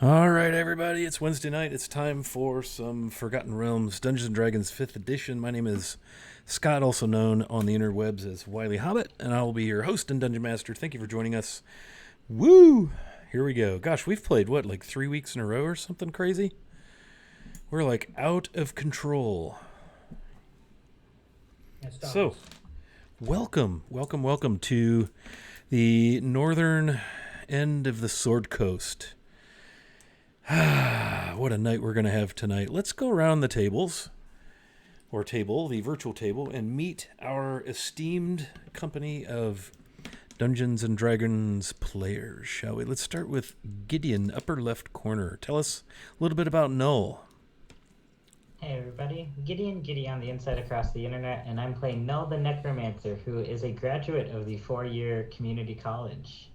All right, everybody, it's Wednesday night. It's time for some Forgotten Realms Dungeons and Dragons 5th edition. My name is Scott, also known on the interwebs as Wily Hobbit, and I will be your host and Dungeon Master. Thank you for joining us. Woo! Here we go. Gosh, we've played, what, like 3 weeks in a row or something crazy? We're like out of control. So, welcome to the northern end of the Sword Coast. What a night we're going to have tonight. Let's go around the tables, or table, the virtual table, and meet our esteemed company of Dungeons and Dragons players, shall we? Let's start with Gideon, upper left corner. Tell us a little bit about Null. Hey everybody, Giddy on the inside across the internet, and I'm playing Null the Necromancer, who is a graduate of the 4-year community college.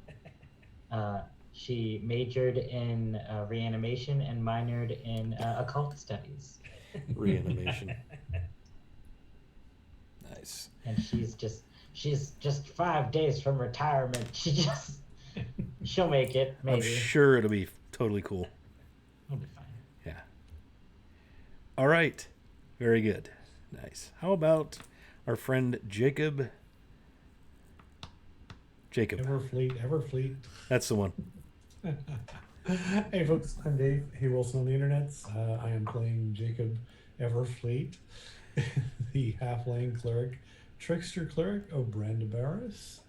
She majored in reanimation and minored in occult studies. Reanimation. Nice. And she's just 5 days from retirement. She'll make it, maybe. I'm sure it'll be totally cool. It'll be fine. Yeah. All right. Very good. Nice. How about our friend Jacob? Everfleet. That's the one. Hey folks, I'm Dave. Hey Wilson on the internet. I am playing Jacob Everfleet, the halfling cleric, trickster cleric of Brandabaris,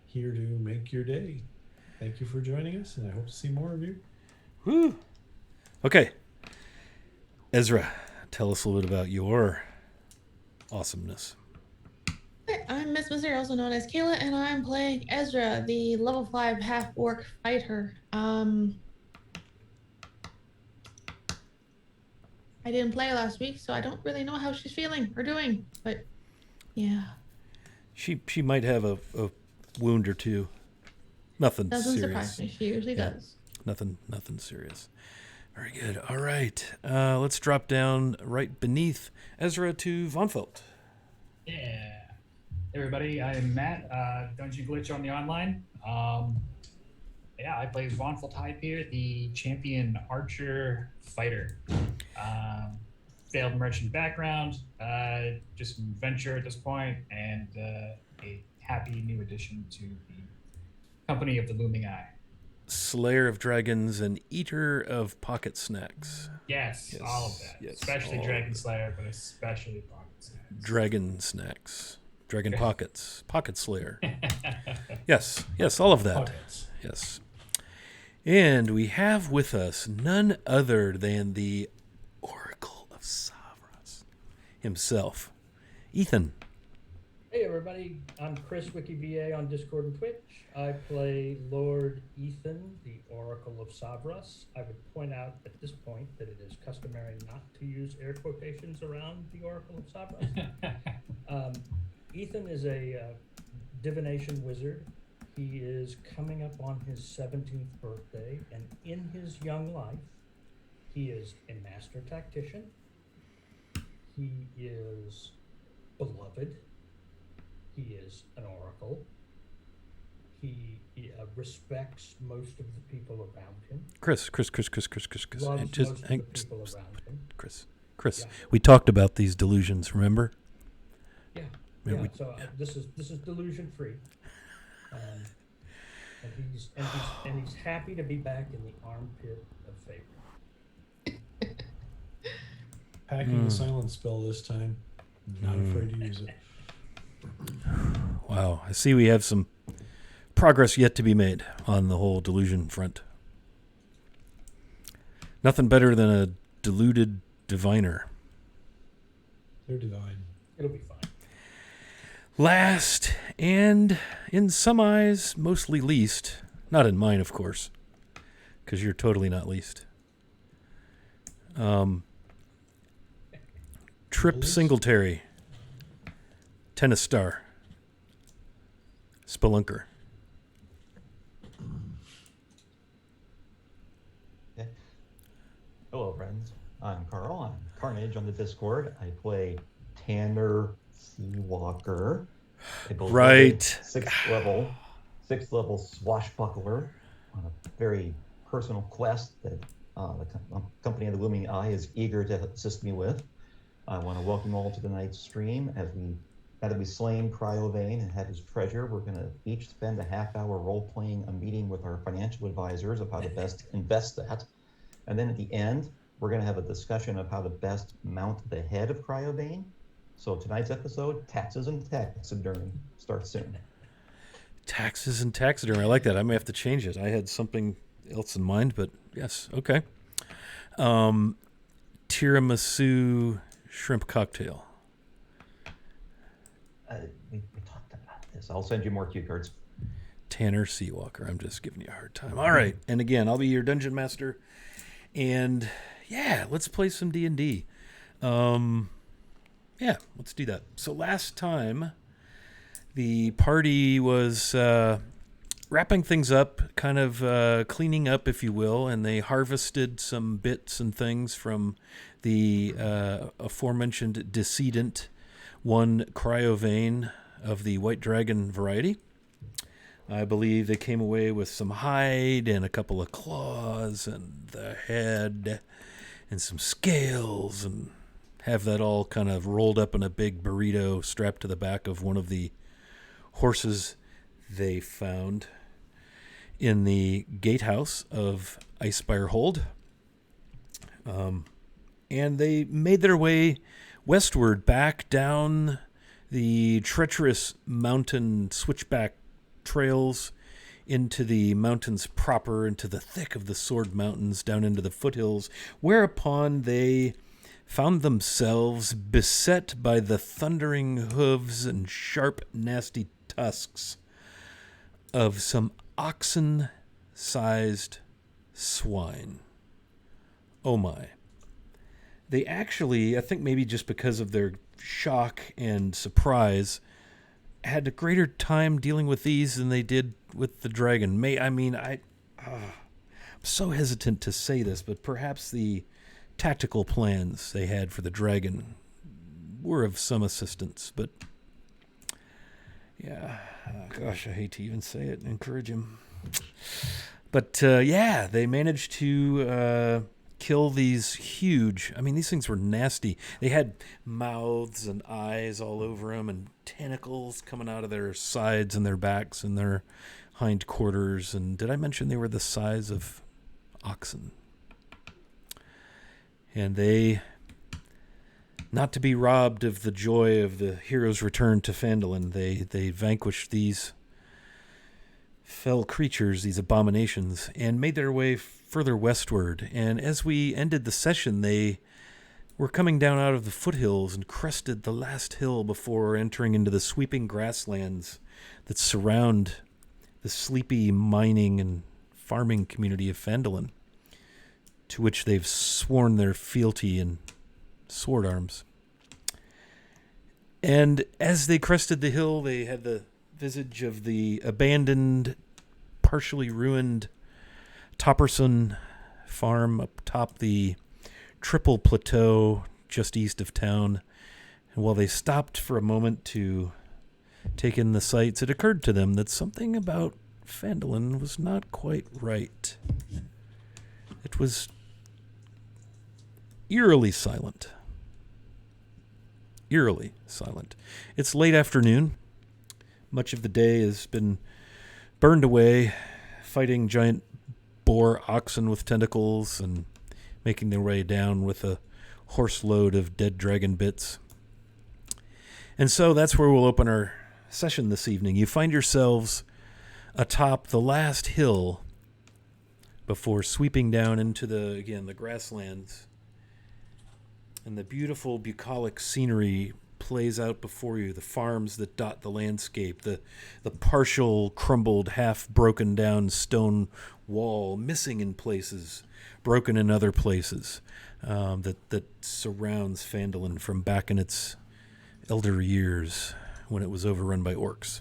here to make your day. Thank you for joining us, and I hope to see more of you. Woo. Okay. Ezra, tell us a little bit about your awesomeness. Hi, I'm Miss Misery, also known as Kayla, and I'm playing Ezra, the level 5 half-orc fighter. I didn't play last week, so I don't really know how she's feeling or doing, but yeah. She might have a wound or two. Nothing Doesn't serious. surprise me. She usually does. Nothing serious. Very good. All right. Let's drop down right beneath Ezra to Von Felt. Yeah. Hey everybody, I'm Matt, Dungeon Glitch on the online. I play Von Type here, the champion archer fighter. Failed merchant background, just an adventure at this point, and a happy new addition to the company of the Looming Eye. Slayer of dragons and eater of pocket snacks. Yes, all of that. Yes, especially Dragon Slayer, but especially pocket snacks. Dragon snacks. Dragon pockets. Pocket Slayer. Yes, all of that. Pockets. Yes. And we have with us none other than the Oracle of Savras himself, Ethan. Hey everybody, I'm Chris WikiVA on Discord and Twitch. I play Lord Ethan, the Oracle of Savras. I would point out at this point that it is customary not to use air quotations around the Oracle of Savras. Ethan is a divination wizard. He is coming up on his 17th birthday, and in his young life, he is a master tactician. He is beloved. He is an oracle. He respects most of the people around him. Chris. Loves Just most of the people around him. Chris. Yeah. We talked about these delusions, remember? Yeah. Yeah, This is delusion free, and he's happy to be back in the armpit of favor. Packing the silence spell this time. Not afraid to use it. Wow. I see we have some progress yet to be made on the whole delusion front. Nothing better than a deluded diviner. They're divine. It'll be fine. Last, and in some eyes, mostly least, not in mine, of course, because you're totally not least. Trip Singletary, Tennis Star, Spelunker. Okay. Hello, friends. I'm Carl. I'm Carnage on the Discord. I play Tanner Seawalker. Right. Sixth level swashbuckler on a very personal quest that company of the Looming Eye is eager to assist me with. I want to welcome you all to tonight's stream. Now that we've slain Cryovane and had his treasure, we're going to each spend a half-hour role-playing a meeting with our financial advisors of how to best invest that. And then at the end, we're going to have a discussion of how to best mount the head of Cryovane. So tonight's episode, Taxes and Taxidermy, starts soon. Taxes and taxidermy. I like that. I may have to change it. I had something else in mind, but yes, okay. Tiramisu shrimp cocktail. We talked about this. I'll send you more cue cards. Tanner Seawalker. I'm just giving you a hard time. All right. And again, I'll be your dungeon master. And yeah, let's play some D&D. Yeah, let's do that. So last time, the party was wrapping things up, kind of cleaning up, if you will, and they harvested some bits and things from the aforementioned decedent, one Cryovane of the White Dragon variety. I believe they came away with some hide and a couple of claws and the head and some scales, and have that all kind of rolled up in a big burrito strapped to the back of one of the horses they found in the gatehouse of Icespire Hold. And they made their way westward back down the treacherous mountain switchback trails into the mountains proper, into the thick of the Sword Mountains, down into the foothills, whereupon they found themselves beset by the thundering hooves and sharp, nasty tusks of some oxen-sized swine. Oh my. They actually, I think maybe just because of their shock and surprise, had a greater time dealing with these than they did with the dragon. I'm so hesitant to say this, but perhaps the tactical plans they had for the dragon were of some assistance. But yeah, gosh, I hate to even say it and encourage him. But yeah, they managed to kill these huge, these things were nasty. They had mouths and eyes all over them and tentacles coming out of their sides and their backs and their hind quarters. And did I mention they were the size of oxen? And they, not to be robbed of the joy of the hero's return to Phandalin, they vanquished these fell creatures, these abominations, and made their way further westward. And as we ended the session, they were coming down out of the foothills and crested the last hill before entering into the sweeping grasslands that surround the sleepy mining and farming community of Phandalin, to which they've sworn their fealty and sword arms. And as they crested the hill, they had the visage of the abandoned, partially ruined Topperson farm up top the triple plateau just east of town. And while they stopped for a moment to take in the sights, it occurred to them that something about Phandalin was not quite right. It was eerily silent. Eerily silent. It's late afternoon. Much of the day has been burned away fighting giant boar oxen with tentacles and making their way down with a horse load of dead dragon bits. And so that's where we'll open our session this evening. You find yourselves atop the last hill before sweeping down into the grasslands. And the beautiful bucolic scenery plays out before you, the farms that dot the landscape, the partial crumbled, half broken down stone wall, missing in places, broken in other places, that surrounds Phandalin from back in its elder years when it was overrun by orcs.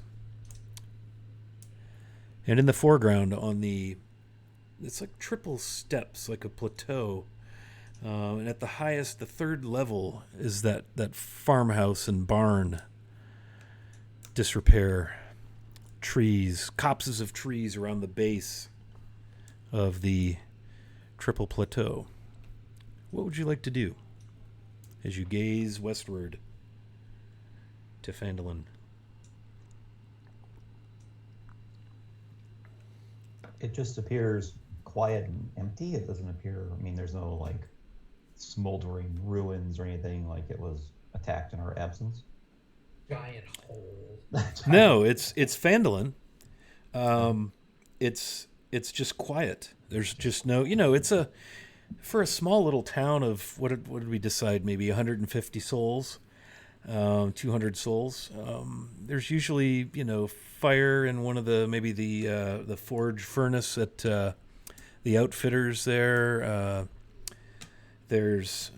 And in the foreground it's like triple steps, like a plateau. And at the highest, the third level, is that farmhouse and barn. Disrepair. Trees, copses of trees around the base of the triple plateau. What would you like to do as you gaze westward to Phandalin? It just appears quiet and empty. It doesn't appear, I mean, there's no like smoldering ruins or anything like it was attacked in our absence. Giant hole. No, it's Phandalin. It's just quiet. There's just no, it's for a small little town of what did we decide? Maybe 150 souls, 200 souls. There's usually fire in one of the forge furnace at the outfitters there. There's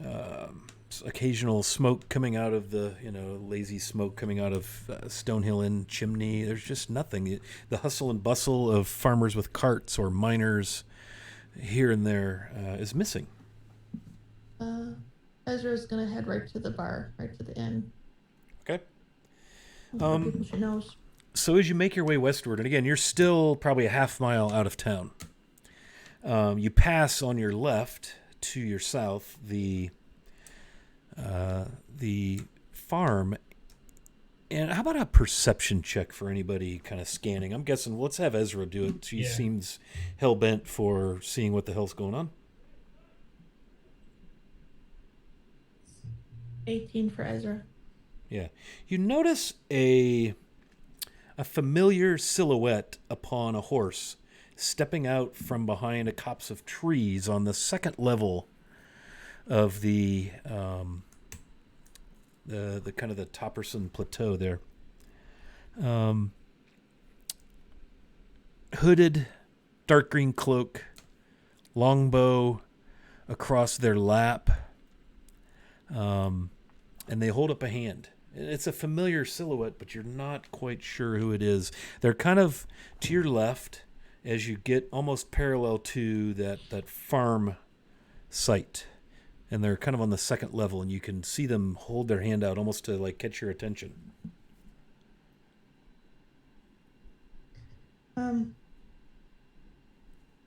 occasional smoke coming out of the lazy smoke coming out of Stonehill Inn chimney. There's just nothing. The hustle and bustle of farmers with carts or miners here and there is missing. Ezra's gonna head right to the bar, right to the inn. Okay. People she knows. So as you make your way westward, and again, you're still probably a half mile out of town. You pass on your left to your south the farm. And how about a perception check for anybody kind of scanning? I'm guessing, let's have Ezra do it. She seems hell-bent for seeing what the hell's going on. 18 for Ezra. Yeah. You notice a familiar silhouette upon a horse stepping out from behind a copse of trees on the second level of the kind of the Topperson Plateau there. Hooded, dark green cloak, longbow across their lap, and they hold up a hand. It's a familiar silhouette, but you're not quite sure who it is. They're kind of to your left as you get almost parallel to that farm site. And they're kind of on the second level, and you can see them hold their hand out almost to like catch your attention.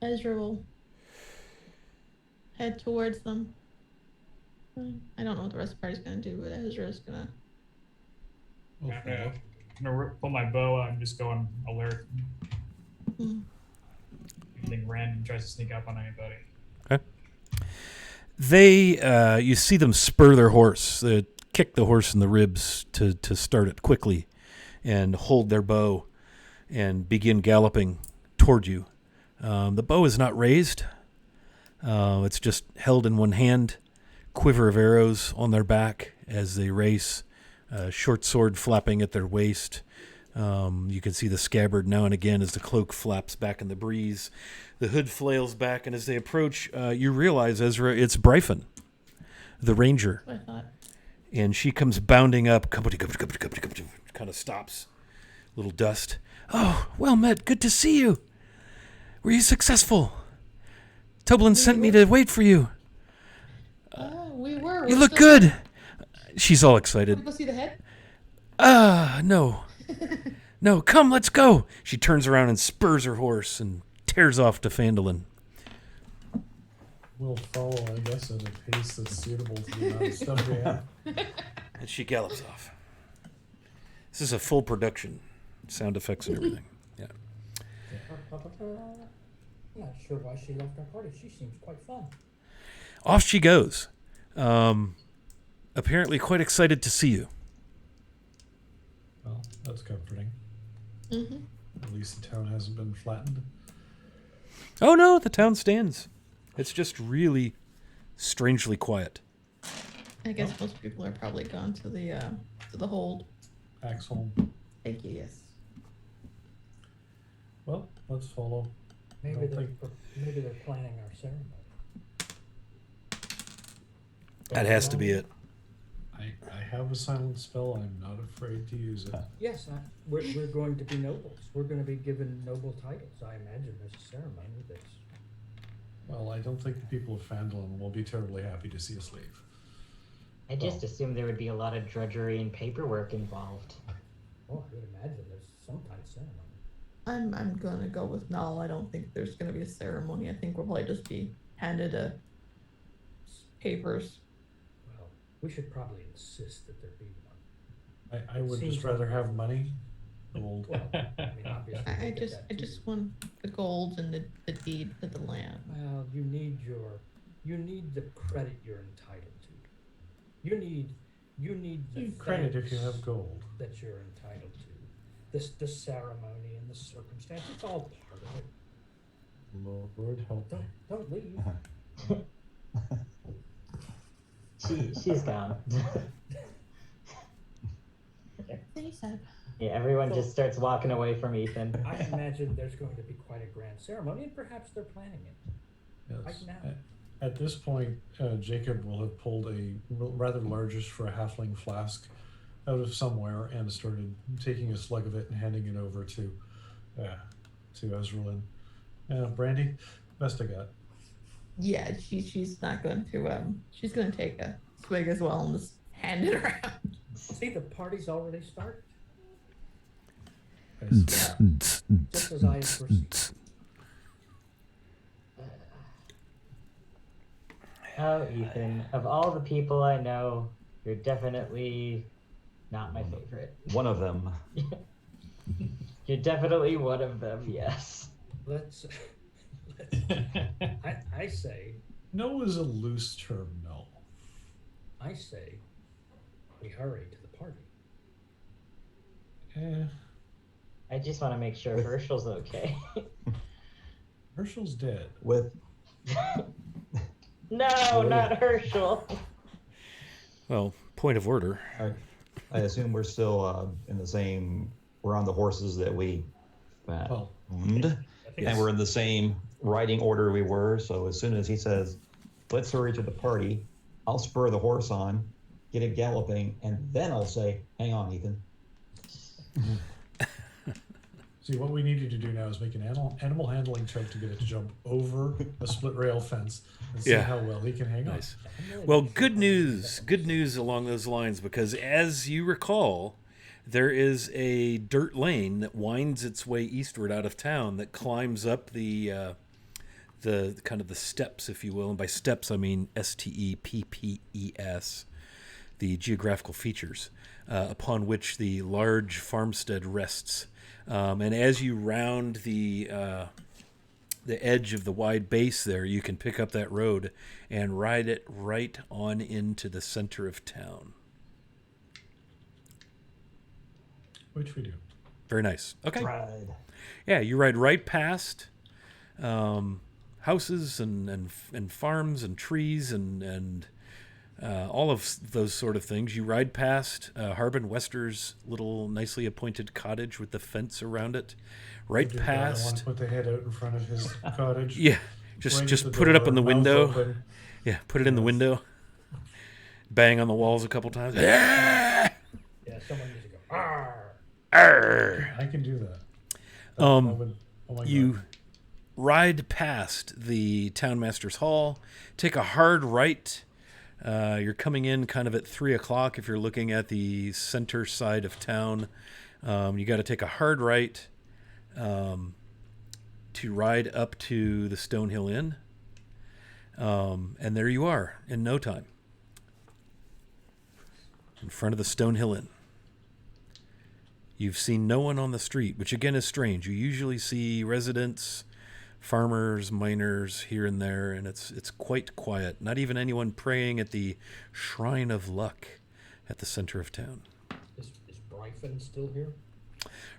Ezra will head towards them. I don't know what the rest of the party's gonna do, but Ezra's gonna. We'll follow. I'm gonna pull my bow out and just go on alert. Anything random tries to sneak up on anybody. Okay. They, you see them spur their horse, kick the horse in the ribs to start it quickly, and hold their bow and begin galloping toward you. The bow is not raised. It's just held in one hand, quiver of arrows on their back as they race, short sword flapping at their waist. You can see the scabbard now and again as the cloak flaps back in the breeze. The hood flails back, and as they approach, you realize, Ezra, it's Bryphon, the ranger. That's what I thought. And she comes bounding up, kind of stops. Little dust. Oh, well met. Good to see you. Were you successful? Toblin sent me to wait for you. We were. You look good. She's all excited. Go see the head. No. No, come, let's go. She turns around and spurs her horse and tears off to Phandalin. We'll follow, I guess, at a pace that's suitable to the amount of stuff we have. And she gallops off. This is a full production. Sound effects and everything. Yeah. Not sure why she left our party. She seems quite fun. Off she goes. Apparently quite excited to see you. Well, that's comforting. Mm-hmm. At least the town hasn't been flattened. Oh no, the town stands. It's just really strangely quiet. I guess most people are probably gone to the hold. Axholm. Thank you. Yes. Well, let's follow. Maybe they're planning our ceremony. That has to be it. I have a silent spell. I'm not afraid to use it. Yes, we're going to be nobles. We're going to be given noble titles. I imagine there's a ceremony that's... Well, I don't think the people of Phandalin will be terribly happy to see us leave. I just assumed there would be a lot of drudgery and paperwork involved. Oh, I would imagine there's some kind of ceremony. I'm gonna go with no. I don't think there's gonna be a ceremony. I think we'll probably just be handed papers. Well, we should probably insist that there be one. I would just rather have money. Gold. Well, I mean, obviously, I we'll get that I too. just want the gold and the deed to the land. Well, you need the credit you're entitled to. You need the Credit if you thanks have gold. that you're entitled to. The ceremony and the circumstance, it's all part of it. Lord help me. Don't leave. She's gone. He said. Yeah, everyone just starts walking away from Ethan. I imagine there's going to be quite a grand ceremony, and perhaps they're planning it. Yes. Right now. At this point, Jacob will have pulled a rather largish for a halfling flask out of somewhere and started taking a slug of it and handing it over to Ezralyn. Brandy, best I got. Yeah, she's not going to she's going to take a swig as well and just hand it around. See, the party's already started. Nice. Just as I had foreseen. Oh, Ethan, of all the people I know, you're definitely not my favorite. One of them. You're definitely one of them, yes. Let's I say, No is a loose term, no. I say, we hurry to the party. I just want to make sure Herschel's okay. Herschel's dead. With No, not Herschel. Well, point of order. I assume we're still in the same. We're on the horses that we Well, owned, I think and we're in the same riding order we were. So as soon as he says, "Let's hurry to the party," I'll spur the horse on, get it galloping, and then I'll say, "Hang on, Ethan." see, what we need you to do now is make an animal handling check to get it to jump over a split rail fence and see Yeah. how well he can hang Nice. I'm really Well, not sure good how many news. seconds. Good news along those lines, because as you recall, there is a dirt lane that winds its way eastward out of town that climbs up the kind of the steps, if you will, and by steps I mean STEPPES, the geographical features upon which the large farmstead rests. And as you round the edge of the wide base there, you can pick up that road and ride it right on into the center of town. Which we do. Very nice. Okay. Ride. Yeah, you ride right past houses and farms and trees and all of those sort of things. You ride past Harbin Wester's little nicely appointed cottage with the fence around it. Right The guy that wants past. to put the head out in front of his cottage. Yeah, Ring at just the put it up door, in the mouth window. open. Yeah, put it in the Yes. window. Bang on the walls a couple times. Yeah! Yeah, someone needs to go. Arr! Arr! I can do that. Um, That would- oh my You God. ride past the townmaster's hall, take a hard right. You're coming in kind of at 3:00 if you're looking at the center side of town. You got to take a hard right to ride up to the Stonehill Inn. And there you are in no time. In front of the Stonehill Inn. You've seen no one on the street, which again is strange. You usually see residents, farmers, miners here and there, and it's quite quiet. Not even anyone praying at the Shrine of Luck at the center of town. Is Bryphon still here?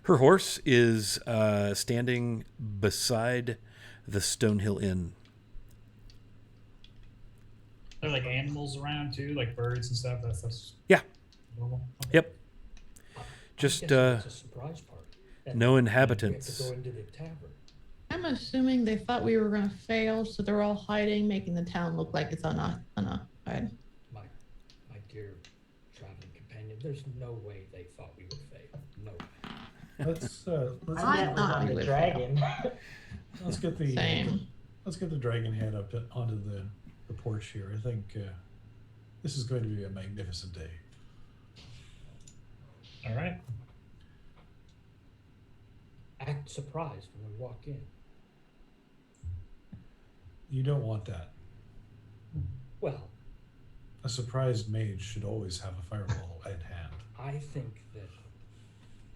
Her horse is standing beside the Stonehill Inn. There are like animals around too, like birds and stuff. That's Yeah. normal. Okay. Yep. I'm Just guessing it's a surprise party. And no we have to inhabitants. go into the tavern. I'm assuming they thought we were going to fail, so they're all hiding, making the town look like it's unoccupied. My dear traveling companion, there's no way they thought we would fail. No way. Let's I met was thought on we the would dragon. let's get the Same. let's get the dragon head up onto the porch here. I think this is going to be a magnificent day. All right. Act surprised when we walk in. You don't want that. Well, A surprised mage should always have a fireball at hand. I think that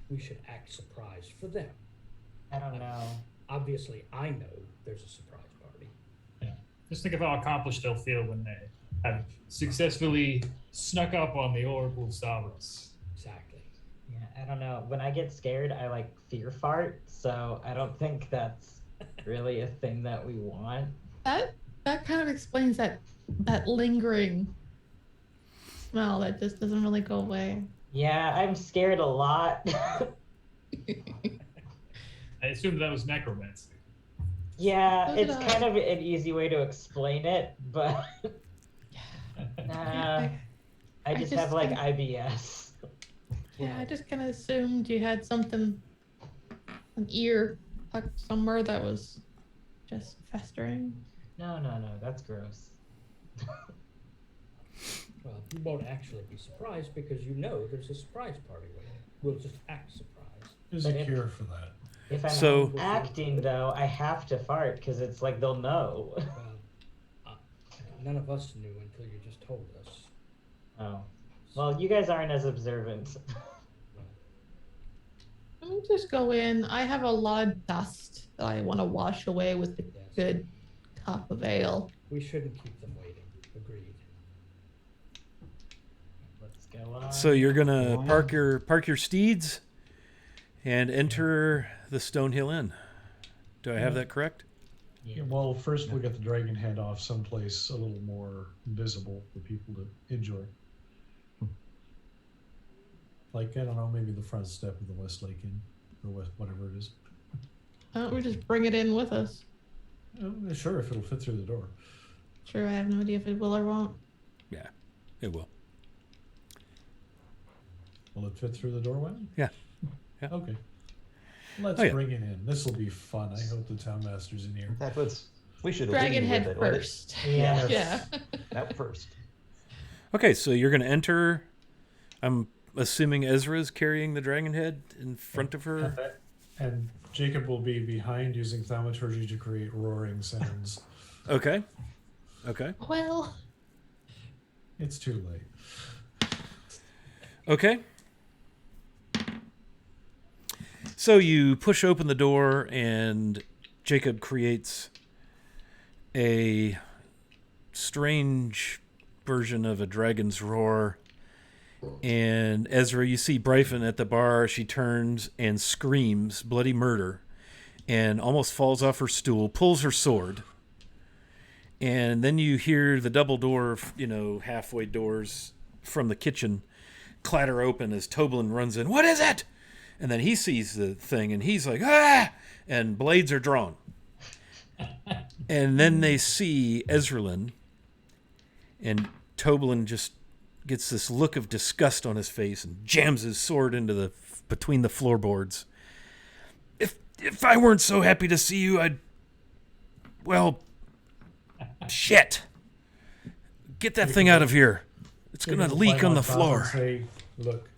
we should act surprised for them. I don't know. Obviously, I know there's a surprise party. Just think of how accomplished they'll feel when they have successfully snuck up on the Oracle of Stavros. Exactly. Yeah, I don't know. When I get scared, I like fear fart, so I don't think that's really a thing that we want. That kind of explains that lingering smell that just doesn't really go away. Yeah, I'm scared a lot. I assumed that was necromancy. Yeah, So did it's I. kind of an easy way to explain it, but I just have like IBS. Yeah, I just kind of assumed you had something, an ear tucked somewhere that was just festering. No, that's gross. Well, you won't actually be surprised because you know there's a surprise party waiting. We'll just act surprised. There's But a if- cure for that. If I'm So- acting though, I have to fart because it's like they'll know. Well, none of us knew until you just told us. Oh, well, you guys aren't as observant. I'll just go in. I have a lot of dust that I want to wash away with a Yes. good cup of ale. We shouldn't keep them waiting. Agreed. Let's go on. So you're gonna park your steeds and enter the Stonehill Inn. Do I have that correct? Yeah, well, first we get the dragon head off someplace a little more visible for people to enjoy. Like, I don't know, maybe the front step of the West Lake Inn, or West, whatever it is. Why don't we just bring it in with us? Sure, if it'll fit through the door. Sure, I have no idea if it will or won't. Yeah, it will. Will it fit through the doorway? Yeah. Yeah. Okay. Let's Oh, yeah. bring it in. This will be fun. I hope the town master's in here. In fact, we should Dragon lead head with it. Let it- first. Yeah. Yeah. That first. Okay, so you're gonna enter. I'm assuming Ezra's carrying the dragon head in front of her. And Jacob will be behind using thaumaturgy to create roaring sounds. Okay. Okay. Well, It's too late. Okay. So you push open the door, and Jacob creates a strange version of a dragon's roar. And Ezra, you see Bryphon at the bar. She turns and screams bloody murder and almost falls off her stool, pulls her sword. And then you hear the double door, halfway doors from the kitchen clatter open as Toblin runs in. What is it? And then he sees the thing and he's like, ah! And blades are drawn. And then they see Ezralin, and Toblin just gets this look of disgust on his face and jams his sword into between the floorboards. If I weren't so happy to see you, shit. Get that thing out of here. It's going to Jacob will leak climb on the top floor. and say, look,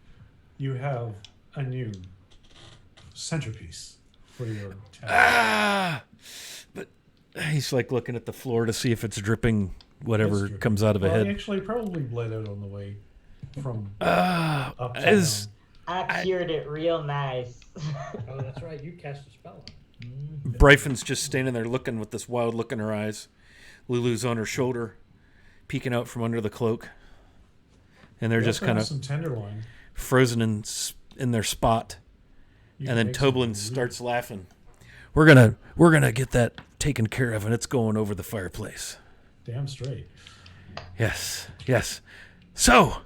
you have a new centerpiece for your town. Ah! But he's like looking at the floor to see if it's dripping whatever It's true. comes out of a Well, head. he actually probably bled out on the way from up to as down. I cured it real nice. Oh, that's right. You cast a spell on it. Bryphon's just standing there looking with this wild look in her eyes. Lulu's on her shoulder, peeking out from under the cloak. And they're We just also kind have of some tenderloin. frozen in their spot. You And can then make some Toblin really- starts laughing. We're gonna get that taken care of, and it's going over the fireplace. Damn straight. Yes. So,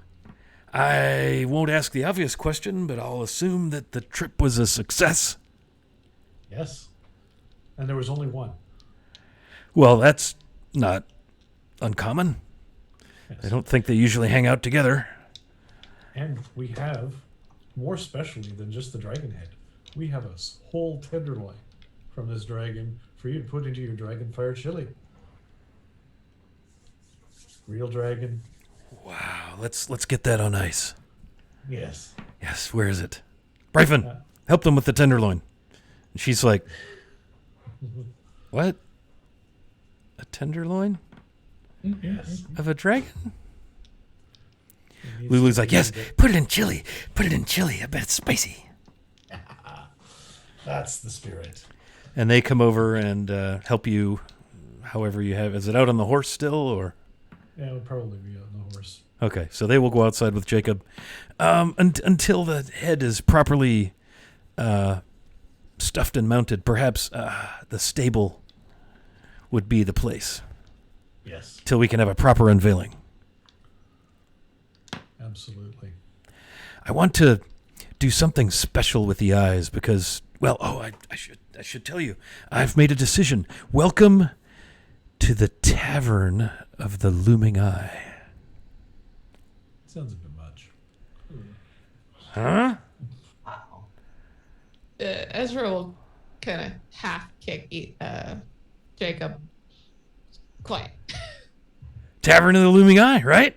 I won't ask the obvious question, but I'll assume that the trip was a success. Yes. And there was only one. Well, that's not uncommon. Yes. I don't think they usually hang out together. And we have, more specially than just the dragon head, we have a whole tenderloin from this dragon for you to put into your dragon fire chili. Real dragon. Wow, let's get that on ice. Yes. Yes, where is it? Bryphon, help them with the tenderloin. And she's like, what? A tenderloin Yes. of a dragon? It needs Lulu's to like, be yes, the- put it in chili. Put it in chili. I bet it's spicy. That's the spirit. And they come over and help you however you have. Is it out on the horse still, or? Yeah, it would probably be on the horse. Okay, so they will go outside with Jacob until the head is properly stuffed and mounted. Perhaps the stable would be the place Yes, till we can have a proper unveiling. absolutely. I want to do something special with the eyes because, well, I should tell you, I've made a decision. Welcome to the Tavern of the Looming Eye. Sounds a bit much. Huh? Wow. Ezra will kind of half kick Jacob. Quiet. Tavern of the Looming Eye, right?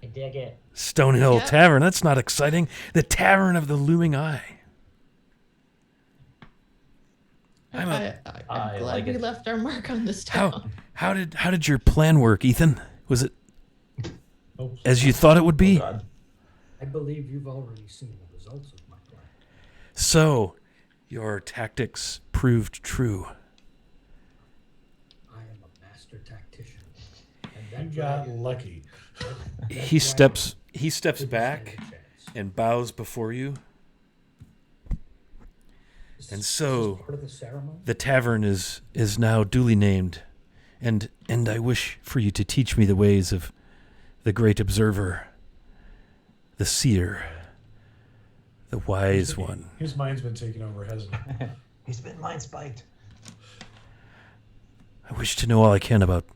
I dig it. Stonehill Yep. Tavern. That's not exciting. The Tavern of the Looming Eye. I'm I'm I glad like we it. left our mark on this How town. how did your plan work, Ethan? Was it Oh, as you thought it would Oh, be? God. I believe you've already seen the results of my plan. So, your tactics proved true. I am a master tactician. And you that got dragon- lucky. that He steps dragon back didn't stand a chance. and bows before you. This and is- so- this is part of the ceremony. The tavern is now duly named, and I wish for you to teach me the ways of the great observer, the seer, the wise one. His mind's been taken over, hasn't it? He's been mind spiked. I wish to know all I can about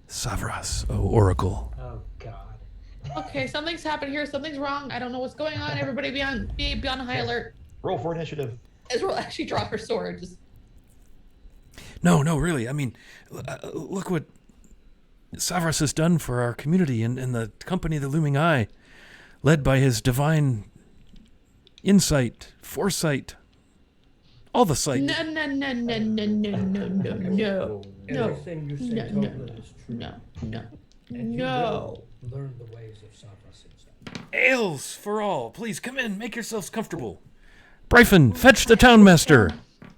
Savras, O Oracle. Oh God. Okay, something's happened here. Something's wrong. I don't know what's going on. Everybody be on high alert. Roll for initiative. Ezra will actually drop her sword. Just No, really. I mean, look what Savras has done for our community and the company, the Looming Eye, led by his divine insight, foresight, all the sight. no. Everything you say No, totally is true. No. And you No. will learn the ways of Savras himself. Ales for all. Please come in. Make yourselves comfortable. Bryphon, fetch the townmaster.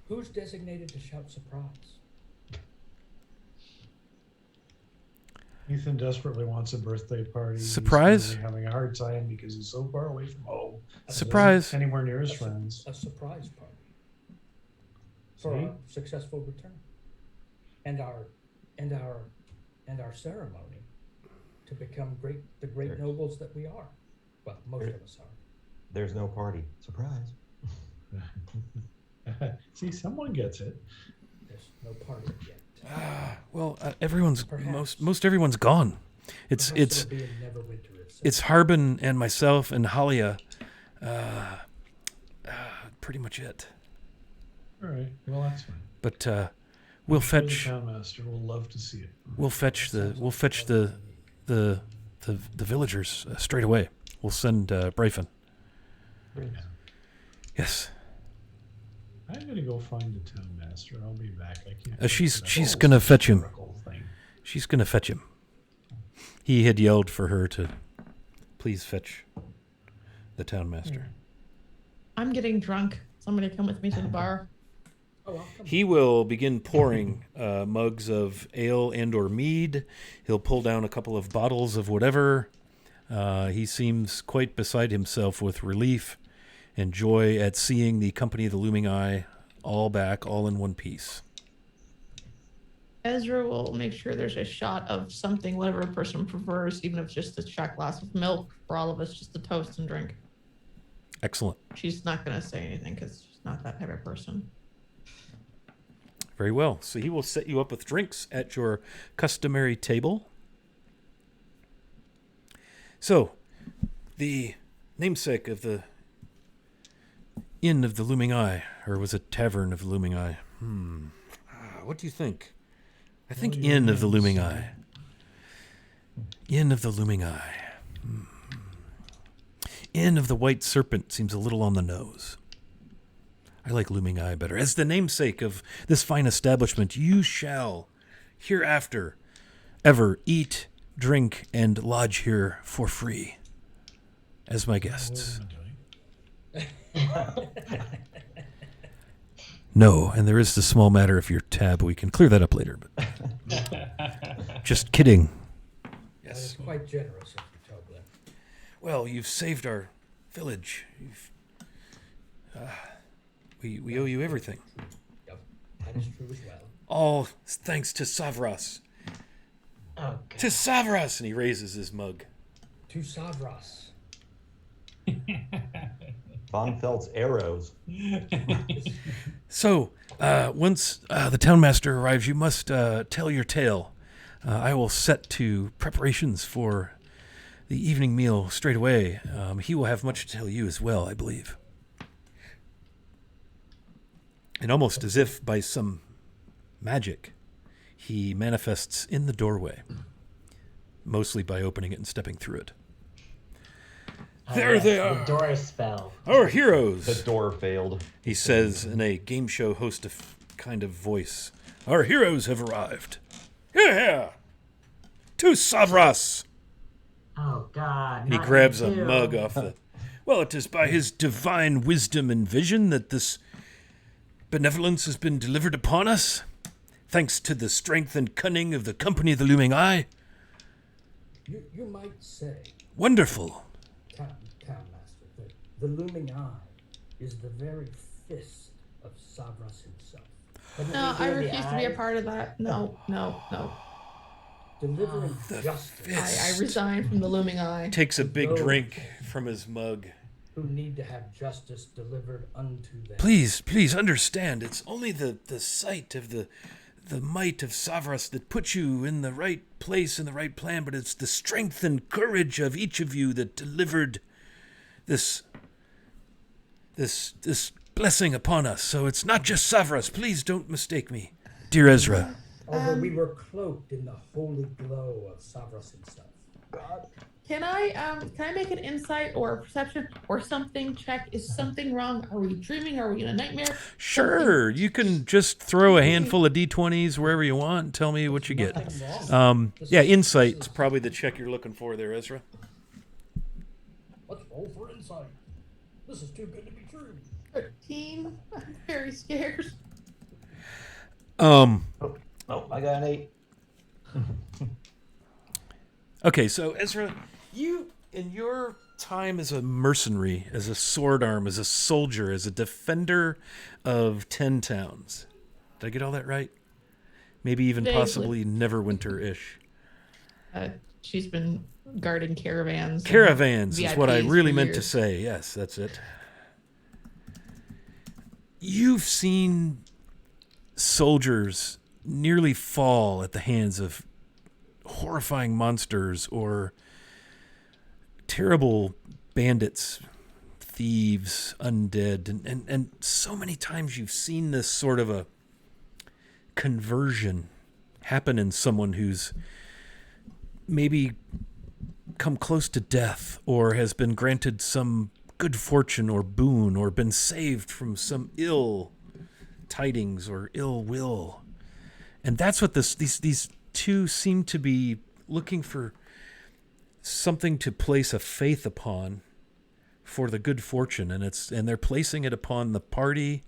Who's designated to shout surprise? Ethan desperately wants a birthday party. Surprise? He's really having a hard time because he's so far away from home. Surprise. Isn't anywhere near his friends. A surprise party for See? our successful return, and our ceremony to become the great There. nobles that we are. Well, most There. of us are. There's no party. Surprise. See, someone gets it. There's no party yet. Well, everyone's Perhaps. most everyone's gone. It's Perhaps it'll be a Neverwinter of it's Harbin and myself and Halia. Pretty much it. All right. Well, that's fine. But we'll I'm sure fetch The townmaster will love to see it. we'll fetch the villagers straight away. We'll send Bryphon. Yeah. Yes. I'm gonna go find the townmaster. I'll be back. I can't. She's wait for that gonna fetch him. historical thing. She's gonna fetch him. He had yelled for her to please fetch the townmaster. I'm getting drunk. Somebody come with me to the bar. Oh, I'll come. He will begin pouring mugs of ale and or mead. He'll pull down a couple of bottles of whatever. He seems quite beside himself with relief and joy at seeing the company of the Looming Eye all back, all in one piece. Ezra will make sure there's a shot of something, whatever a person prefers, even if it's just a shot glass of milk for all of us, just to toast and drink. Excellent. She's not going to say anything because she's not that type of person. Very well. So he will set you up with drinks at your customary table. So, the namesake of the Inn of the Looming Eye, or was it Tavern of the Looming Eye? What do you think? I think Well, your Inn of the name's, Looming Eye. Inn of the Looming Eye. Inn of the White Serpent seems a little on the nose. I like Looming Eye better. As the namesake of this fine establishment, you shall hereafter ever eat, drink, and lodge here for free as my guests. No, and there is the small matter of your tab. We can clear that up later. But just kidding. That is quite generous of you, Tobler. Well, you've saved our village. We owe you everything. Yep, that is true as well. All thanks to Savras. Oh, God. To Savras! And he raises his mug. To Savras. Von Felt's arrows. So, once the townmaster arrives, you must tell your tale. I will set to preparations for the evening meal straight away. He will have much to tell you as well, I believe. And almost as if by some magic, he manifests in the doorway, mostly by opening it and stepping through it. There they are. The door spell. Our heroes. The door failed. He says in a game show host kind of voice. Our heroes have arrived. Here! To Savras! Oh, God. He not grabs a you too. mug off the... Well, it is by his divine wisdom and vision that this benevolence has been delivered upon us, thanks to the strength and cunning of the Company of the Looming Eye. You might say, Wonderful. Townmaster, that the looming eye is the very fist of Savras himself. No, I do the refuse to be a eyes? part of that. No. Delivering The justice fist. I resign from the looming eye. Takes a big No. drink from his mug. who need to have justice delivered unto them. Please understand. It's only the sight of the might of Savras that puts you in the right place in the right plan, but it's the strength and courage of each of you that delivered this blessing upon us. So it's not just Savras. Please don't mistake me, dear Ezra. Although we were cloaked in the holy glow of Savras himself. Can I make an insight or a perception or something check? Is something wrong? Are we dreaming? Are we in a nightmare? Sure, you can just throw a handful of d20s wherever you want and tell me what you get. Nothing wrong. Yeah, insight's probably the check you're looking for there, Ezra. Let's roll for insight. This is too good to be true. 13. I'm very scared. Oh, I got an 8. Okay, so Ezra, you, in your time as a mercenary, as a sword arm, as a soldier, as a defender of 10 towns, did I get all that right? Maybe even Vaguely. possibly Neverwinter-ish. She's been guarding caravans. and Caravans is what I VIPs really for meant to years. say. Yes, that's it. You've seen soldiers nearly fall at the hands of horrifying monsters or terrible bandits, thieves, undead, and so many times you've seen this sort of a conversion happen in someone who's maybe come close to death or has been granted some good fortune or boon or been saved from some ill tidings or ill will. And that's what these two seem to be looking for, something to place a faith upon for the good fortune, and they're placing it upon the party,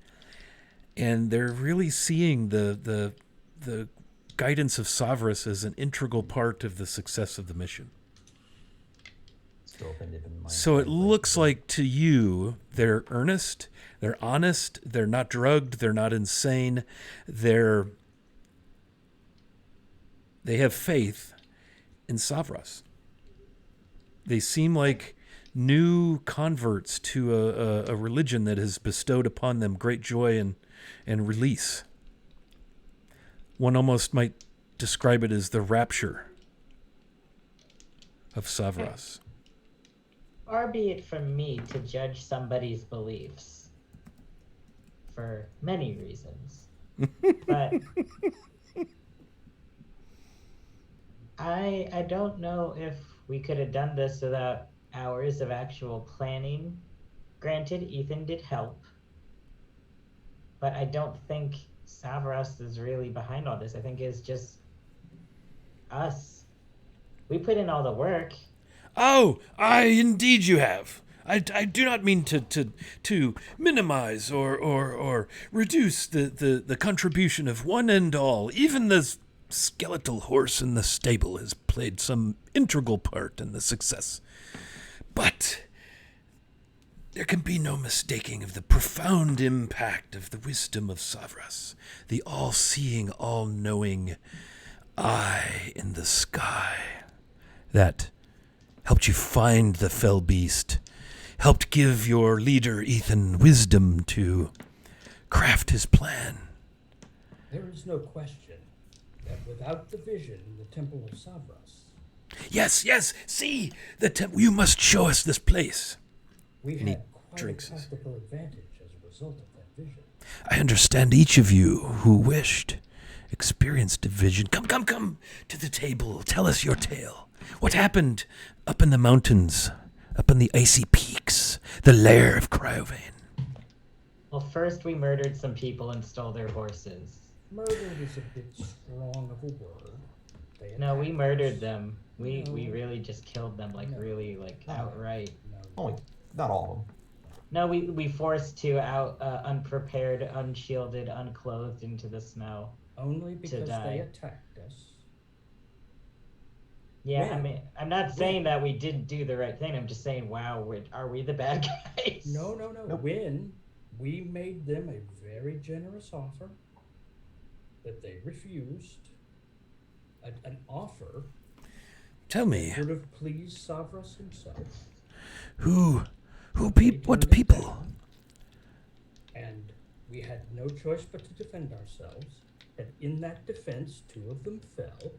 and they're really seeing the guidance of Savras as an integral part of the success of the mission. So it looks like to you they're earnest, they're honest, they're not drugged, they're not insane, they have faith in Savras. They seem like new converts to a religion that has bestowed upon them great joy and release. One almost might describe it as the rapture of Savras. Far be it from me to judge somebody's beliefs for many reasons. But I don't know if we could have done this without hours of actual planning. Granted, Ethan did help, but I don't think Savras is really behind all this. I think it's just Us. We put in all the work. Oh, indeed you have. I do not mean to minimize or reduce the contribution of one and all. Even the skeletal horse in the stable has played some integral part in the success. But there can be no mistaking of the profound impact of the wisdom of Savras, the all-seeing, all-knowing eye in the sky that helped you find the fell beast, helped give your leader Ethan wisdom to craft his plan. There is no question that without the vision in the Temple of Savras, Yes, see, you must show us this place. we And he had quite drinks a his- practical advantage as a result of that vision. I understand each of you who wished experienced a vision. Come to the table. Tell us your tale. What happened up in the mountains, up in the icy peaks, the lair of Cryovane? Well, first we murdered some people and stole their horses. Murdered is a bit strong of a word. They No, we attacked murdered us. them. We No. really just killed them, like No. really, like No. outright. No, Only, not all of them. No, we forced two out unprepared, unshielded, unclothed into the snow. only because die. they attacked us. Yeah, I When? mean, I'm not saying that we didn't do the right thing. I'm just saying, wow, are we the bad guys? No. Nope. When we made them a very generous offer that they refused, an offer Tell me, would have pleased Savras himself. what people? And we had no choice but to defend ourselves. And in that defense, two of them fell.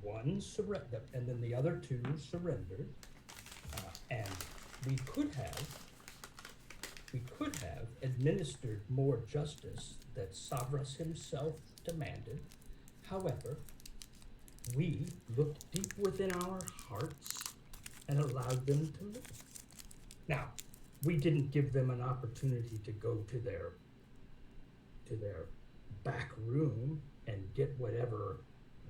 One surrendered, and then the other two surrendered. And we could have administered more justice that Savras himself demanded. However, we looked deep within our hearts and allowed them to live. Now, we didn't give them an opportunity to go to their back room and get whatever.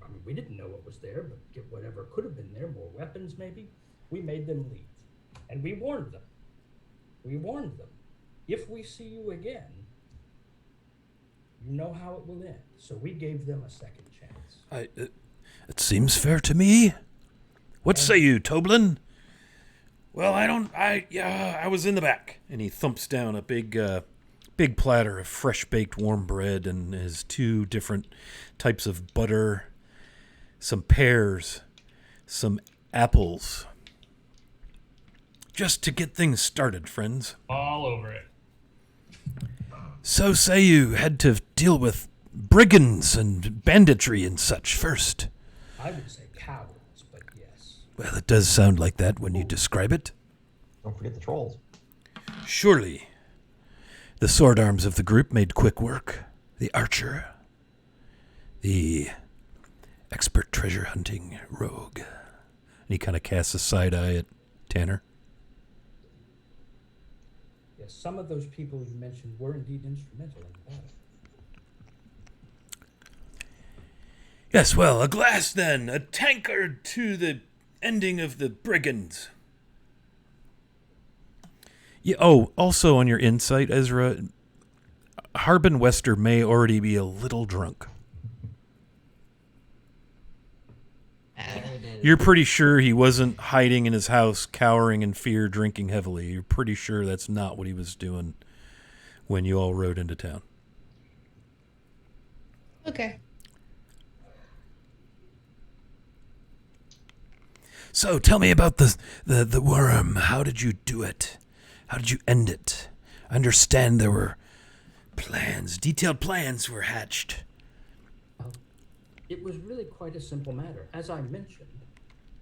I mean, we didn't know what was there, but get whatever could have been there, more weapons maybe. We made them leave. And we warned them. If we see you again, you know how it will end. So we gave them a second chance. It seems fair to me. What say you, Toblin? Well, I was in the back. And he thumps down a big platter of fresh baked warm bread and his two different types of butter, some pears, some apples. Just to get things started, friends. All over it. So say you had to deal with brigands and banditry and such first. I would say cowards, but yes. Well, it does sound like that when you describe it. Don't forget the trolls. Surely. The sword arms of the group made quick work. The archer. The expert treasure hunting rogue. And he kind of casts a side eye at Tanner. Yes, some of those people you mentioned were indeed instrumental in the battle. Yes, well, a glass then. A tankard to the ending of the brigands. Yeah, also on your insight, Ezra, Harbin Wester may already be a little drunk. There it is. You're pretty sure he wasn't hiding in his house, cowering in fear, drinking heavily. You're pretty sure that's not what he was doing when you all rode into town. Okay. So tell me about the worm. How did you do it? How did you end it? I understand there were plans, detailed plans were hatched. It was really quite a simple matter. As I mentioned,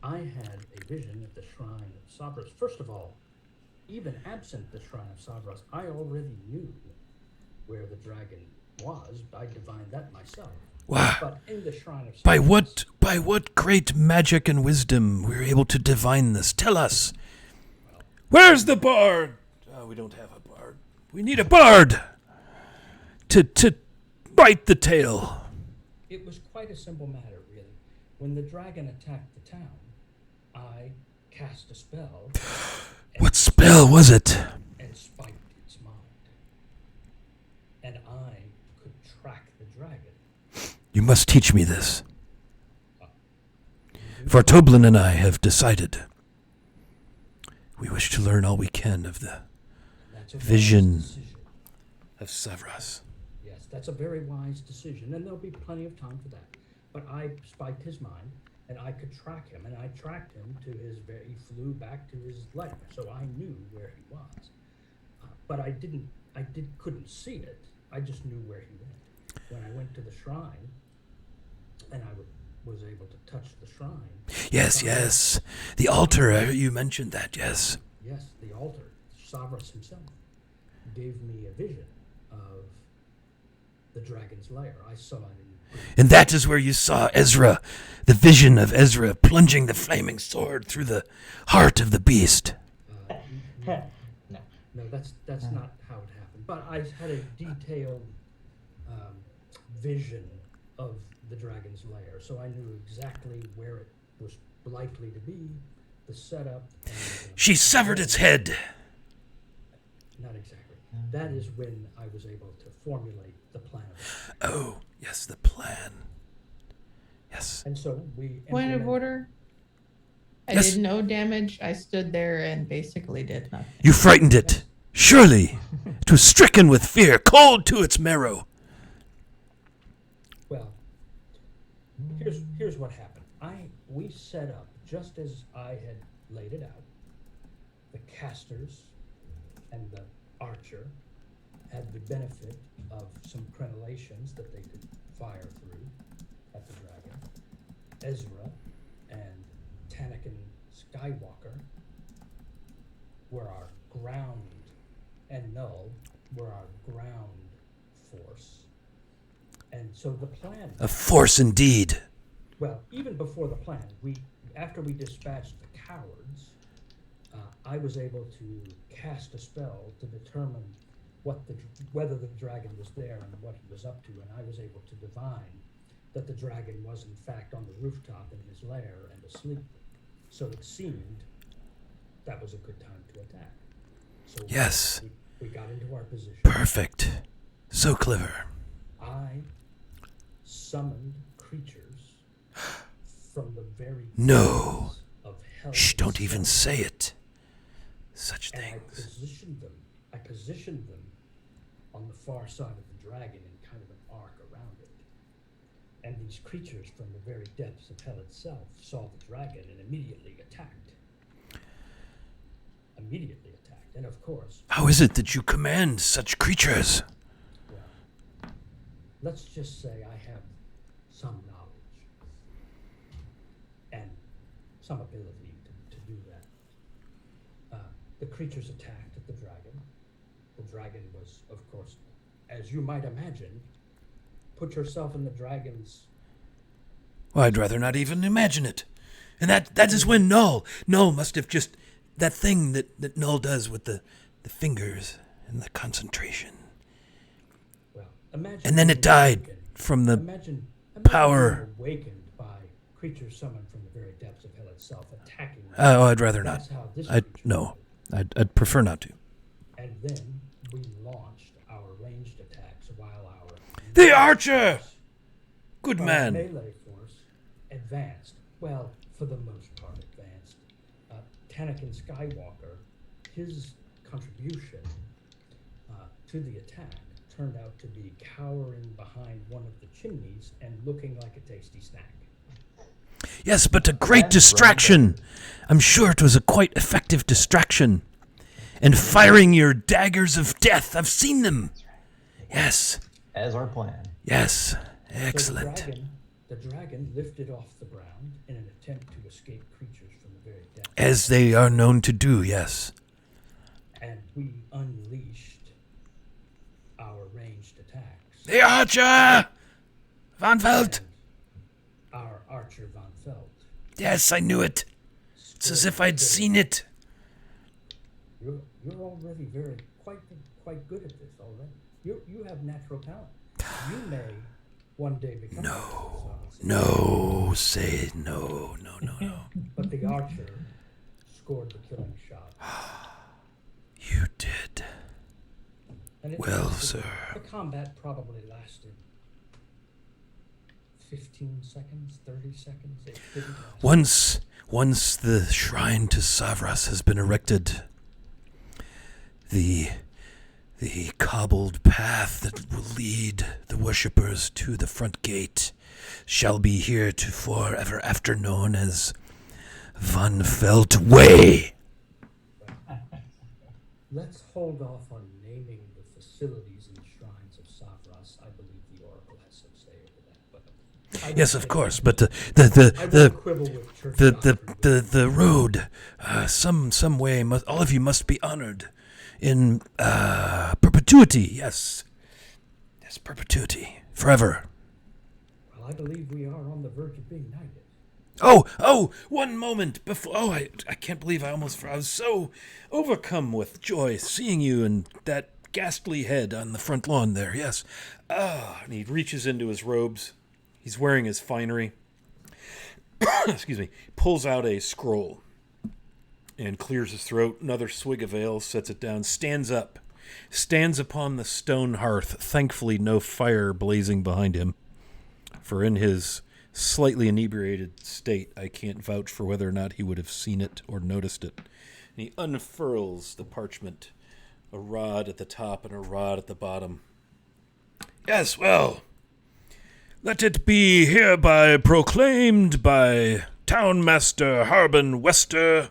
I had a vision at the Shrine of Savras. First of all, even absent the Shrine of Savras, I already knew where the dragon was. I divined that myself. Wow. But in the Shrine of Savras, By what great magic and wisdom we were able to divine this? Tell us. Where's the bard? Oh, we don't have a bard. We need a bard to write the tale. it was quite a simple matter, really. when the dragon attacked the town, I cast a spell. What spell was it? And spiked its mind. And I could track the dragon. You must teach me this. For Toblin and I have decided we wish to learn all we can of the That's a vision wise decision. of Savras. Yes, that's a very wise decision, and there'll be plenty of time for that. But I spiked his mind, and I could track him, and I tracked him to his he flew back to his lair, so I knew where he was. But I couldn't see it. I just knew where he went. When I went to the shrine, and I was able to touch the shrine. Yes. The altar, you mentioned that, yes. Yes, the altar, Savras himself, gave me a vision of the dragon's lair. I saw it in... And that is where you saw Ezra, the vision of Ezra plunging the flaming sword through the heart of the beast. No, that's not how it happened. But I had a detailed vision of the dragon's lair, so I knew exactly where it was likely to be, the setup. And, She severed its head. Not exactly. That is when I was able to formulate the plan. Oh, yes, the plan. Yes. And so we... Point of order. I Yes. did no damage. I stood there and basically did nothing. You frightened it. Surely. It was stricken with fear, cold to its marrow. Well, here's what happened. We set up just as I had laid it out. The casters and the archer had the benefit of some crenellations that they could fire through at the dragon. Ezra and Tanakin Skywalker were our ground, and Null were our ground force. And so the plan... A force indeed. Well, even before the plan, after we dispatched the cowards, I was able to cast a spell to determine whether the dragon was there and what he was up to, and I was able to divine that the dragon was in fact on the rooftop in his lair and asleep. So it seemed that was a good time to attack. So Yes. we got into our position. Perfect. So clever. I summoned creatures from the very No. depths of hell. Shh, don't even itself, say it. Such and things. I positioned them on the far side of the dragon in kind of an arc around it. And these creatures from the very depths of hell itself saw the dragon and immediately attacked. And of course, How is it that you command such creatures? well, let's just say I have some knowledge and some ability to do that. The creatures attacked at the dragon. The dragon was, of course, as you might imagine, put yourself in the dragon's... Well, I'd rather not even imagine it. And that is when Null must have just... That thing that Null does with the fingers and the concentration. Well, imagine... And then it being died awakened. from the Imagine power. being awakened by creatures summoned from the very depths of hell itself, attacking you. Oh, I'd rather not. That's how this I'd creature no. died. I'd prefer not to. And then we launched our ranged attacks while our... The archer! force, Good our man. melee force advanced. Well, for the most part advanced. Tanakin Skywalker, his contribution to the attack turned out to be cowering behind one of the chimneys and looking like a tasty snack. Yes, but a great distraction. I'm sure it was a quite effective distraction. And firing your daggers of death. I've seen them. Yes. As our plan. Yes. So Excellent. the dragon lifted off the ground in an attempt to escape creatures from the very depths. As they are known to do, yes. And we unleashed our ranged attacks. The archer! Van Veld! And our archer Von Feld. Yes, I knew it. It's as if I'd seen it. You're already quite good at this already. You have natural talent. You may one day become. No, say no. But the archer scored the killing shot. You did. And it Well, lasted- sir. The combat probably lasted 15 seconds, 30 seconds. It didn't last. Once the shrine to Savras has been erected, the cobbled path that will lead the worshippers to the front gate shall be heretofore ever after known as Van Felt Way. Let's hold off on naming the facilities and shrines of Savras. I believe the Oracle has some say over that. But I Yes, won't of say course, that. but I won't quibble with church doctrine. the road, some way, all of you must be honored in perpetuity. Yes, perpetuity, forever. Well, I believe we are on the verge of being knighted. Oh, one moment before. Oh, I can't believe I was so overcome with joy seeing you and that ghastly head on the front lawn there. Yes. And he reaches into his robes. He's wearing his finery. Excuse me. Pulls out a scroll and clears his throat. Another swig of ale, sets it down, stands up, stands upon the stone hearth. Thankfully, no fire blazing behind him, for in his slightly inebriated state, I can't vouch for whether or not he would have seen it or noticed it. And he unfurls the parchment, a rod at the top and a rod at the bottom. Yes, well, let it be hereby proclaimed by Townmaster Harbin Wester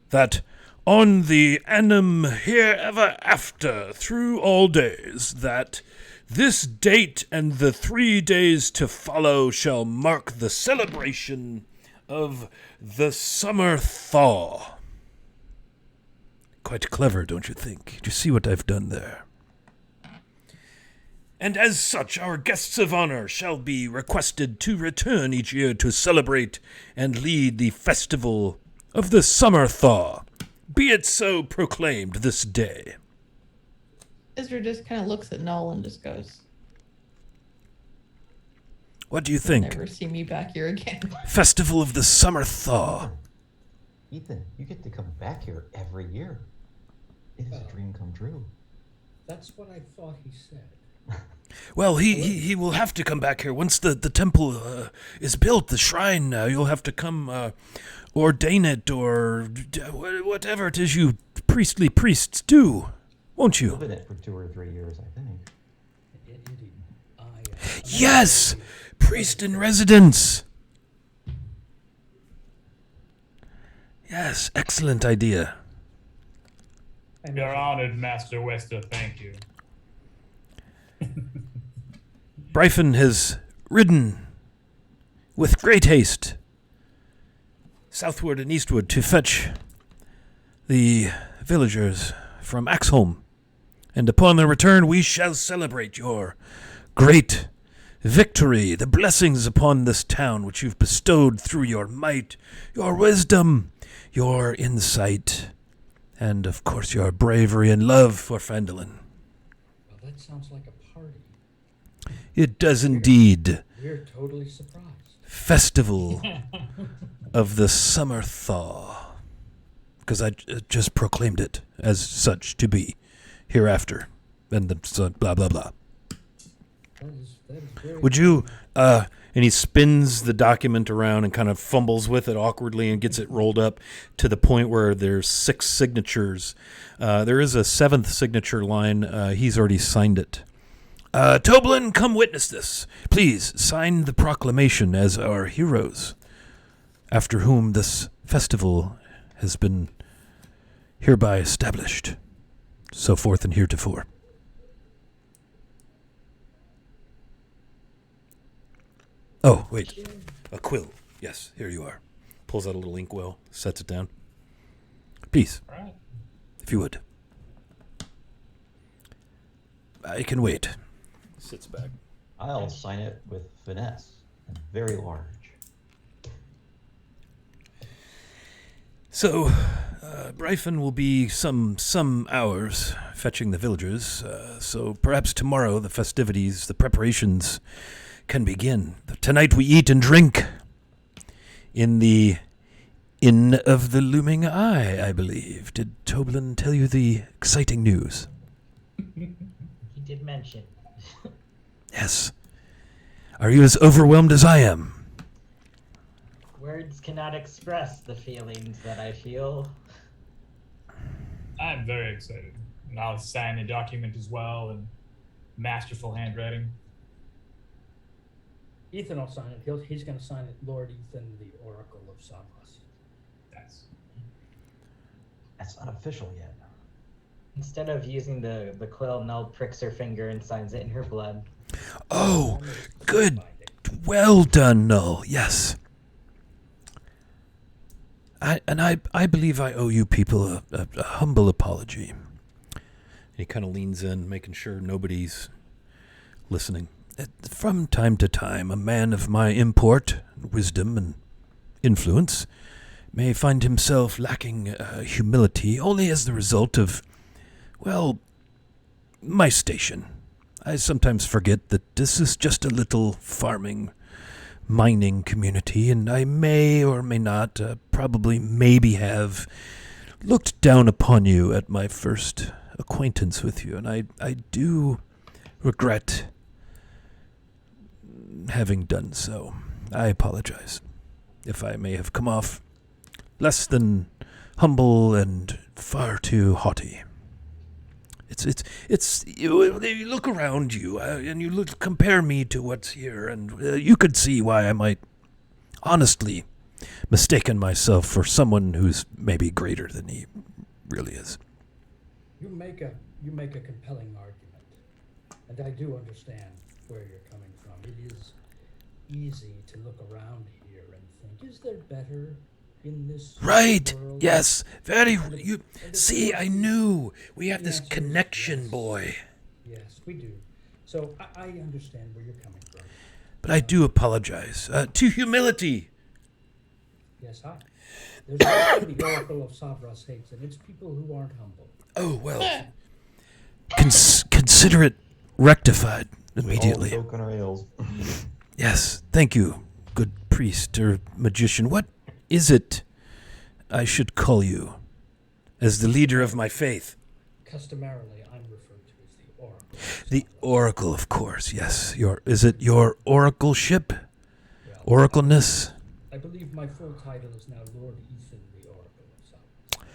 that on the annum herever after through all days, that this date and the 3 days to follow shall mark the celebration of the summer thaw. Quite clever, don't you think? Do you see what I've done there? And as such, our guests of honor shall be requested to return each year to celebrate and lead the festival of the summer thaw. Be it so proclaimed this day. Ezra just kind of looks at Noel and just goes, What do you think? never see me back here again. Festival of the summer thaw. Ethan, you get to come back here every year. It is a dream come true. That's what I thought he said. Well, he will have to come back here once the temple is built, the shrine. You'll have to come ordain it or whatever it is you priestly priests do, won't you? Live in it for 2 or 3 years, I think. Indeed. Yes, priest in residence. Yes, excellent idea. You're honored, Master Wester. Thank you. Bryphon has ridden with great haste southward and eastward to fetch the villagers from Axholm, and upon their return we shall celebrate your great victory, the blessings upon this town which you've bestowed through your might, your wisdom, your insight, and of course your bravery and love for Phandalin. Well, that sounds like a party. It does indeed. We're totally surprised. Festival of the summer thaw, because I just proclaimed it as such to be hereafter, and the blah blah blah. That is very Would you? And he spins the document around and kind of fumbles with it awkwardly and gets it rolled up to the point where there's 6 signatures. There is a 7th signature line. He's already signed it. Toblin, come witness this. Please sign the proclamation as our heroes, after whom this festival has been hereby established. So forth and heretofore. Oh, wait. A quill. Yes, here you are. Pulls out a little inkwell, sets it down. Please, All right. if you would. I can wait. Sits back. I'll sign it with finesse and very large. So, Bryphon will be some hours fetching the villagers, so perhaps tomorrow the festivities, the preparations can begin. Tonight we eat and drink in the Inn of the Looming Eye, I believe. Did Toblin tell you the exciting news? He did mention. Yes. Are you as overwhelmed as I am? Words cannot express the feelings that I feel. I'm very excited. And I'll sign a document as well in masterful handwriting. Ethan will sign it. He's going to sign it, Lord Ethan, the Oracle of Savras. That's not official yet. Instead of using the quill, Nell pricks her finger and signs it in her blood. Oh, good. Well done, Null. Yes. I believe I owe you people a humble apology. He kind of leans in, making sure nobody's listening. From time to time, a man of my import, wisdom, and influence may find himself lacking humility only as the result of, well, my station. I sometimes forget that this is just a little farming, mining community, and I may or may not, probably maybe have looked down upon you at my first acquaintance with you, and I do regret having done so. I apologize if I may have come off less than humble and far too haughty. It's you look around you and you compare me to what's here, and you could see why I might honestly mistaken myself for someone who's maybe greater than he really is. You make a compelling argument, and I do understand where you're coming from. It is easy to look around here and think, is there better in this Right. world? Yes. Very. And You and see. I knew we have this answer is connection, yes. boy. Yes, we do. So I understand where you're coming from. But I do apologize to humility. Yes, there's also the Oracle of Savras hates, and it's people who aren't humble. Oh well. Consider it rectified immediately. All joke on our ales. Yes. Thank you, good priest or magician. What is it I should call you as the leader of my faith? Customarily, I'm referred to as the Oracle. The Oracle, of course. Yes. Is it your oracleship? Well, Oracleness? I believe my full title is now Lord Ethan, the Oracle of Savras.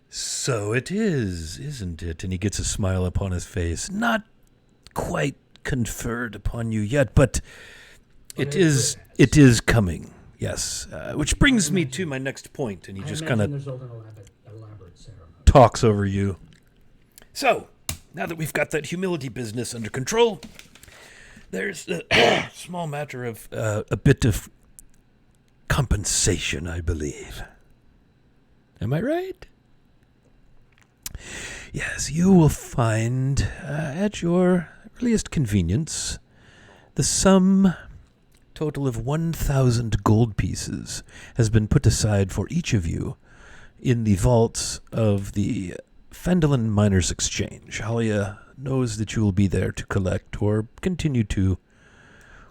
So it is, isn't it? And he gets a smile upon his face. Not quite conferred upon you yet, but it is coming. Yes. Which brings me to my next point, and he just kind of there's an elaborate ceremony. talks over you. So, now that we've got that humility business under control, there's a small matter of a bit of compensation, I believe. Am I right? Yes, you will find at your earliest convenience the sum total of 1,000 gold pieces has been put aside for each of you in the vaults of the Fendelin Miners Exchange. Halia knows that you will be there to collect or continue to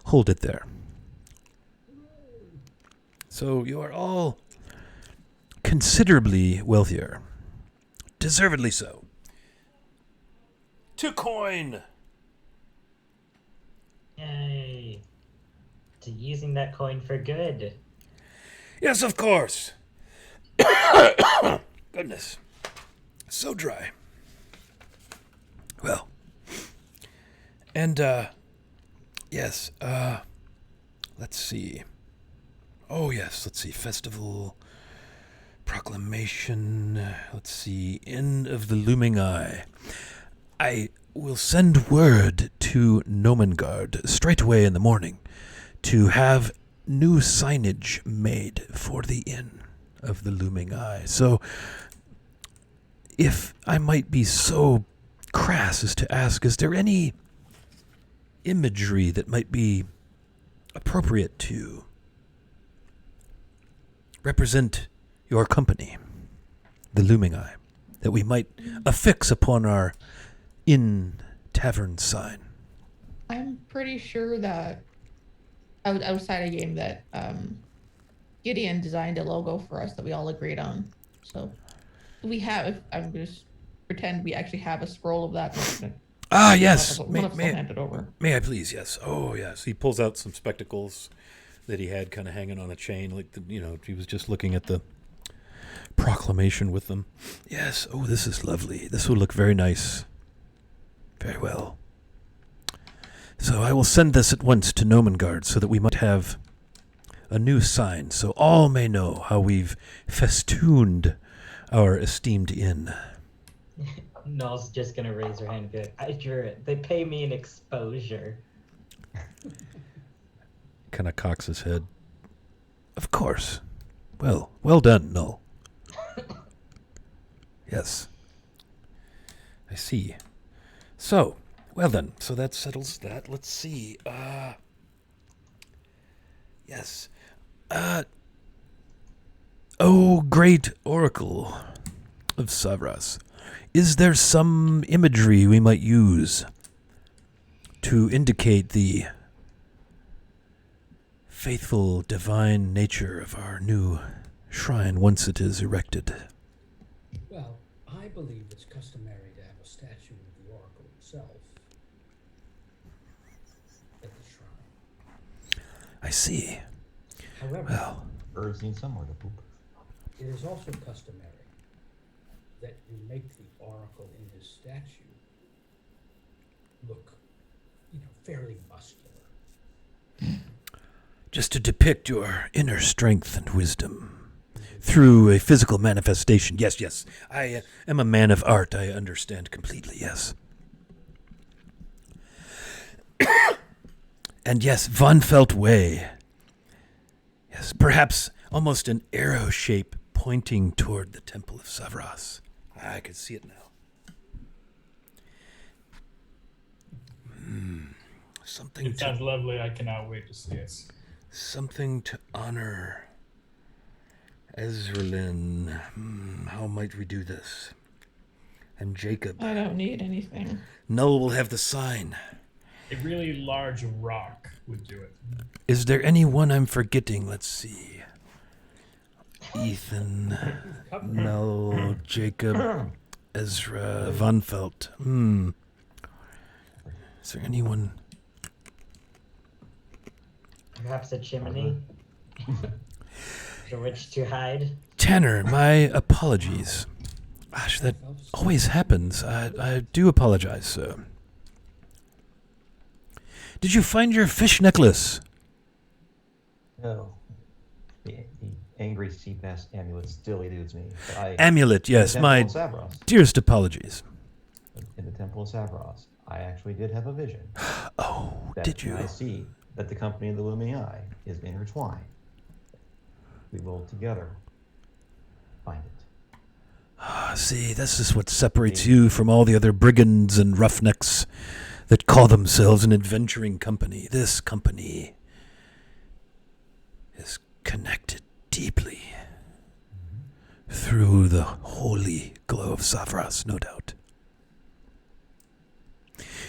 hold it there. So you are all considerably wealthier. Deservedly so. To coin! Yay. To using that coin for good. Yes, of course. Goodness. So dry. Well. And, yes, let's see. Oh, yes, let's see. Festival, proclamation, let's see. Inn of the Looming Eye. I will send word to Nomengard straight away in the morning to have new signage made for the Inn of the Looming Eye. So, if I might be so crass as to ask, is there any imagery that might be appropriate to represent your company? the looming eye, that we might affix upon our inn tavern sign? I'm pretty sure that outside of game that Gideon designed a logo for us that we all agreed on. So we have. If I'm just pretend we actually have a scroll of that. Ah, yes. One of us will hand it over. May I please? Yes. Oh, yes. He pulls out some spectacles that he had kind of hanging on a chain, like he was just looking at the proclamation with them. Yes. Oh, this is lovely. This will look very nice. Very well. So I will send this at once to Nomengard so that we might have a new sign, so all may know how we've festooned our esteemed inn. Null's just gonna raise her hand and be like, I drew it. They pay me an exposure. Kind of cocks his head. Of course. Well done, Null. Yes. I see. So, well then, so that settles that. Let's see. Yes. Oh, great Oracle of Savras. Is there some imagery we might use to indicate the faithful divine nature of our new shrine once it is erected? Well, I believe it's customary to have a statue of the Oracle itself at the shrine. I see. However, Well, Birds need somewhere to poop. it is also customary that you make the Oracle in his statue look, fairly muscular. just to depict your inner strength and wisdom through a physical manifestation. Yes. I am a man of art. I understand completely, yes. And yes, Von Felt Way. Yes, perhaps almost an arrow shape pointing toward the Temple of Savras. I could see it now. Something It sounds lovely. I cannot wait to see it. Something to honor Ezralin. How might we do this? And Jacob. I don't need anything. Null will have the sign. A really large rock would do it. Is there anyone I'm forgetting? Let's see. Ethan, Null, Jacob, Ezra, Von Felt. Is there anyone? Perhaps a chimney for which to hide. Tanner, my apologies. Gosh, that always happens. I do apologize, sir. Did you find your fish necklace? No. The angry sea bass amulet still eludes me. But Amulet, yes, in the my Temple of Savros, dearest apologies. in the Temple of Savros, I actually did have a vision. Oh, That did you? I see that the company of the Looming Eye is intertwined. We will together find it. See, this is what separates you from all the other brigands and roughnecks that call themselves an adventuring company. This company is connected deeply through the holy glow of Savras, no doubt.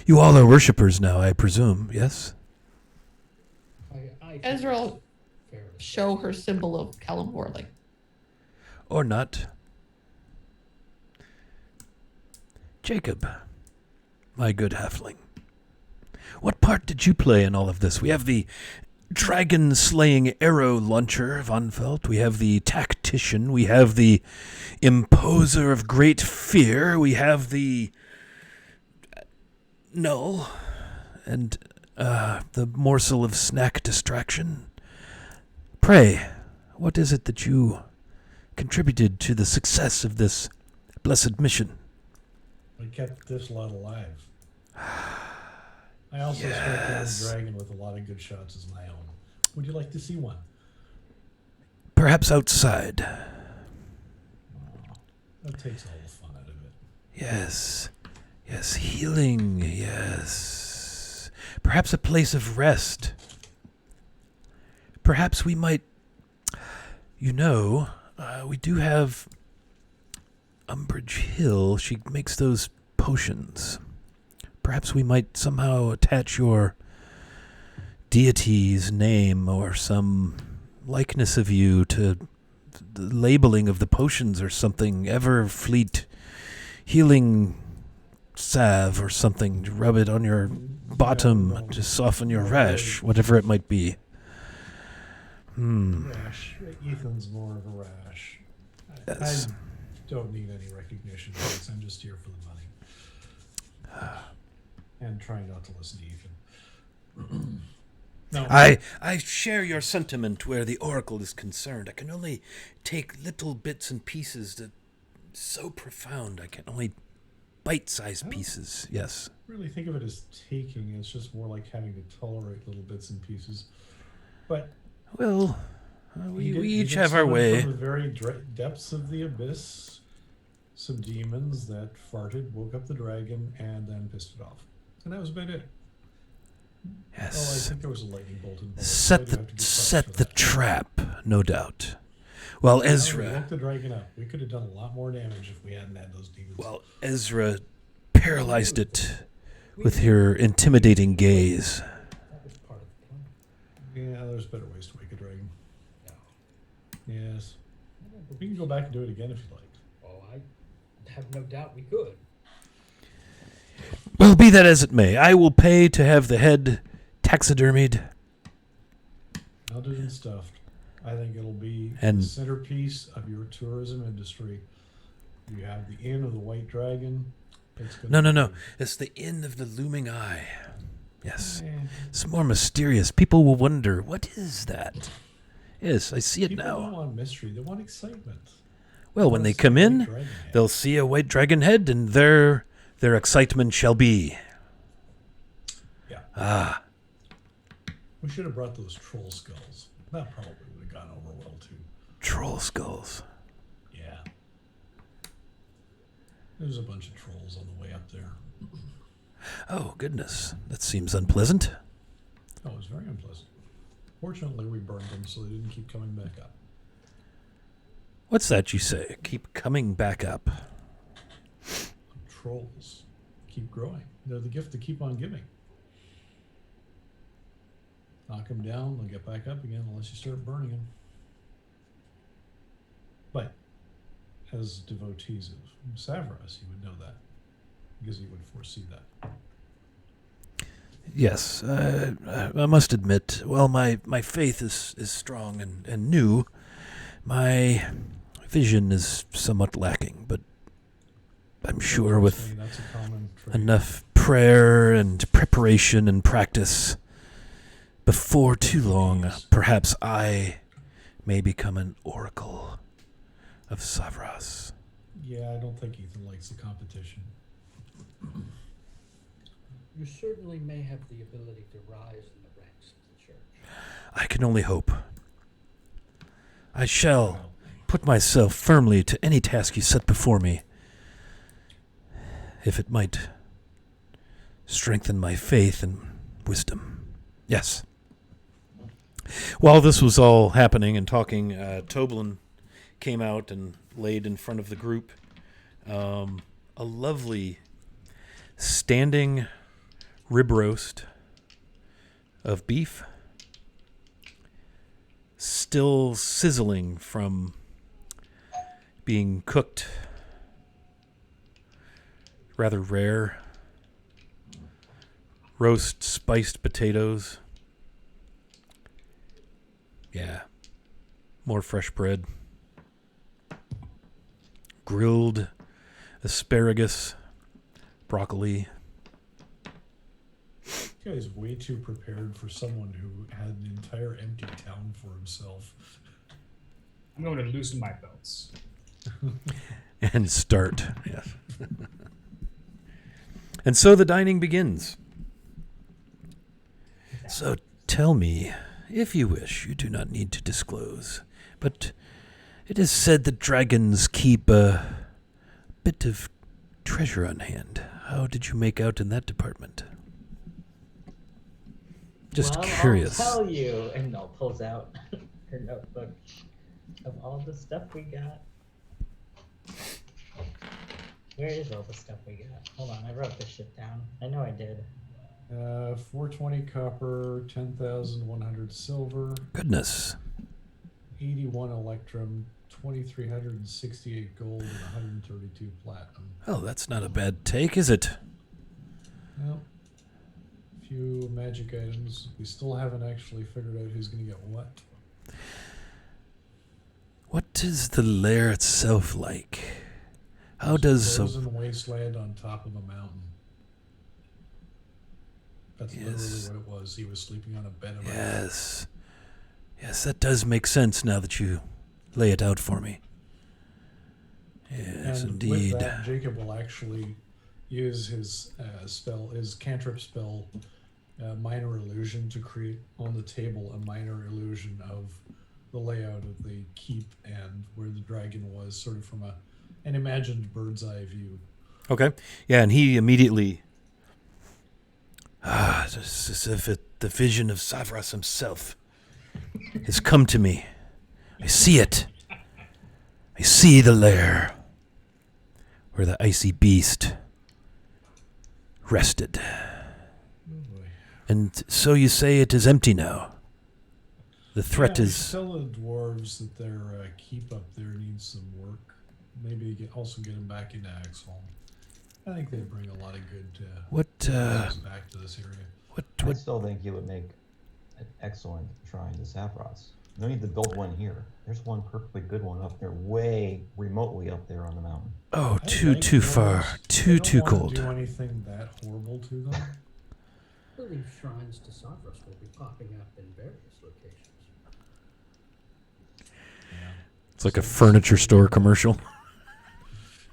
You all are worshippers now, I presume, yes? I think Ezra it's will fair to say. show her symbol of Calimbor, like, Or not? Jacob, my good halfling, what part did you play in all of this? We have the dragon-slaying arrow launcher, Von Felt. We have the tactician. We have the imposer of great fear. We have the Null. And the morsel of snack distraction. Pray, what is it that you contributed to the success of this blessed mission? We kept this lot alive. I also struck down a dragon with a lot of good shots as my own. Would you like to see one? Perhaps outside. That takes all the fun out of it. Yes. Yes, healing. Yes. Perhaps a place of rest. Perhaps we might... we do have Umbridge Hill, she makes those potions. Perhaps we might somehow attach your deity's name or some likeness of you to the labeling of the potions or something. Everfleet healing salve or something. Rub it on your bottom to soften your rash, whatever it might be. Rash. Ethan's more of a rash. Yes. I don't need any recognition for this. I'm just here for the money. And trying not to listen to Ethan. No. I share your sentiment where the Oracle is concerned. I can only take little bits and pieces that so profound. I can only bite-sized pieces. Yes. Really think of it as taking. It's just more like having to tolerate little bits and pieces. But Well, we he each did have our summon way. From the very depths of the abyss, some demons that farted, woke up the dragon, and then pissed it off. And that was about it. Oh, I Yes. think there was a lightning bolt involved. Set the trap, no doubt. Well, We Ezra. woke the dragon up. We could have done a lot more damage if we hadn't had those demons. Well, Ezra paralyzed it with her intimidating gaze. That was part of the plan. Yeah, there's better ways to wake a dragon. No. Yes. We can go back and do it again if you like. Oh, I have no doubt we could. Well, be that as it may, I will pay to have the head taxidermied. Mounted and stuffed. I think it'll be And- the centerpiece of your tourism industry. You have the Inn of the White Dragon. It's gonna No. be- It's the Inn of the Looming Eye. Yes. Eh, It's more mysterious. People will wonder, what is that? Yes, I see it people don't now. want mystery. They want excitement. Well, when they come in, they'll see a white dragon head, and their excitement shall be. Yeah. Ah, We should have brought those troll skulls. That probably would have gone over well too. troll skulls. Yeah. There's a bunch of trolls on the way up there. Oh, goodness. That seems unpleasant. Oh, it was very unpleasant. Fortunately, we burned them so they didn't keep coming back up. What's that you say? Keep coming back up. Trolls keep growing. They're the gift to keep on giving. Knock them down, they'll get back up again unless you start burning them. But as devotees of Savras, you would know that because you would foresee that. Yes, I must admit, while my faith is strong and new, my vision is somewhat lacking, but I'm sure with Unfortunately, that's a common trait. enough prayer and preparation and practice, before too long, perhaps I may become an oracle of Savras. Yeah, I don't think Ethan likes the competition. You certainly may have the ability to rise in the ranks of the church. I can only hope. I shall put myself firmly to any task you set before me, if it might strengthen my faith and wisdom. Yes. While this was all happening and talking, Toblin came out and laid in front of the group a lovely standing rib roast of beef, still sizzling from being cooked rather rare. Roast spiced potatoes. Yeah. More fresh bread. Grilled asparagus, broccoli. This guy is way too prepared for someone who had an entire empty town for himself. I'm going to loosen my belts. And start. Yes. And so the dining begins. So tell me, if you wish, you do not need to disclose, but it is said that dragons keep a bit of treasure on hand. How did you make out in that department? Just Well, curious. I'll tell you, and Nell pulls out her notebook of all the stuff we got. Where is all the stuff we got? Hold on, I wrote this shit down. I know I did. 420 copper, 10,100 silver, Goodness. 81 electrum, 2,368 gold, and 132 platinum. Oh, that's not a bad take, is it? Well, a few magic items. We still haven't actually figured out who's going to get what. What is the lair itself like? How does a frozen wasteland on top of a mountain? That's Yes. literally what it was. He was sleeping on a bed of ice. Yes. Yes, that does make sense now that you lay it out for me. Yes, And indeed. with that, Jacob will actually use his his cantrip spell, minor illusion, to create on the table a minor illusion of the layout of the keep and where the dragon was, sort of from an imagined bird's eye view. Okay. Yeah, and he immediately... it's as if the vision of Savras himself has come to me. I see it. I see the lair where the icy beast rested. Oh boy. And so you say it is empty now. The threat Yeah, we is... should tell the dwarves that their keep up there needs some work. Maybe also get them back into Axholm. I think they bring a lot of good What, things back to this area. I still think you would make an excellent shrine to Sapros. No need to build one here. There's one perfectly good one up there, way remotely up there on the mountain. Oh, I too like far. dwarves. Too I don't wanna cold. do anything that horrible to them. I believe shrines to Savras will be popping up in various locations. It's like a furniture store commercial.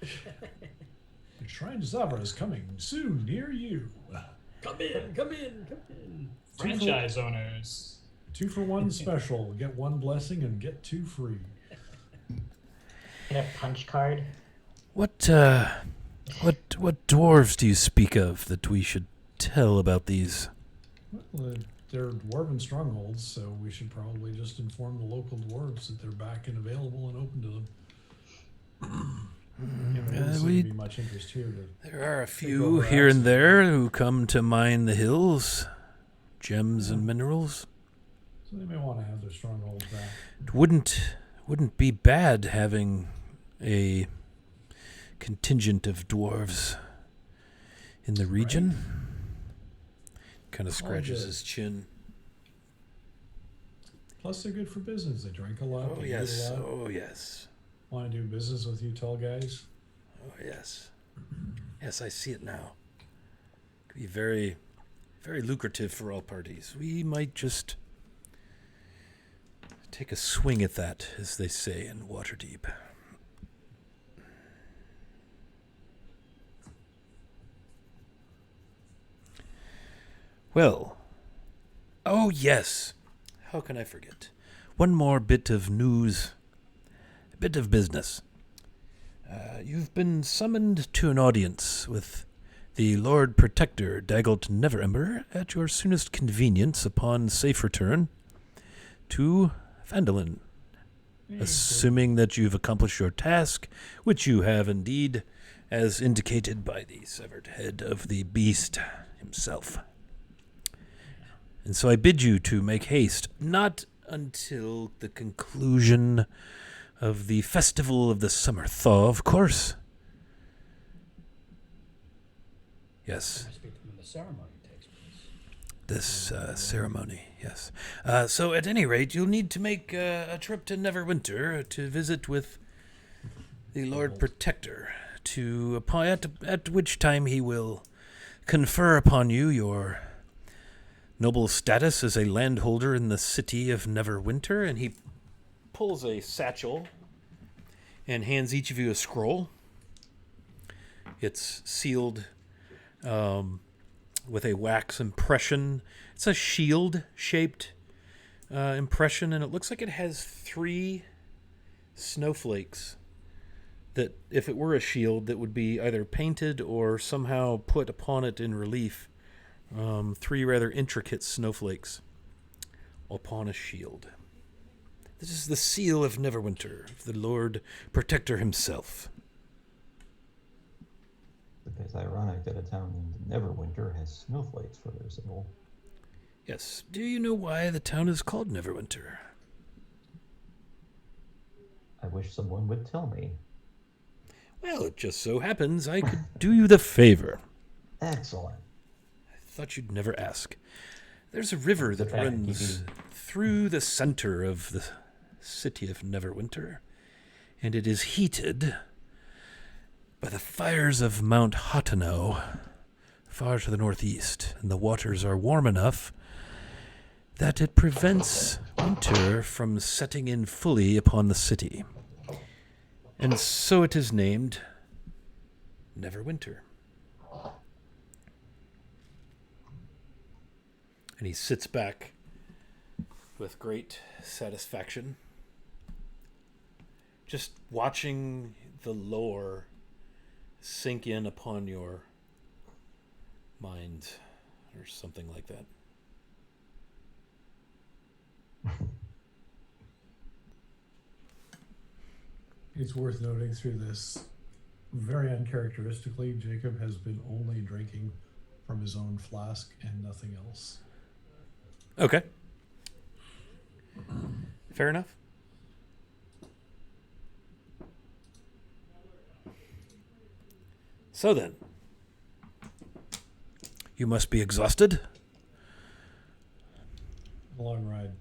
The Shrine to Zavra is coming soon near you. Come in, come in, come in. Franchise owners. 2-for-1 special. Get one blessing and get 2 free. Get a punch card. What dwarves do you speak of that we should tell about these? Well, they're dwarven strongholds, so we should probably just inform the local dwarves that they're back and available and open to them. Yeah, there doesn't seem to be much interest here. There are a Take few over here and access. there who come to mine the hills, gems and minerals. So they may want to have their strongholds back. It wouldn't be bad having a contingent of dwarves in the region. Kind of All scratches good. his chin. Plus, they're good for business. They drink a lot. Oh they yes, eat a lot. oh yes, Want to do business with you tall guys? oh yes, yes. I see it now. Could be very, very lucrative for all parties. We might just take a swing at that, as they say in Waterdeep. Well, oh yes, how can I forget? One more bit of news, a bit of business. You've been summoned to an audience with the Lord Protector Daggelt Neverember at your soonest convenience upon safe return to Phandalin. Assuming that you've accomplished your task, which you have indeed, as indicated by the severed head of the beast himself. And so I bid you to make haste, not until the conclusion of the festival of the summer thaw, of course. Yes, I speak when the ceremony takes place. this ceremony, yes. So at any rate, you'll need to make a trip to Neverwinter to visit with the Lord Protector, at which time he will confer upon you your noble status as a landholder in the city of Neverwinter, and he pulls a satchel and hands each of you a scroll. It's sealed with a wax impression. It's a shield-shaped impression, and it looks like it has 3 snowflakes that, if it were a shield, that would be either painted or somehow put upon it in relief. 3 rather intricate snowflakes upon a shield. This is the seal of Neverwinter, of the Lord Protector himself. It's ironic that a town named Neverwinter has snowflakes for their symbol. Yes. Do you know why the town is called Neverwinter? I wish someone would tell me. Well, it just so happens I could do you the favor. Excellent. I thought you'd never ask. There's a river that Okay, runs through the center of the city of Neverwinter, and it is heated by the fires of Mount Hotano, far to the northeast, and the waters are warm enough that it prevents winter from setting in fully upon the city. And so it is named Neverwinter. And he sits back with great satisfaction, just watching the lore sink in upon your mind, or something like that. It's worth noting through this, very uncharacteristically, Jacob has been only drinking from his own flask and nothing else. Okay. Fair enough. So then, you must be exhausted? A long ride.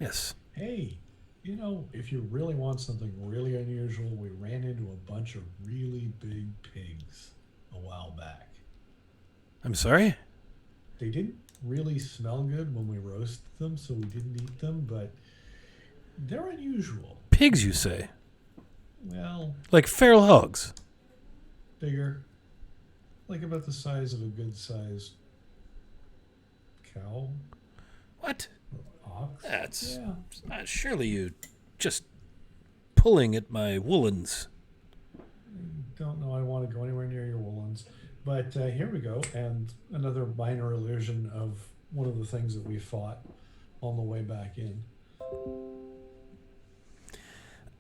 Yes. Hey, you know, if you really want something really unusual, we ran into a bunch of really big pigs a while back. I'm sorry? They didn't really smell good when we roasted them, so we didn't eat them, but they're unusual. Pigs, you say? Well, Like feral hogs? bigger. Like about the size of a good-sized cow What? or ox. That's... Yeah. surely you just pulling at my woolens. Don't know I want to go anywhere near your woolens. But here we go, and another minor illusion of one of the things that we fought on the way back in.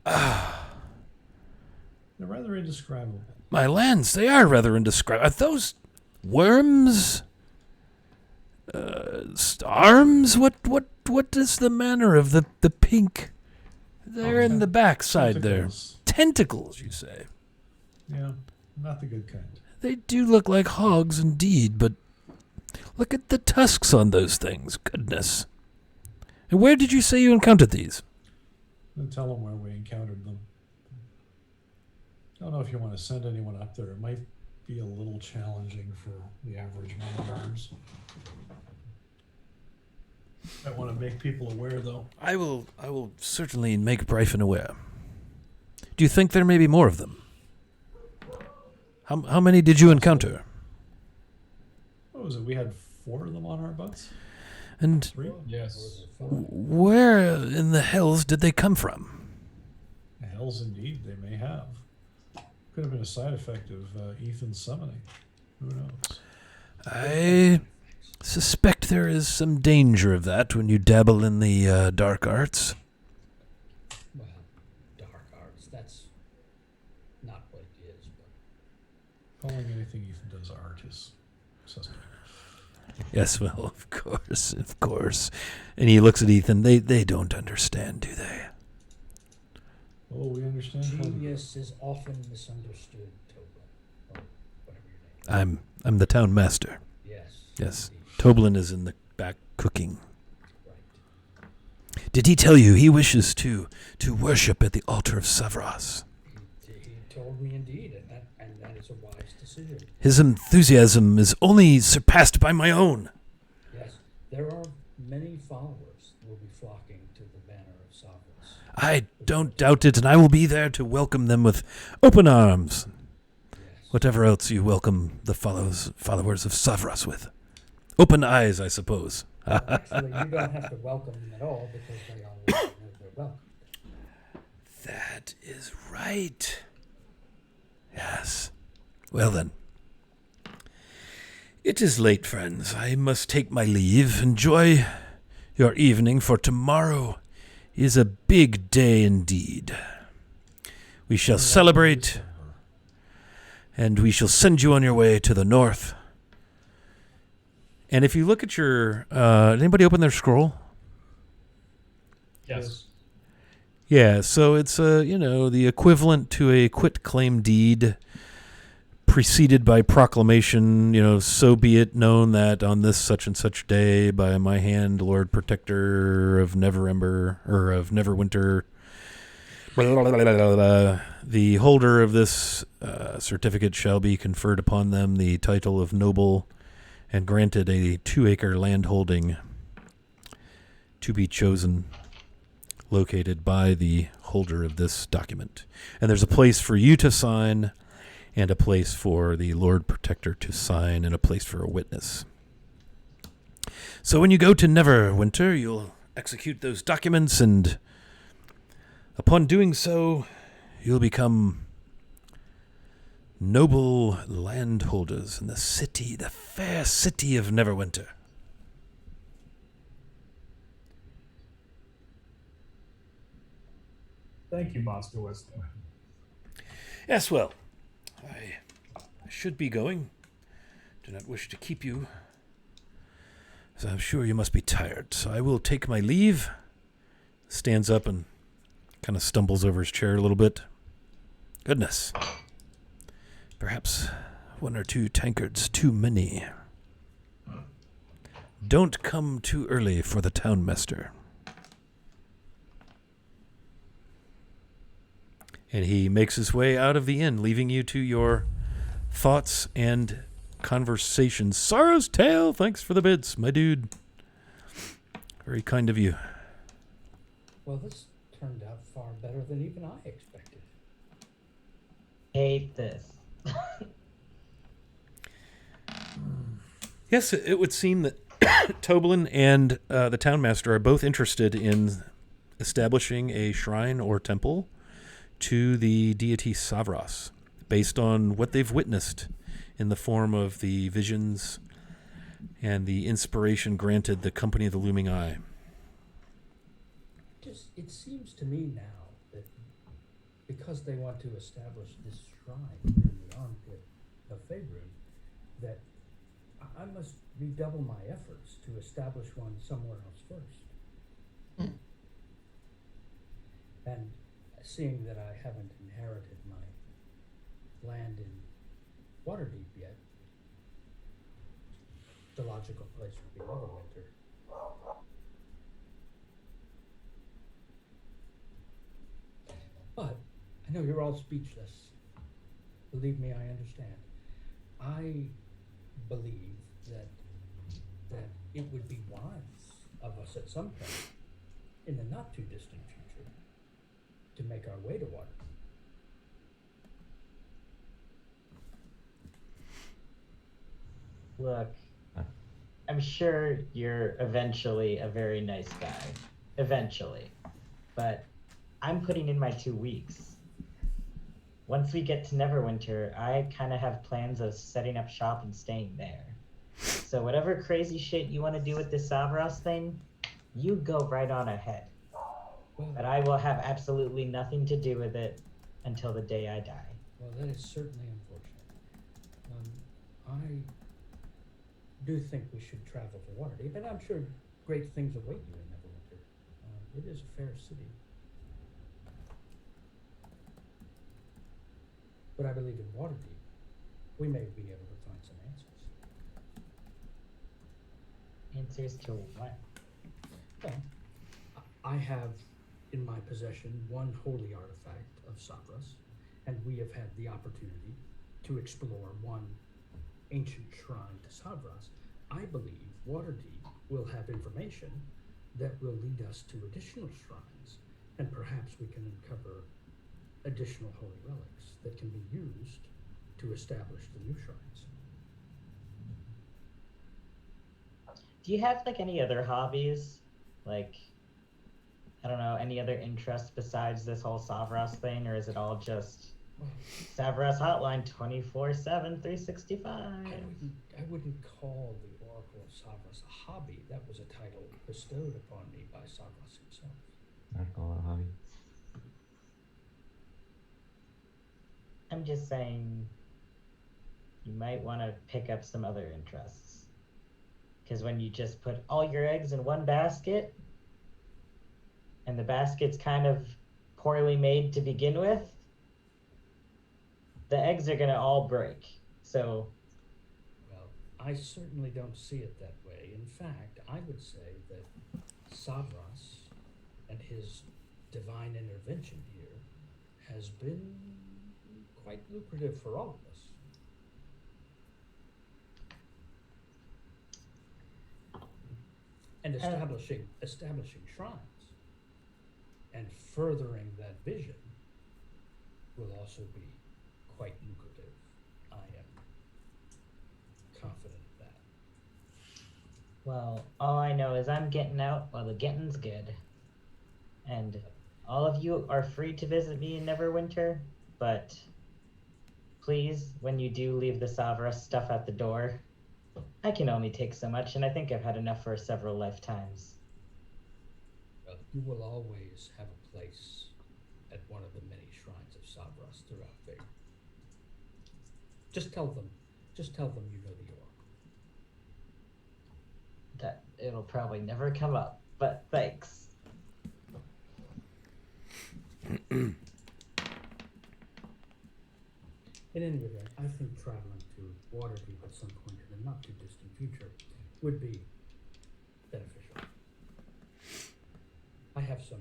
They're rather indescribable. My lands, they are rather indescribable. Are those worms? Arms? What is the manner of the pink? They're in the backside there. Tentacles. Tentacles, you say? Yeah, not the good kind. They do look like hogs indeed, but look at the tusks on those things. Goodness. And where did you say you encountered these? Then tell them where we encountered them. I don't know if you want to send anyone up there. It might be a little challenging for the average monitors. I want to make people aware, though. I will certainly make Bryphon aware. Do you think there may be more of them? How many did you encounter? What was it? We had 4 of them on our butts? And 3? Yes. where in the hells did they come from? Hells indeed, they may have. Could have been a side effect of Ethan's summoning. Who knows? I suspect there is some danger of that when you dabble in the dark arts. Well, dark arts, that's not what it is, but Calling anything Ethan does art is suspect. Yes, well, of course. And he looks at Ethan. They don't understand, do they? Oh, we understand. plenty. genius is often misunderstood, Toba. Or whatever your name I'm the town master. is. Yes. Yes. indeed. Toblin is in the back cooking. Right. Did he tell you he wishes to worship at the altar of Savras? He told me indeed, and that is a wise decision. His enthusiasm is only surpassed by my own. Yes, there are many followers who will be flocking to the banner of Savras. I don't doubt it, and I will be there to welcome them with open arms. Yes. Whatever else you welcome the followers of Savras with. Open eyes, I suppose. Well, actually, you don't have to welcome them at all because they already know they're welcome. That is right. Yes. Well then. It is late, friends. I must take my leave. Enjoy your evening, for tomorrow is a big day indeed. We shall celebrate and we shall send you on your way to the north. And if you look at your... did anybody open their scroll? Yes. Yeah, so it's, the equivalent to a quitclaim deed preceded by proclamation, so be it known that on this such and such day by my hand, Lord Protector of Neverember, or of Neverwinter, the holder of this certificate shall be conferred upon them the title of noble and granted a 2-acre land holding to be chosen, located by the holder of this document. And there's a place for you to sign, and a place for the Lord Protector to sign, and a place for a witness. So when you go to Neverwinter, you'll execute those documents, and upon doing so, you'll become noble landholders in the fair city of Neverwinter. Thank you, Monster Wisdom. Yes, well, I should be going. Do not wish to keep you, as I'm sure you must be tired. So I will take my leave. Stands up and kind of stumbles over his chair a little bit. Goodness. Perhaps 1 or 2 tankards too many. Don't come too early for the townmaster. And he makes his way out of the inn, leaving you to your thoughts and conversations. Sorrow's Tale, thanks for the bits, my dude. Very kind of you. Well, this turned out far better than even I expected. Hate this. Yes, it would seem that Toblin and the townmaster are both interested in establishing a shrine or temple to the deity Savras, based on what they've witnessed in the form of the visions and the inspiration granted the Company of the Looming Eye. It seems to me now that because they want to establish this shrine here in the armpit of Faerun, that I must redouble my efforts to establish one somewhere else first. And seeing that I haven't inherited my land in Waterdeep yet, the logical place would be Neverwinter. But I know you're all speechless. Believe me, I understand. I believe that it would be wise of us at some point in the not too distant future to make our way to water. Look, I'm sure you're eventually a very nice guy. Eventually. But I'm putting in my 2 weeks. Once we get to Neverwinter, I kind of have plans of setting up shop and staying there. So whatever crazy shit you want to do with this Savros thing, you go right on ahead. But I will have absolutely nothing to do with it until the day I die. Well, that is certainly unfortunate. I do think we should travel to Waterdeep, and I'm sure great things await you in Neverwinter. It is a fair city. But I believe in Waterdeep, we may be able to find some answers. Answers to what? Well, I have in my possession one holy artifact of Savras, and we have had the opportunity to explore one ancient shrine to Savras. I believe Waterdeep will have information that will lead us to additional shrines, and perhaps we can uncover additional holy relics that can be used to establish the new shrines. Do you have like any other hobbies? Like, I don't know, any other interests besides this whole Savras thing, or is it all just Savras Hotline 24/7, 365? I wouldn't call the Oracle of Savras a hobby. That was a title bestowed upon me by Savras himself. I'd call it a hobby. I'm just saying, you might want to pick up some other interests. Because when you just put all your eggs in one basket, and the basket's kind of poorly made to begin with, the eggs are going to all break. So, Well, I certainly don't see it that way. In fact, I would say that Savras and his divine intervention here has been quite lucrative for all of us. And establishing shrines and furthering that vision will also be quite lucrative. I am confident of that. well, all I know is I'm getting out while the getting's good. And all of you are free to visit me in Neverwinter, but please, when you do leave the Savras stuff at the door, I can only take so much, and I think I've had enough for several lifetimes. Well, you will always have a place at one of the many shrines of Savras throughout Vega. Just tell them you know the Oracle. That it'll probably never come up, but thanks. In any event, I think traveling to Waterdeep at some point in the not too distant future would be beneficial. I have some,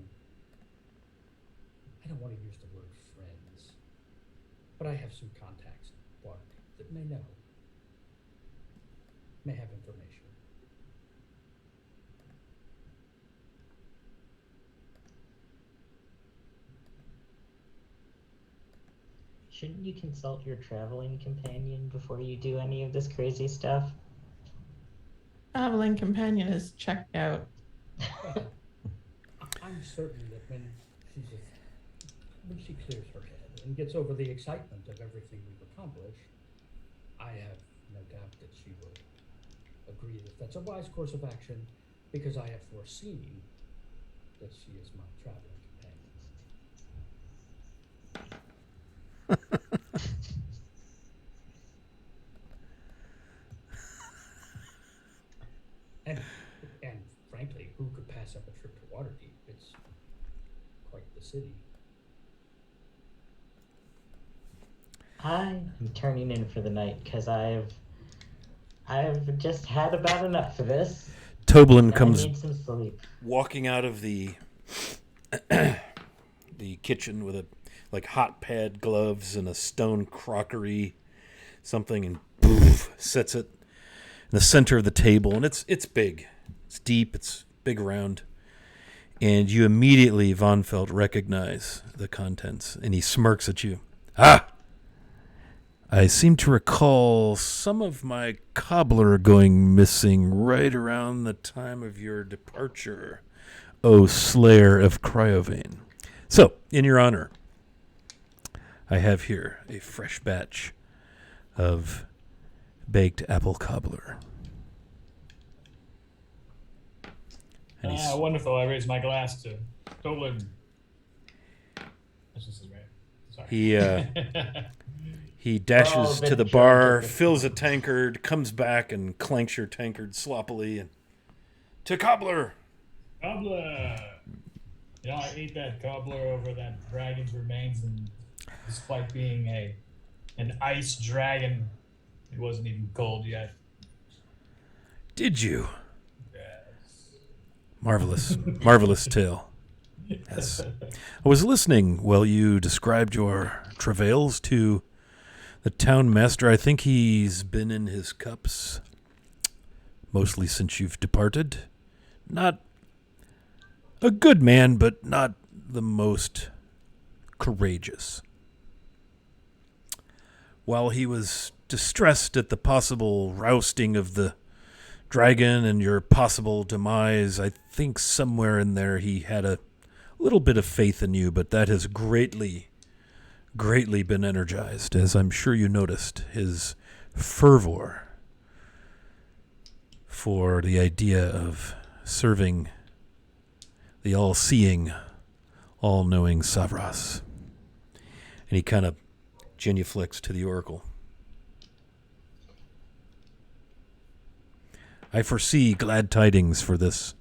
I don't want to use the word friends, but I have some contacts in Waterdeep that may have information. Shouldn't you consult your traveling companion before you do any of this crazy stuff? Traveling companion is checked out. Well, I'm certain that when she clears her head and gets over the excitement of everything we've accomplished, I have no doubt that she will agree that that's a wise course of action, because I have foreseen that she is my traveling companion. And frankly, who could pass up a trip to Waterdeep? It's quite the city. I am turning in for the night because I've just had about enough of this. Toblin And comes I need some sleep. walking out of the the kitchen with a hot pad gloves and a stone crockery something, and poof, sets it in the center of the table. And it's big, it's deep, it's big around, and you immediately, Von Feld, recognize the contents, and he smirks at you. Ah, I seem to recall some of my cobbler going missing right around the time of your departure, O Slayer of Cryovane. So, in your honor, I have here a fresh batch of baked apple cobbler. And he's, Wonderful. I raise my glass to Tolan. This is right. Sorry. he dashes Oh, to the the bar, drunk. fills a tankard, comes back and clanks your tankard sloppily, and to cobbler. Cobbler. You know, I ate that cobbler over that dragon's remains, and despite being an ice dragon, it wasn't even cold yet. Did you? Yes. Marvelous tale. Yes. I was listening while you described your travails to the town master. I think he's been in his cups mostly since you've departed. Not a good man, but not the most courageous. While he was distressed at the possible rousting of the dragon and your possible demise, I think somewhere in there he had a little bit of faith in you, but that has greatly been energized, as I'm sure you noticed. His fervor for the idea of serving the all-seeing, all-knowing Savras. And he kind of genuflects to the oracle. I foresee glad tidings for this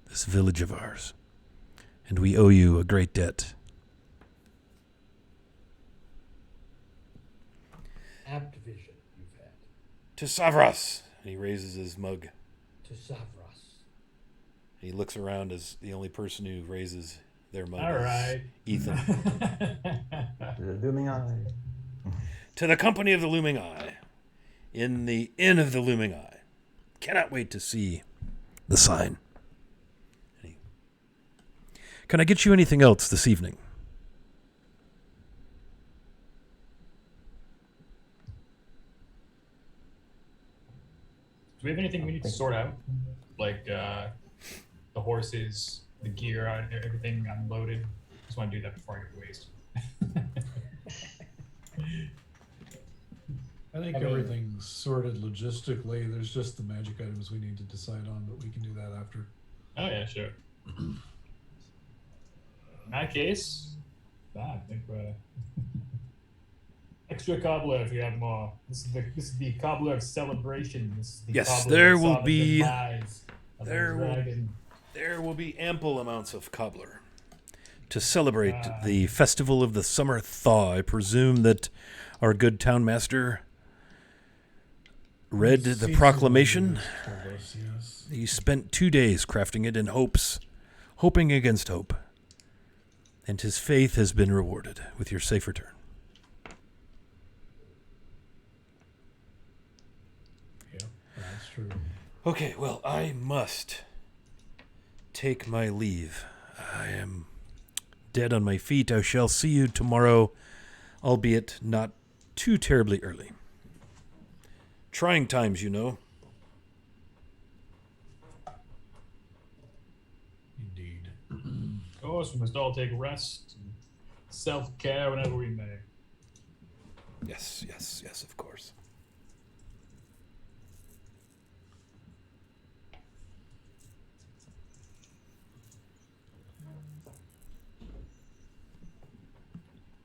village of ours, and we owe you a great debt. Apt vision you've had. To Savras! And he raises his mug. To Savras. He looks around as the only person who raises their mug. All is right. Ethan. The looming eye. To the company of the Looming Eye. In the Inn of the Looming Eye. Cannot wait to see the sign. Can I get you anything else this evening? Do we have anything we need to sort out? Like the horses, the gear, everything unloaded? Just want to do that before I get waste. I think everything's sorted logistically. There's just the magic items we need to decide on, but we can do that after. Oh yeah, sure. In that case, I think extra cobbler if you have more. This is the cobbler celebration. This is the Yes, cobbler there that will saw the be- demise of the dragon. There will be ample amounts of cobbler to celebrate the festival of the summer thaw. I presume that our good town master read the Seems proclamation. to told us, yes. He spent 2 days crafting it in hoping against hope. And his faith has been rewarded with your safe return. Yeah, that's true. Okay, well, I must take my leave. I am dead on my feet. I shall see you tomorrow, albeit not too terribly early. Trying times, you know. Indeed. Of course, we must all take rest and self-care whenever we may. Yes, of course.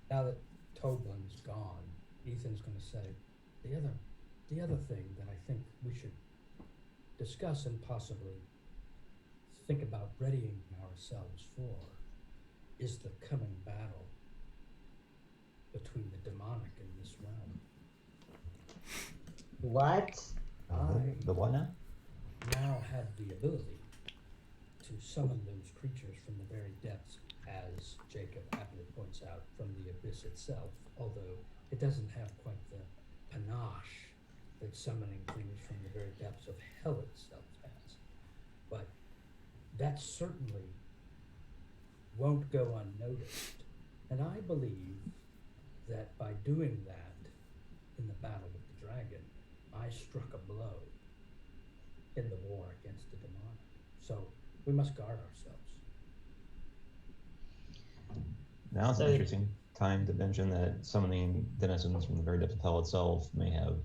Now that Toblin's gone, Ethan's going to say, the other thing that I think we should discuss and possibly think about readying ourselves for is the coming battle between the demonic and this realm. What? The what now? Now have the ability to summon those creatures from the very depths, as Jacob aptly points out, from the abyss itself, although it doesn't have quite the panache that summoning things from the very depths of hell itself has. But that certainly won't go unnoticed. And I believe that by doing that in the battle with the dragon, I struck a blow in the war against the demonic. So we must guard ourselves. Now it's an So- interesting time to mention that summoning denizens from the very depths of hell itself may have,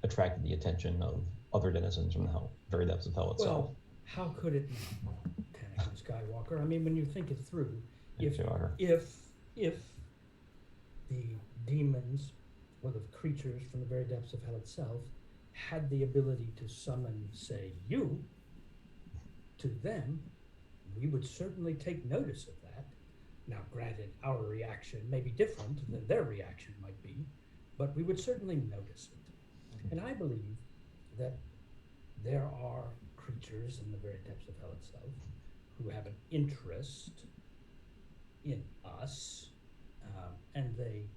attracted the attention of other denizens from the very depths of hell itself. Well, how could it not, Anakin Skywalker? I mean, when you think it through, if Sure. if the demons or the creatures from the very depths of hell itself had the ability to summon, say, you to them, we would certainly take notice of that. Now, granted, our reaction may be different than their reaction might be, but we would certainly notice it. And I believe that there are creatures in the very depths of hell itself who have an interest in us, and they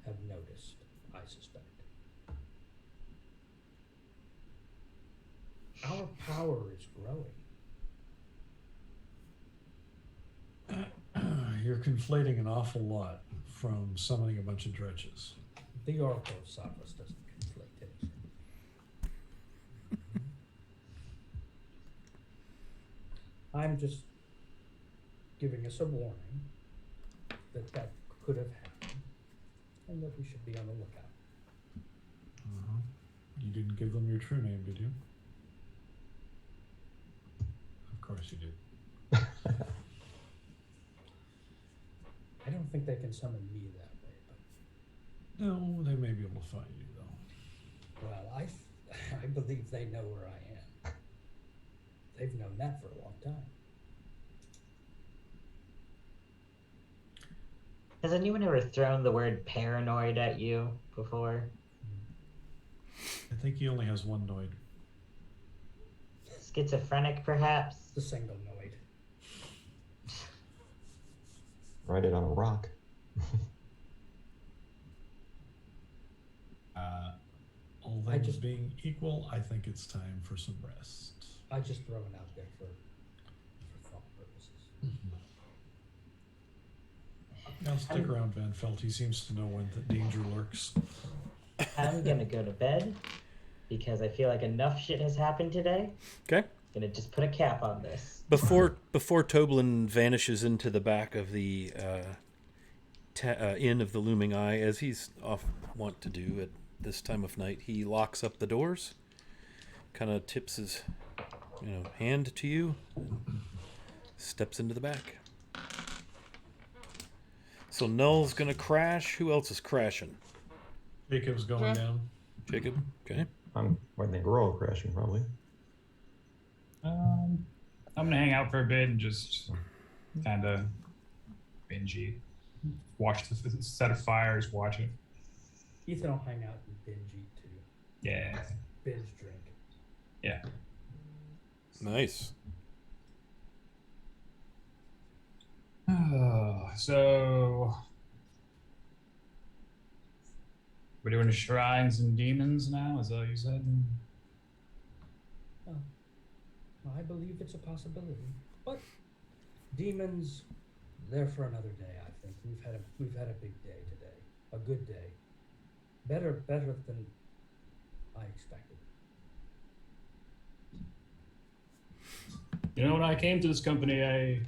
have noticed, I suspect. Our power is growing. You're conflating an awful lot from summoning a bunch of dredges. The Oracle of Savras doesn't conflate anything. I'm just giving us a warning that that could have happened and that we should be on the lookout. You didn't give them your true name, did you? Of course you did. I don't think they can summon me that way, but No, they may be able to find you, though. well, I believe they know where I am. They've known that for a long time. Has anyone ever thrown the word paranoid at you before? I think he only has one Noid. Schizophrenic, perhaps? It's a single Noid. Write it on a rock. All things being equal, I think it's time for some rest. I just throw it out there for thought purposes. Now stick around, Van Felt. He seems to know when the danger lurks. I'm gonna go to bed because I feel like enough shit has happened today. Okay. Gonna just put a cap on this. Before Toblin vanishes into the back of the inn of the Looming Eye, as he's often wont to do at this time of night, he locks up the doors, kind of tips his hand to you, and steps into the back. So Null's gonna crash. Who else is crashing? Jacob's going down. Jacob. Okay. I think we're all crashing probably. I'm gonna hang out for a bit and just kind of bingey, watch the set of fires, watch it. Ethan will hang out and binge eat too. Yeah. Binge drink. Yeah. Nice. So we're doing shrines and demons now. Is that what you said? Oh, I believe it's a possibility, but demons, they're for another day. I think we've had a big day today, a good day, better than I expected. You know, when I came to this company, I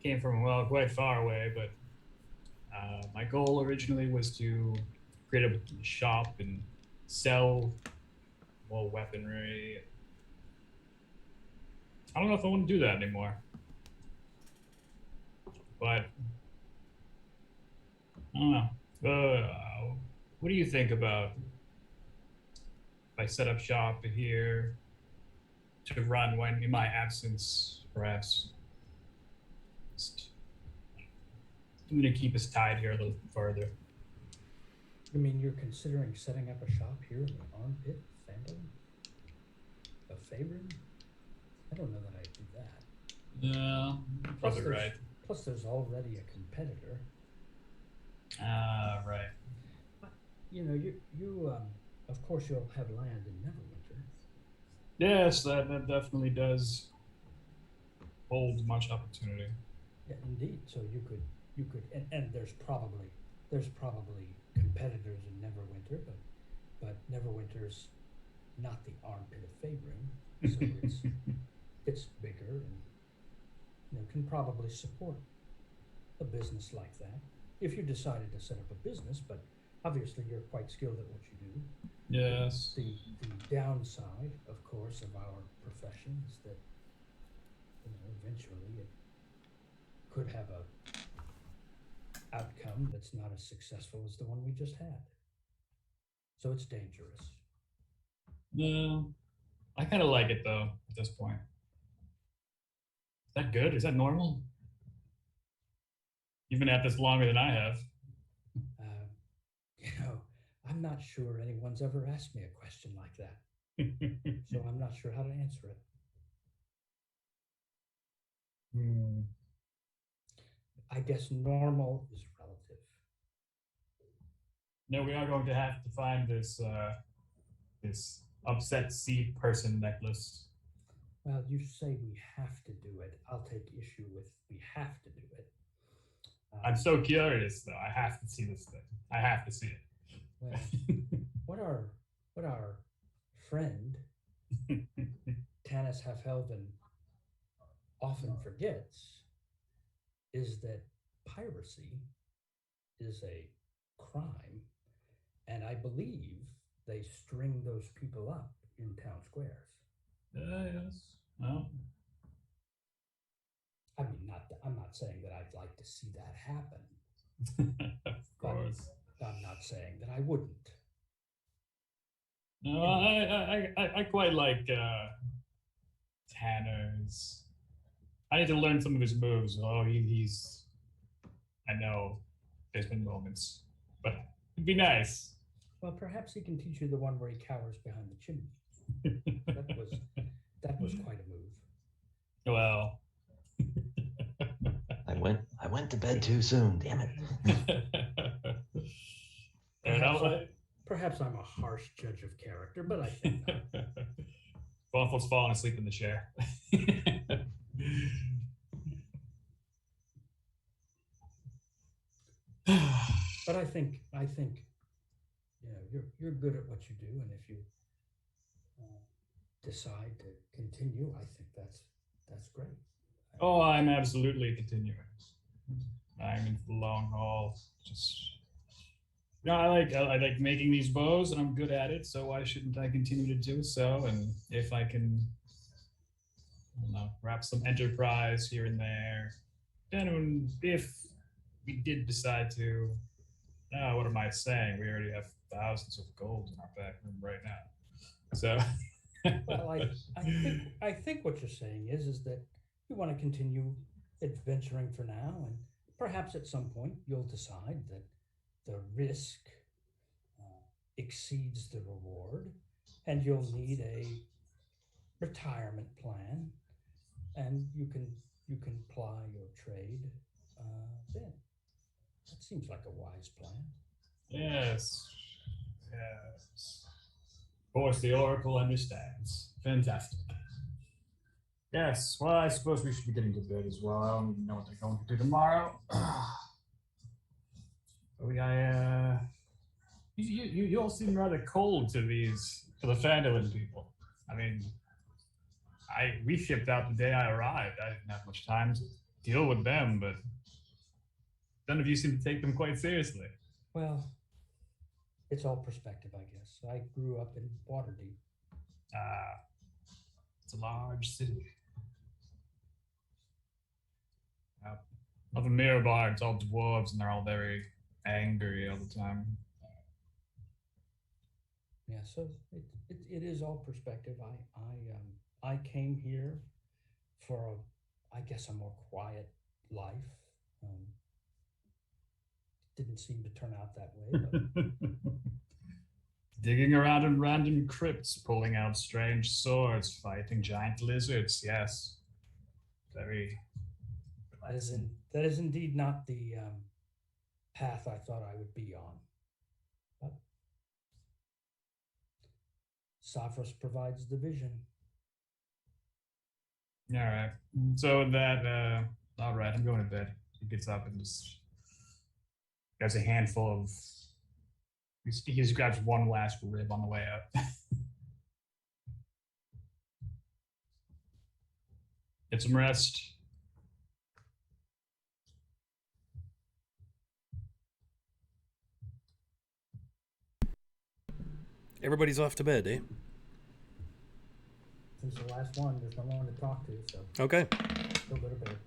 came from, well, quite far away, but my goal originally was to create a shop and sell more weaponry. I don't know if I want to do that anymore. But I don't know. What do you think about if I set up shop here to run when in my absence, perhaps? I'm going to keep us tied here a little further. You mean you're considering setting up a shop here in the armpit of Phantom? Of Faerun? I don't know that I'd do that. No, probably right. Plus, there's already a competitor. Right. You know, you of course you'll have land in Neverwinter. Yes, that definitely does hold much opportunity. Yeah, indeed. So you could, and there's probably competitors in Neverwinter, but Neverwinter's not the armpit of Faerun, so it's bigger and can probably support a business like that if you decided to set up a business. But obviously, you're quite skilled at what you do. Yes. The downside, of course, of our profession is that eventually it could have a outcome that's not as successful as the one we just had. So it's dangerous. No, I kind of like it though at this point. Is that good? Is that normal? You've been at this longer than I have. I'm not sure anyone's ever asked me a question like that. So I'm not sure how to answer it. I guess normal is relative. No, we are going to have to find this this upset sea person necklace. Well, you say we have to do it. I'll take issue with we have to do it. I'm so curious, though. I have to see this thing. I have to see it. Well, what our friend Tanis Hefhelven often forgets is that piracy is a crime, and I believe they string those people up in town squares. Yes. Well. I mean, I'm not saying that I'd like to see that happen. Of course. I'm not saying that I wouldn't. No, I quite like Tanner's. I need to learn some of his moves. Oh, he's. I know there's been moments, but it'd be nice. Well, perhaps he can teach you the one where he cowers behind the chimney. That was quite a move. Well, I went to bed too soon. Damn it. Perhaps I'm a harsh judge of character, but I think not. Waffle's falling asleep in the chair. But I think, you're good at what you do, and if you decide to continue, I think that's great. Oh, I'm absolutely continuing. I'm in for the long haul. I like making these bows, and I'm good at it. So why shouldn't I continue to do so? And if I can, I don't know, wrap some enterprise here and there, then if we did decide to, what am I saying? We already have thousands of gold in our back room right now. So, well, I think what you're saying is that you want to continue adventuring for now, and perhaps at some point you'll decide that the risk exceeds the reward, and you'll need a retirement plan, and you can ply your trade then. That seems like a wise plan. yes. Of course, the Oracle understands. Fantastic. Yes, well, I suppose we should be getting to bed as well. I don't even know what they're going to do tomorrow. You all seem rather cold to the Fandolin people. I mean, we shipped out the day I arrived. I didn't have much time to deal with them, but none of you seem to take them quite seriously. Well, it's all perspective, I guess. I grew up in Waterdeep. It's a large city. Up in Mirabar, it's all dwarves, and they're all very angry all the time. Yeah, so it is all perspective. I came here for I guess a more quiet life. Didn't seem to turn out that way. But Digging around in random crypts, pulling out strange swords, fighting giant lizards. Yes, very. that is indeed not the path I thought I would be on. But Savras provides the vision. All right. So all right, I'm going to bed. He gets up and just grabs a handful of. He just grabs one last rib on the way out. Get some rest. Everybody's off to bed, eh? He's the last one. There's no one to talk to, so Okay. he'll go to bed.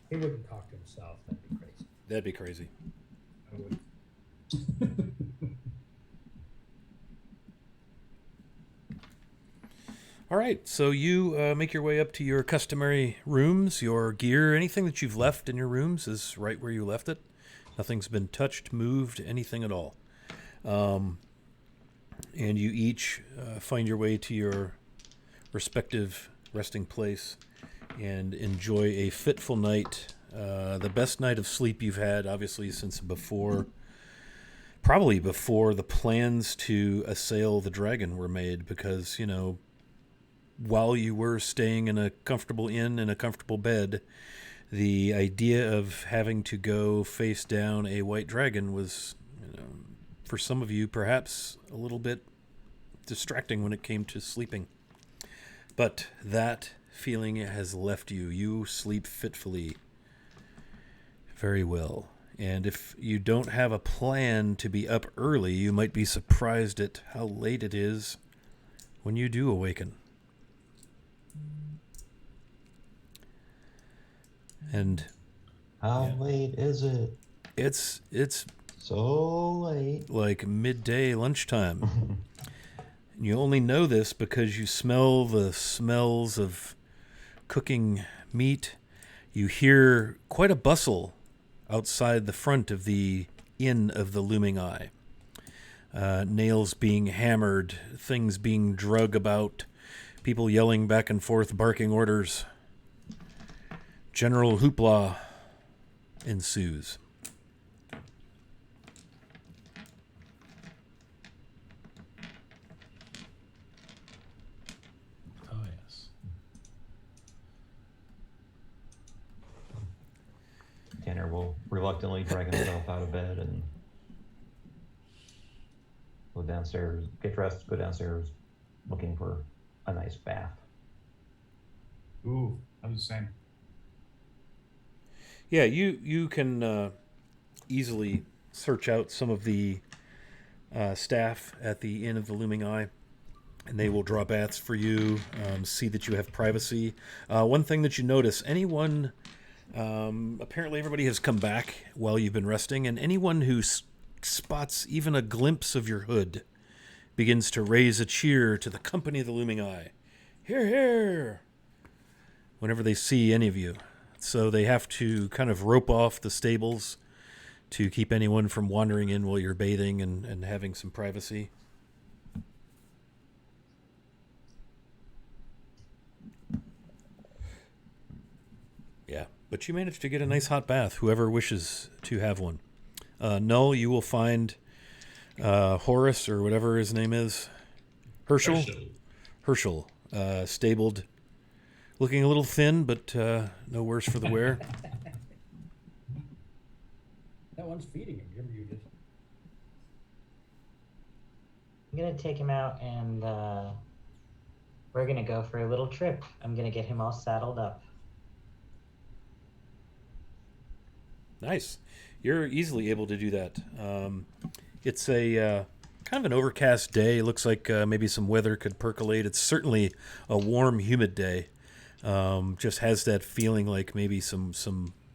He wouldn't talk to himself. That'd be crazy. That'd be crazy. I would. All right, so you make your way up to your customary rooms. Your gear, anything that you've left in your rooms is right where you left it. Nothing's been touched, moved, anything at all. And you each find your way to your respective resting place and enjoy a fitful night. The best night of sleep you've had, obviously, since probably before the plans to assail the dragon were made, because, while you were staying in a comfortable inn in a comfortable bed, the idea of having to go face down a white dragon was, for some of you, perhaps a little bit distracting when it came to sleeping. But that feeling has left you. You sleep fitfully very well. And if you don't have a plan to be up early, you might be surprised at how late it is when you do awaken. And How late is it? it's So late. like midday lunchtime. You only know this because you smell the smells of cooking meat. You hear quite a bustle outside the front of the Inn of the Looming Eye. Nails being hammered, things being drug about, people yelling back and forth, barking orders. General hoopla ensues. Oh, yes. Tanner will reluctantly drag himself out of bed and go downstairs, get dressed, go downstairs, looking for a nice bath. Ooh, I was the same. Yeah, you can easily search out some of the staff at the Inn of the Looming Eye, and they will draw baths for you, see that you have privacy. One thing that you notice, anyone, apparently everybody has come back while you've been resting, and anyone who spots even a glimpse of your hood begins to raise a cheer to the company of the Looming Eye. Hear, hear! Whenever they see any of you. So they have to kind of rope off the stables to keep anyone from wandering in while you're bathing and having some privacy. Yeah, but you managed to get a nice hot bath, whoever wishes to have one. Null, you will find Horace, or whatever his name is. Herschel, stabled. Looking a little thin, but no worse for the wear. That one's feeding him. You're muted. I'm gonna take him out and we're gonna go for a little trip. I'm gonna get him all saddled up. Nice. You're easily able to do that. It's a kind of an overcast day. It looks like maybe some weather could percolate. It's certainly a warm, humid day. Just has that feeling like maybe some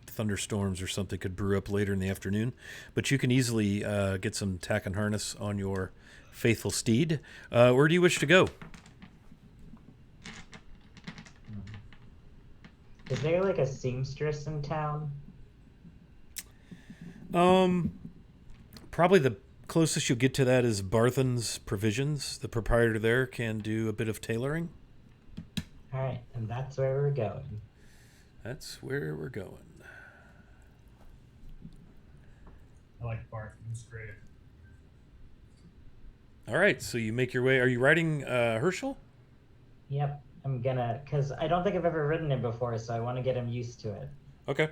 thunderstorms or something could brew up later in the afternoon. But you can easily get some tack and harness on your faithful steed. Where do you wish to go? Is there like a seamstress in town? Probably the closest you'll get to that is Barthen's Provisions. The proprietor there can do a bit of tailoring. All right, and that's where we're going. That's where we're going. I like Bart. He's great. All right, so you make your way. Are you riding Herschel? Yep, I'm gonna, because I don't think I've ever ridden it before, so I want to get him used to it. Okay.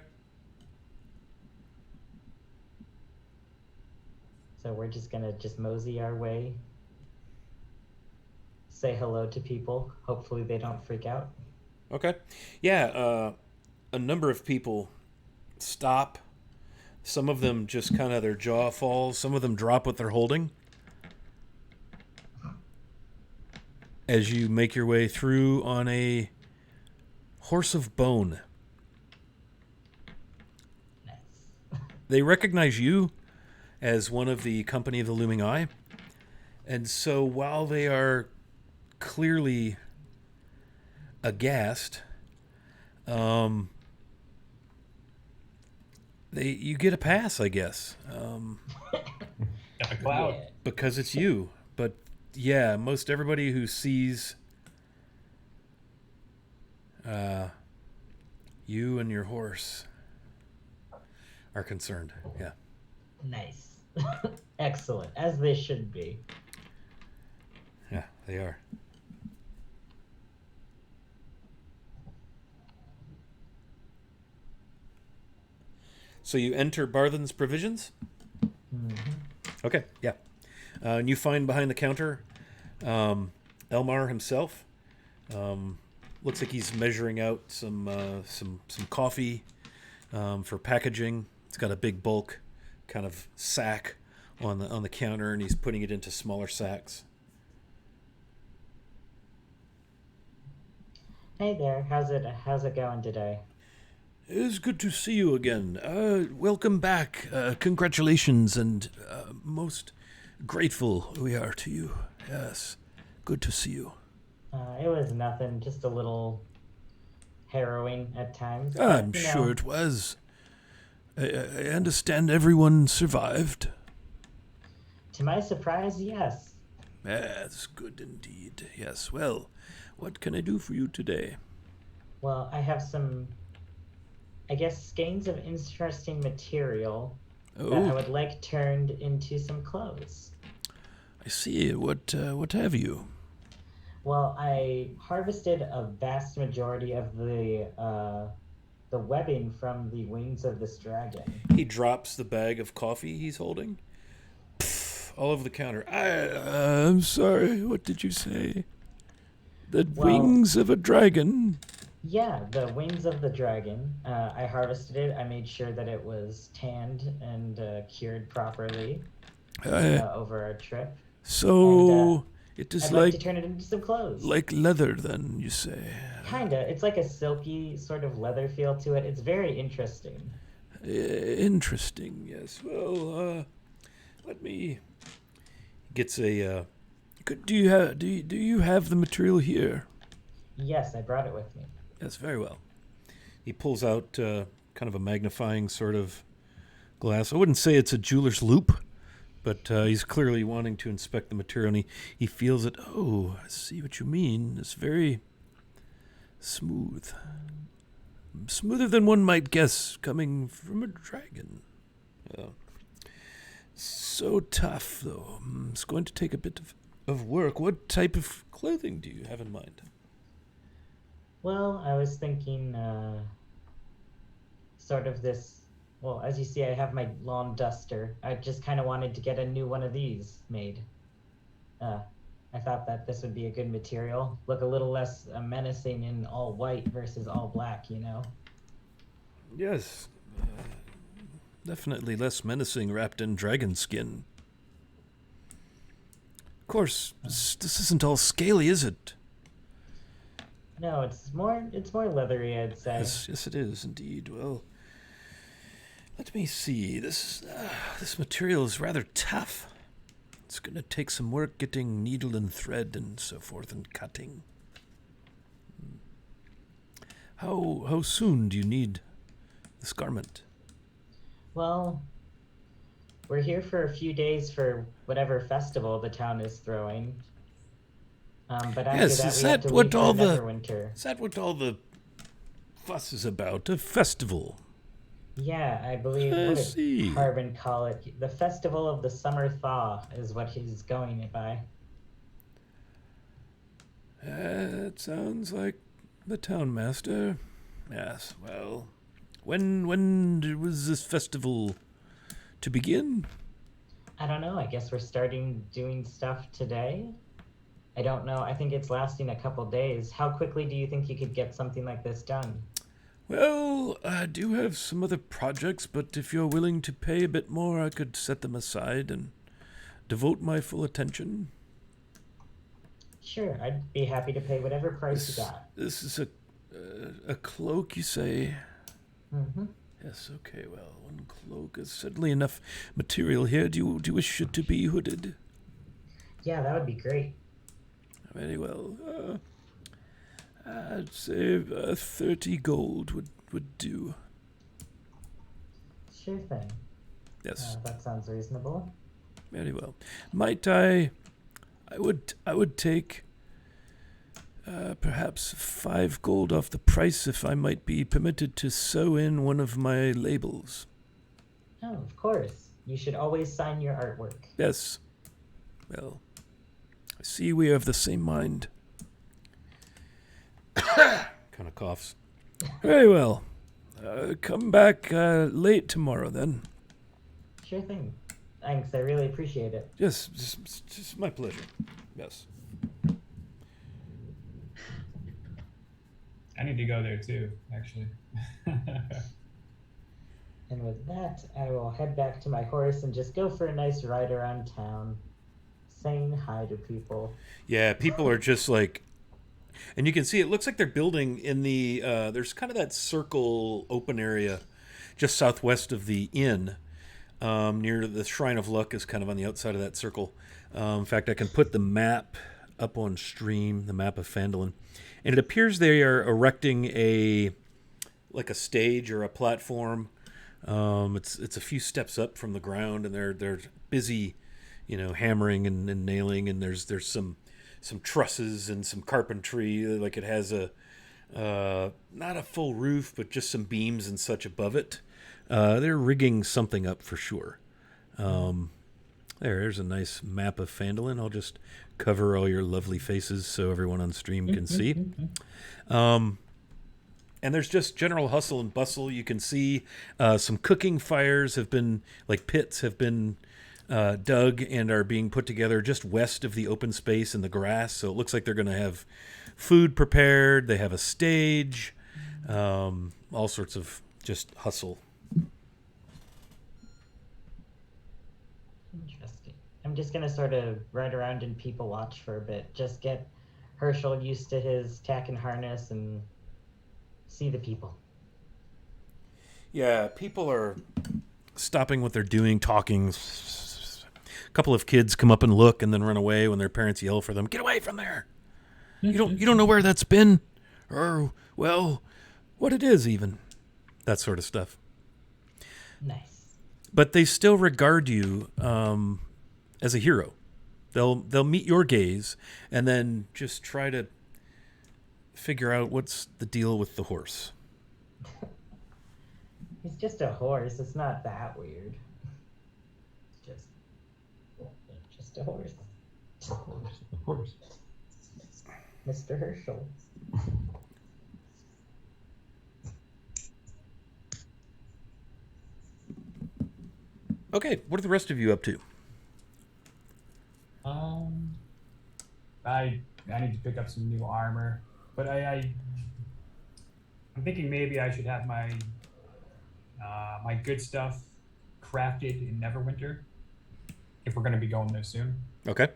So we're just gonna mosey our way, say hello to people. Hopefully they don't freak out. Okay. Yeah, a number of people stop. Some of them just kind of their jaw falls. Some of them drop what they're holding. As you make your way through on a horse of bone. Nice. They recognize you as one of the company of the Looming Eye. And so while they are clearly aghast, you get a pass, I guess. Got a cloud. Yeah. Because it's you. But yeah, most everybody who sees you and your horse are concerned. Yeah. Nice. Excellent, as they should be. Yeah, they are. So you enter Barthen's Provisions? Mm-hmm. Okay, yeah. And you find behind the counter Elmar himself. Looks like he's measuring out some coffee for packaging. It's got a big bulk kind of sack on the counter, and he's putting it into smaller sacks. Hey there, how's it going today? It's good to see you again. Welcome back. Congratulations, and most grateful we are to you. Yes. Good to see you. It was nothing, just a little harrowing at times. but, I'm you sure know, it was. I understand everyone survived. To my surprise, yes. That's good indeed. Yes, well, what can I do for you today? Well, I have some, I guess, skeins of interesting material that I Oh, would like turned into some clothes. I see. What have you? Well, I harvested a vast majority of the webbing from the wings of this dragon. He drops the bag of coffee he's holding. Pff, all over the counter. I'm sorry. What did you say? The Well- wings of a dragon. Yeah, the wings of the dragon. I harvested it. I made sure that it was tanned and cured properly over our trip. So it is I'd like to turn it into some clothes. like leather, then you say. Kinda. It's like a silky sort of leather feel to it. It's very interesting. Interesting. Yes. Well, let me. Gets a. Do you have the material here? Yes, I brought it with me. Yes, very well. He pulls out kind of a magnifying sort of glass. I wouldn't say it's a jeweler's loupe, but he's clearly wanting to inspect the material, and he feels it. Oh, I see what you mean. It's very smooth. Smoother than one might guess coming from a dragon. So tough, though. It's going to take a bit of work. What type of clothing do you have in mind? Well, I was thinking sort of this. Well, as you see, I have my lawn duster. I just kind of wanted to get a new one of these made. I thought that this would be a good material. Look a little less menacing in all white versus all black, you know? Yes. Definitely less menacing wrapped in dragon skin. Of course, this isn't all scaly, is it? No, it's more leathery, I'd say. Yes, it is indeed. Well, let me see. This material is rather tough. It's going to take some work getting needle and thread and so forth and cutting. How soon do you need this garment? Well, we're here for a few days for whatever festival the town is throwing. But after Yes, that, is we have that to what leave for all the- Neverwinter. Is that what all the fuss is about? A festival? Yeah, I believe I what did see. Harbin call it? The Festival of the Summer Thaw is what he's going it by. That sounds like the town master. Yes, well, when was this festival to begin? I don't know. I guess we're starting doing stuff today. I don't know. I think it's lasting a couple days. How quickly do you think you could get something like this done? Well, I do have some other projects, but if you're willing to pay a bit more, I could set them aside and devote my full attention. Sure, I'd be happy to pay whatever price you got. This is a cloak, you say? Mm-hmm. Yes, okay, well, one cloak is certainly enough material here. Do you wish it to be hooded? Yeah, that would be great. Very well. I'd say 30 gold would do. Sure thing. Yes, That sounds reasonable. very well. Might I would take perhaps 5 gold off the price if I might be permitted to sew in one of my labels. Oh, of course. You should always sign your artwork. Yes. Well, I see we have the same mind. Kind of coughs. Very well. Come back late tomorrow then. Sure thing. Thanks, I really appreciate it. Yes, just my pleasure. Yes. I need to go there too, actually. And with that, I will head back to my horse and just go for a nice ride around town, saying hi to people. Yeah, people are just like, and you can see it looks like they're building in the, there's kind of that circle open area just southwest of the inn, near the Shrine of Luck is kind of on the outside of that circle. In fact, I can put the map up on stream, the map of Phandalin, and it appears they are erecting a stage or a platform. It's a few steps up from the ground, and they're busy, hammering and nailing. And there's some trusses and some carpentry. Like it has a not a full roof, but just some beams and such above it. They're rigging something up for sure. There's a nice map of Phandalin. I'll just cover all your lovely faces so everyone on stream can see. And there's just general hustle and bustle. You can see some cooking fires have been, like pits have been dug and are being put together just west of the open space and the grass. So it looks like they're going to have food prepared. They have a stage, all sorts of just hustle. Interesting. I'm just going to sort of ride around and people watch for a bit. Just get Herschel used to his tack and harness and see the people. Yeah, people are stopping what they're doing, talking. A couple of kids come up and look and then run away when their parents yell for them, "Get away from there. You don't know where that's been, or well, what it is even." That sort of stuff. Nice. But they still regard you as a hero. They'll meet your gaze and then just try to figure out what's the deal with the horse. He's just a horse. It's not that weird. Just a horse. Of course. Mr. Herschel. Okay, what are the rest of you up to? I need to pick up some new armor, but I'm thinking maybe I should have my my good stuff crafted in Neverwinter if we're going to be going there soon. Okay.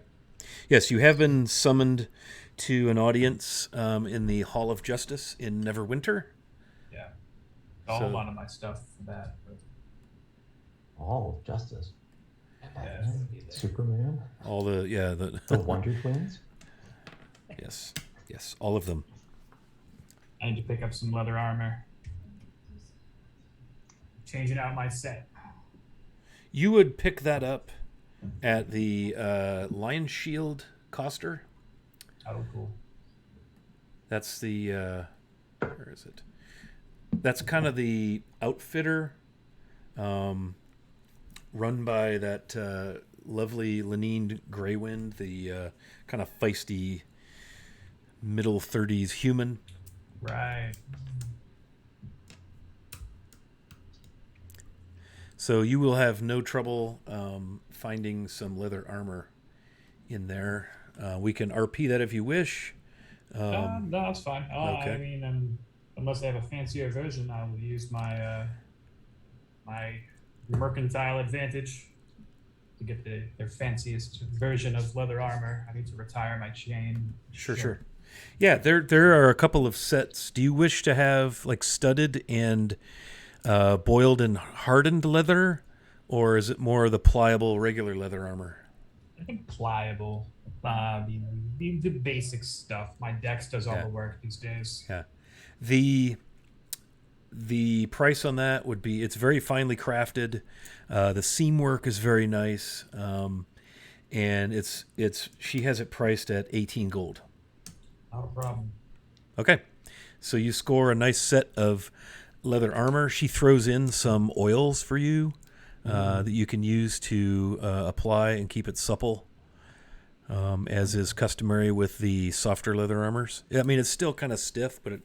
Yes, you have been summoned to an audience in the Hall of Justice in Neverwinter. Yeah, I'll hold on to my stuff for that. But... All of Justice. Yeah. Superman. All the The Wonder Twins. Yes, all of them. I need to pick up some leather armor. Changing out my set. You would pick that up at the Lion Shield Coster. Oh, cool. That's the where is it? That's kind of the outfitter, run by that lovely Lenine Greywind, the kind of feisty middle 30s human. Right. So you will have no trouble finding some leather armor in there. We can RP that if you wish. No, that's fine. Okay. I mean, unless they have a fancier version, I will use my my mercantile advantage to get their fanciest version of leather armor. I need to retire my chain. Sure. Yeah, there are a couple of sets. Do you wish to have like studded and boiled and hardened leather, or is it more the pliable regular leather armor? I think pliable. The basic stuff. My Dex does all the work these days. Yeah. The price on that would be, it's very finely crafted. The seam work is very nice. And she has it priced at 18 gold. Not a problem. Okay. So you score a nice set of leather armor. She throws in some oils for you that you can use to apply and keep it supple, as is customary with the softer leather armors. I mean, it's still kind of stiff, but it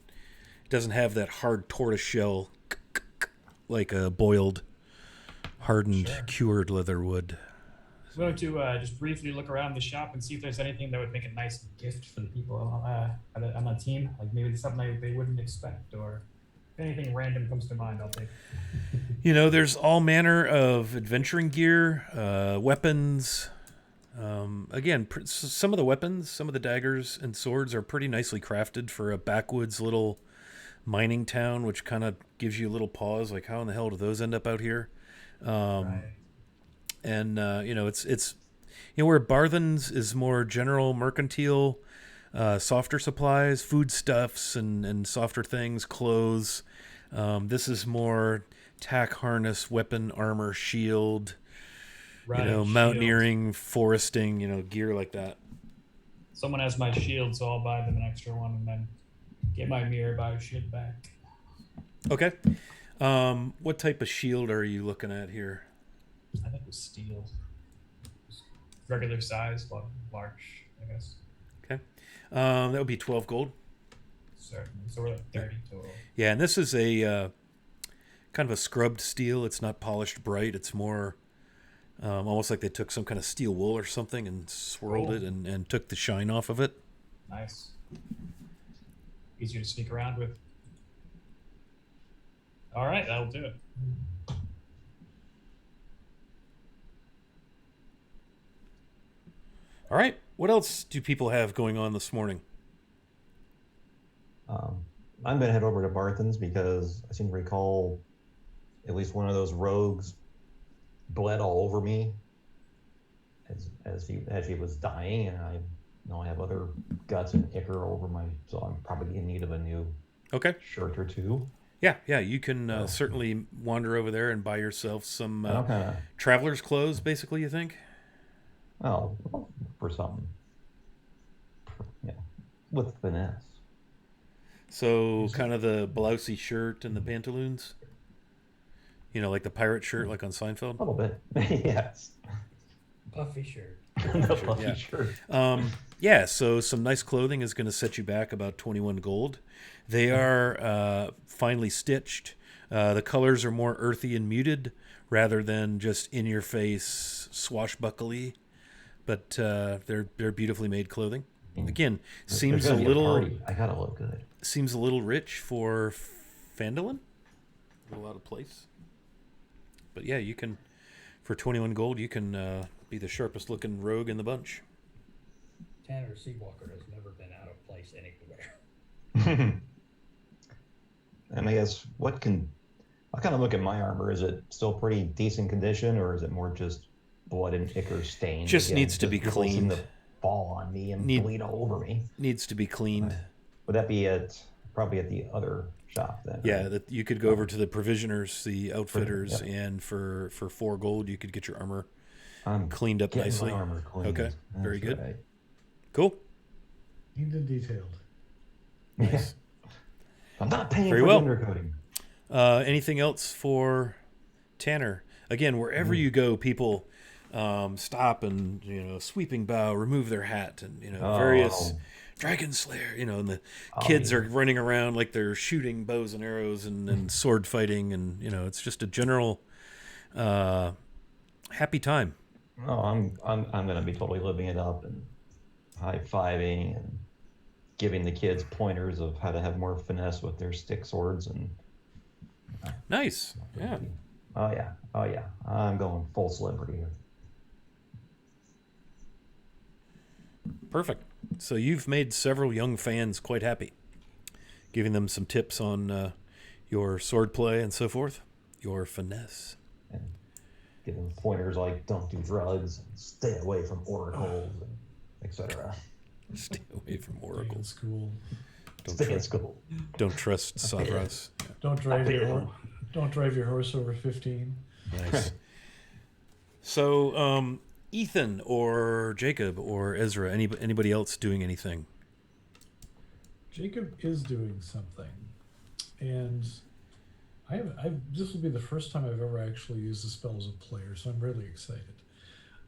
doesn't have that hard tortoise shell like a boiled, hardened, cured leather would. I'm going to just briefly look around the shop and see if there's anything that would make a nice gift for the people on the team. Like maybe something they wouldn't expect, or if anything random comes to mind, I'll take. There's all manner of adventuring gear, weapons. Again, some of the weapons, some of the daggers and swords are pretty nicely crafted for a backwoods little mining town, which kind of gives you a little pause, like how in the hell do those end up out here? Right. And it's where Barthen's is more general mercantile, softer supplies, foodstuffs and softer things, clothes. This is more tack harness, weapon, armor, shield, Right. mountaineering, foresting, gear like that. Someone has my shield, so I'll buy them an extra one and then get my mirror shield back. Okay. What type of shield are you looking at here? I think it was steel. Regular size, but large, I guess. Okay. That would be 12 gold. Certainly. So we're like 30 total. Yeah, and this is a kind of a scrubbed steel. It's not polished bright. It's more almost like they took some kind of steel wool or something and swirled it and took the shine off of it. Nice. Easier to sneak around with. All right, that'll do it. All right. What else do people have going on this morning? I'm going to head over to Barthen's because I seem to recall at least one of those rogues bled all over me as he was dying, and I know I have other guts and ichor over my, so I'm probably in need of a new shirt or two. Yeah, you can certainly wander over there and buy yourself some kinda, traveler's clothes, basically, you think? well, for something, with finesse. So kind of the blousey shirt and the pantaloons? Like the pirate shirt, like on Seinfeld? A little bit, yes. Puffy shirt. The puffy yeah. shirt. So some nice clothing is going to set you back about 21 gold. They are finely stitched. The colors are more earthy and muted rather than just in-your-face swashbuckly. But they're beautifully made clothing. Again, seems a little. I gotta look good. Seems a little rich for Phandalin. A little out of place. But yeah, you can, for 21 gold, you can be the sharpest looking rogue in the bunch. Tanner Seawalker has never been out of place anywhere. And I guess I'll kind of look at my armor. Is it still pretty decent condition, or is it more just blood and ichor stained? Just needs to be people seem cleaned. to fall on me and bleed all over me. Needs to be cleaned. Would that be probably at the other shop then? Yeah, right? that you could go over to the provisioners, the outfitters, and for 4 gold you could get your armor cleaned up getting nicely. my armor cleaned. Okay, That's very good. right. Cool. Neat and detailed. Nice. I'm not paying Very for well. undercoating. Anything else for Tanner? Again, wherever you go, people stop and sweeping bow, remove their hat, and various dragon slayer. And the kids are running around like they're shooting bows and arrows and sword fighting, and it's just a general happy time. Oh, I'm gonna be totally living it up and high-fiving and giving the kids pointers of how to have more finesse with their stick swords and. Nice. Yeah. Oh yeah. I'm going full celebrity here. Perfect. So you've made several young fans quite happy, giving them some tips on your sword play and so forth, your finesse. And giving them pointers like don't do drugs, and stay away from oracles, and etc. Stay away from Stay in oracles. school. Stay in school. Don't trust Savras. Yeah. Don't drive your horse over 15. Nice. So, Ethan or Jacob or Ezra, anybody else doing anything? Jacob is doing something, and this will be the first time I've ever actually used the spell as a player, so I'm really excited.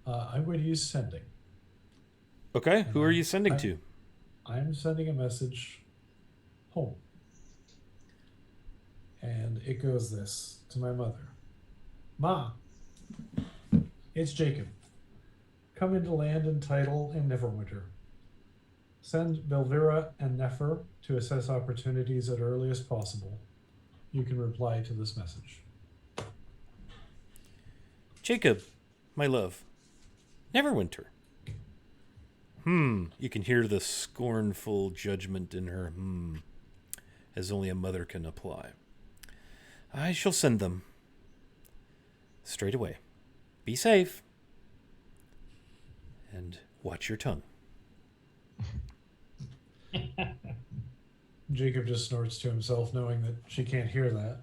I'm going to use sending. Okay, who are you sending to? I'm sending a message home. And it goes this to my mother. Ma, it's Jacob. Come into land and title in Neverwinter. Send Belvira and Nefer to assess opportunities at earliest possible. You can reply to this message. Jacob, my love, Neverwinter. You can hear the scornful judgment in her as only a mother can apply. I shall send them straight away. Be safe. And watch your tongue. Jacob just snorts to himself, knowing that she can't hear that,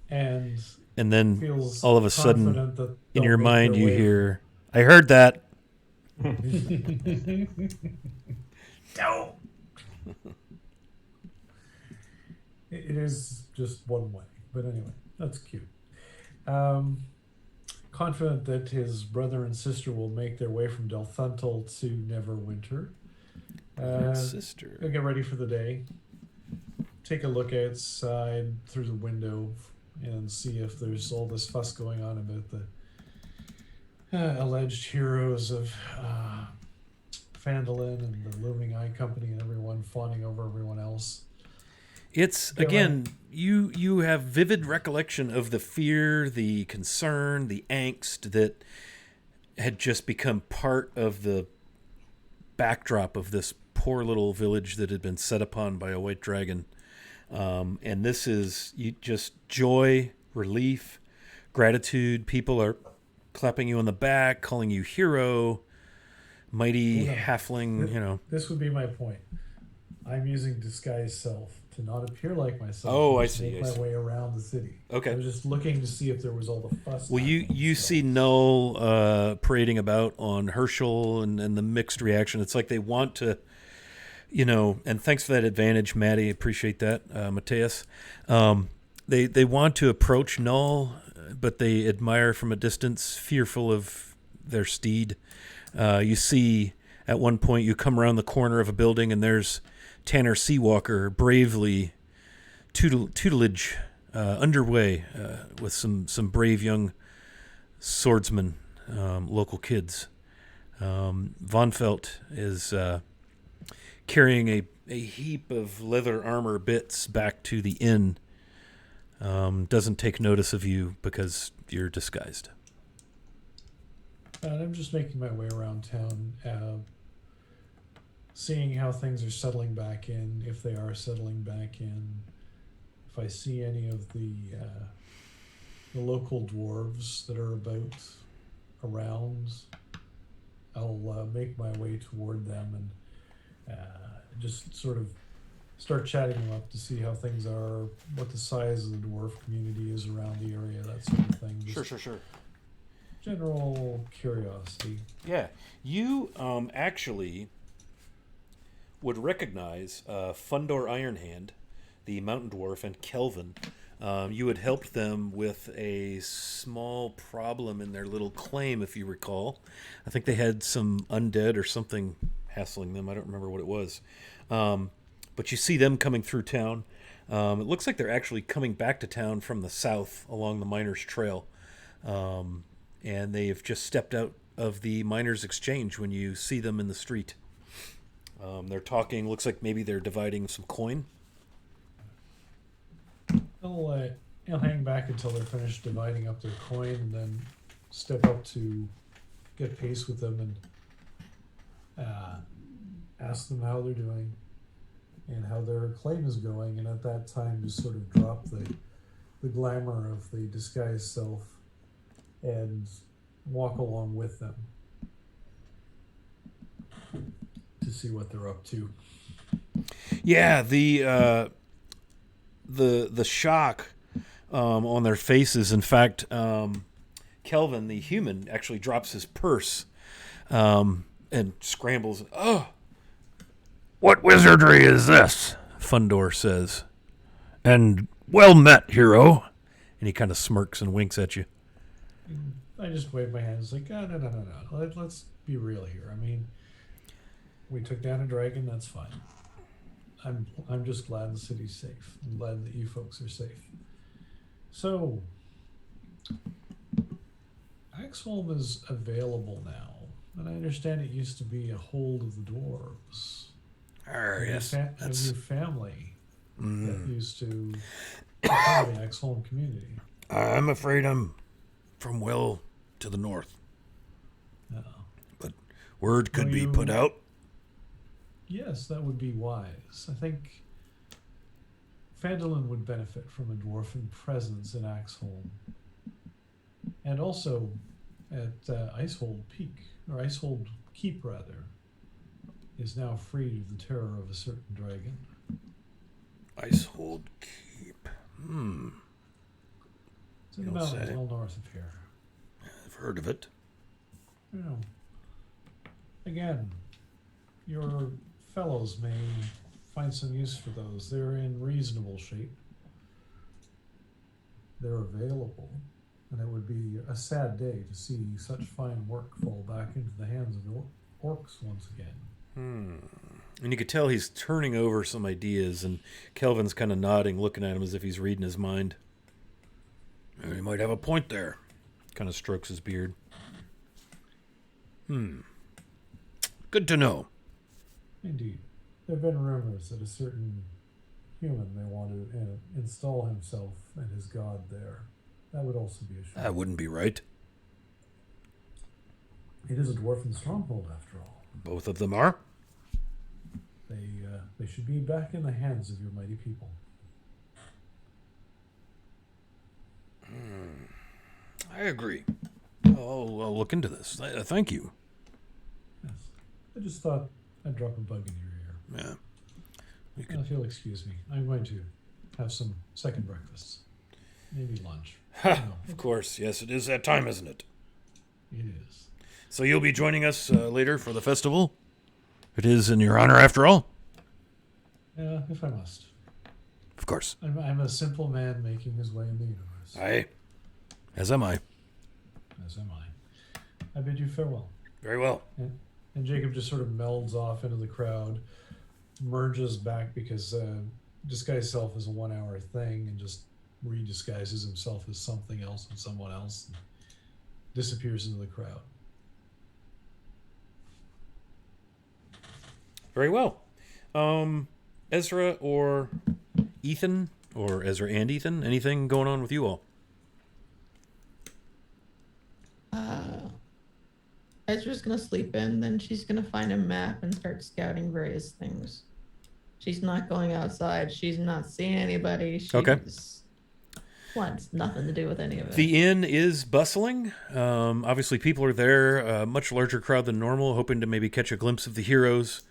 and And feels then all of a sudden, confident that in they'll your make mind, their you way hear, "I heard that." No. It is just one way, but anyway, that's cute. Confident that his brother and sister will make their way from Delthuntal to Neverwinter. Sister. He'll get ready for the day. Take a look outside through the window and see if there's all this fuss going on about the alleged heroes of Phandalin and the Looming Eye Company and everyone fawning over everyone else. It's, again, you have vivid recollection of the fear, the concern, the angst that had just become part of the backdrop of this poor little village that had been set upon by a white dragon. And this is just joy, relief, gratitude. People are clapping you on the back, calling you hero, mighty halfling, This would be my point. I'm using disguise self to not appear like myself. Oh, and I just see, Make I my see. way around the city. Okay. I was just looking to see if there was all the fuss. Well, happening, you so. see Null parading about on Herschel and the mixed reaction. It's like they want to, and thanks for that advantage, Maddie. Appreciate that, Mateus. They want to approach Null, but they admire from a distance, fearful of their steed. You see at one point you come around the corner of a building and there's Tanner Seawalker bravely tutelage underway with some brave young swordsmen, local kids. Von Felt is carrying a heap of leather armor bits back to the inn. Doesn't take notice of you because you're disguised. I'm just making my way around town, seeing how things are settling back in, if they are settling back in. If I see any of the local dwarves that are around, I'll make my way toward them and just sort of start chatting them up to see how things are, what the size of the dwarf community is around the area, that sort of thing. Just Sure. general curiosity. Yeah, you actually would recognize Fundor Ironhand, the mountain dwarf, and Kelvin. You had helped them with a small problem in their little claim, if you recall. I think they had some undead or something hassling them. I don't remember what it was. But you see them coming through town. It looks like they're actually coming back to town from the south along the Miners' Trail. And they've just stepped out of the Miners' Exchange when you see them in the street. They're talking. Looks like maybe they're dividing some coin. I'll hang back until they're finished dividing up their coin and then step up to get pace with them and ask them how they're doing and how their claim is going. And at that time, just sort of drop the glamour of the disguised self and walk along with them to see what they're up to. Yeah, the shock on their faces. In fact, Kelvin, the human, actually drops his purse and scrambles. Oh, what wizardry is this? Fundor says. And well met, hero. And he kind of smirks and winks at you. I just wave my hands like, no. Let's be real here. I mean, we took down a dragon. That's fine. I'm just glad the city's safe. I'm glad that you folks are safe. So, Axholm is available now, and I understand it used to be a hold of the dwarves. Yes, Of that's your family that used to become the Axholm community. I'm afraid I'm from well to the north. No. But word could Well, be you- put out. Yes, that would be wise. I think Phandalin would benefit from a dwarven presence in Axholm. And also at Icehold Peak, or Icehold keep rather, is now freed of the terror of a certain dragon. Icehold Keep. It's in the You'll mountains say. well north of here. I've heard of it. You know, again, your fellows may find some use for those. They're in reasonable shape. They're available, and it would be a sad day to see such fine work fall back into the hands of orcs once again. And you could tell he's turning over some ideas, and Kelvin's kind of nodding, looking at him as if he's reading his mind. You might have a point there. Kind of strokes his beard. Good to know. Indeed. There have been rumors that a certain human may want to install himself and his god there. That would also be a shame. That wouldn't be right. It is a dwarven stronghold, after all. Both of them are. They should be back in the hands of your mighty people. I agree. I'll look into this. Thank you. Yes. I just thought I'd drop a bug in your ear. Yeah. Well, if you'll excuse me, I'm going to have some second breakfast. Maybe lunch. Of course. Yes, it is that time, isn't it? It is. So you'll be joining us later for the festival? It is in your honor, after all? If I must. Of course. I'm a simple man making his way in the universe. Aye. As am I. As am I. I bid you farewell. Very well. And Jacob just sort of melds off into the crowd, merges back because disguise self is a 1 hour thing, and just redisguises himself as something else and someone else, and disappears into the crowd. Very well. Ezra or Ethan, or Ezra and Ethan, anything going on with you all? Ezra's gonna sleep in, then she's gonna find a map and start scouting various things. She's not going outside. She's not seeing anybody. She Okay. wants nothing to do with any of it. The inn is bustling. Obviously, people are there, a much larger crowd than normal, hoping to maybe catch a glimpse of the heroes.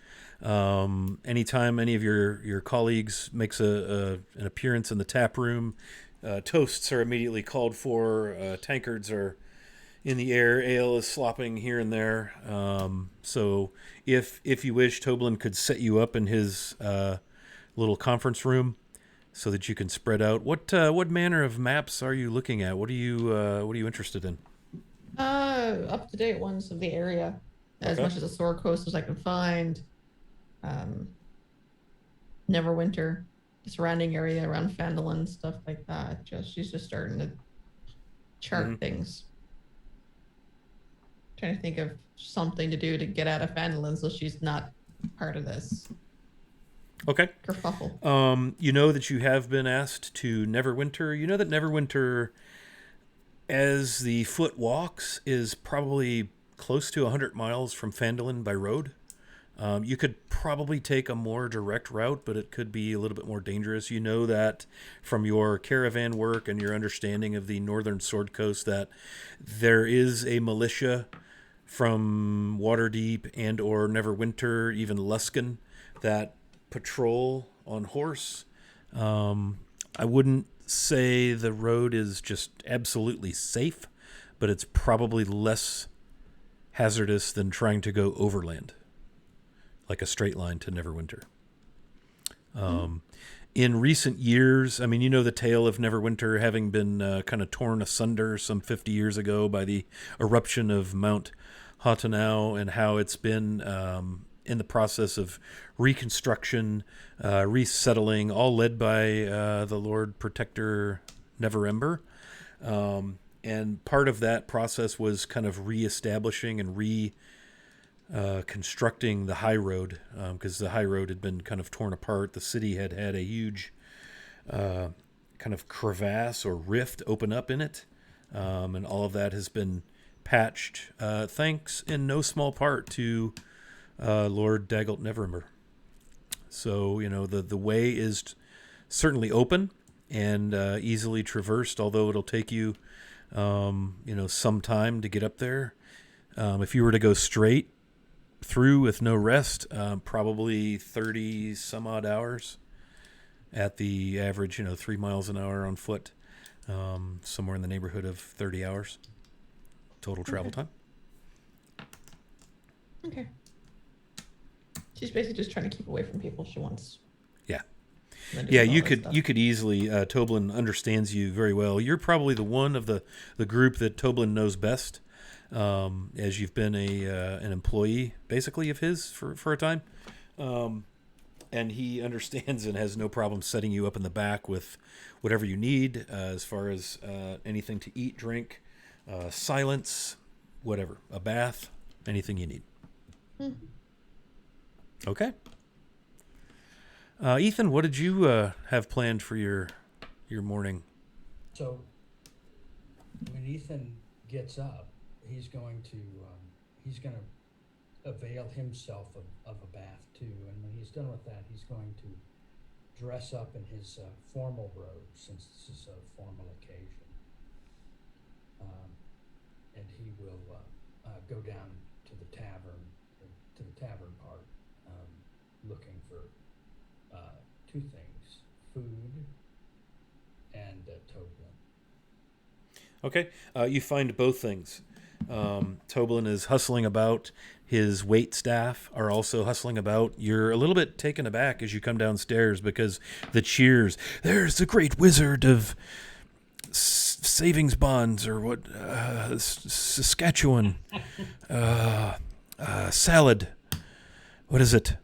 Anytime any of your colleagues makes an appearance in the tap room, toasts are immediately called for. Tankards are in the air. Ale is slopping here and there. So if you wish, Toblin could set you up in his little conference room so that you can spread out. What manner of maps are you looking at? What are you interested in? Up to date ones of the area, as Okay. much as the Sword Coast as I can find. Neverwinter, the surrounding area around Phandalin, stuff like that. She's just starting to chart things. Trying to think of something to do to get out of Phandalin so she's not part of this Okay. kerfuffle. You know that you have been asked to Neverwinter. You know that Neverwinter, as the foot walks, is probably close to 100 miles from Phandalin by road. You could probably take a more direct route, but it could be a little bit more dangerous. You know that from your caravan work and your understanding of the northern Sword Coast that there is a militia from Waterdeep and or Neverwinter, even Luskan, that patrol on horse. I wouldn't say the road is just absolutely safe, but it's probably less hazardous than trying to go overland, like a straight line to Neverwinter. In recent years, I mean, you know the tale of Neverwinter having been kind of torn asunder some 50 years ago by the eruption of Mount Hotanau, and how it's been in the process of reconstruction, resettling, all led by the Lord Protector Neverember. And part of that process was kind of reestablishing and constructing the high road, because the high road had been kind of torn apart. The city had had a huge kind of crevasse or rift open up in it, and all of that has been patched, thanks in no small part to Lord Daggalt Neverember. So, you know, the way is certainly open and easily traversed, although it'll take you, some time to get up there. If you were to go straight, through with no rest, probably 30 some odd hours at the average, 3 miles an hour on foot, somewhere in the neighborhood of 30 hours total travel time. Okay. She's basically just trying to keep away from people she wants. Yeah. And then Yeah, doing all you that could stuff. you could easily. Toblin understands you very well. You're probably the one of the group that Toblin knows best, as you've been an employee basically of his for a time, and he understands and has no problem setting you up in the back with whatever you need as far as anything to eat, drink, silence, whatever, a bath, anything you need. Mm-hmm. Okay. Ethan, what did you have planned for your morning? So when Ethan gets up, he's going to avail himself of a bath too, and when he's done with that, he's going to dress up in his formal robe, since this is a formal occasion, and he will go down to the tavern part, looking for two things: food and Toblin. Okay, you find both things. Toblin is hustling about. His wait staff are also hustling about. You're a little bit taken aback as you come downstairs because the cheers. There's the great wizard of savings bonds, or what? Saskatchewan. Salad. What is it?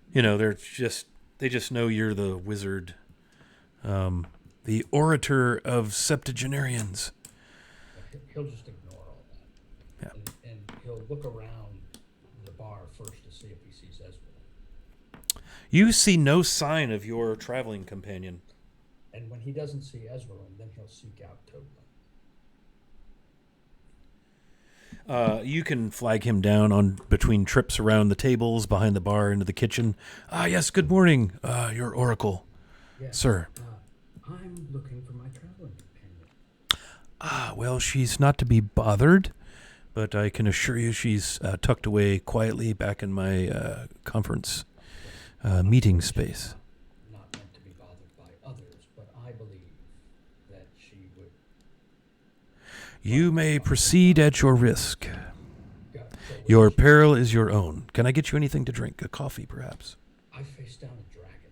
They just know you're the wizard. The orator of septuagenarians. He'll just ignore all that. Yeah. And he'll look around the bar first to see if he sees Ezra. You see no sign of your traveling companion. And when he doesn't see Ezra, then he'll seek out Toblin. You can flag him down on between trips around the tables, behind the bar, into the kitchen. Yes, good morning, your oracle, Yes. sir. I'm looking for my traveling companion. Well, she's not to be bothered, but I can assure you she's tucked away quietly back in my conference meeting space. Not meant to be bothered by others, but I believe that she would. You may proceed at your risk. So Your peril is your own. Can I get you anything to drink? A coffee, perhaps? I faced down a dragon.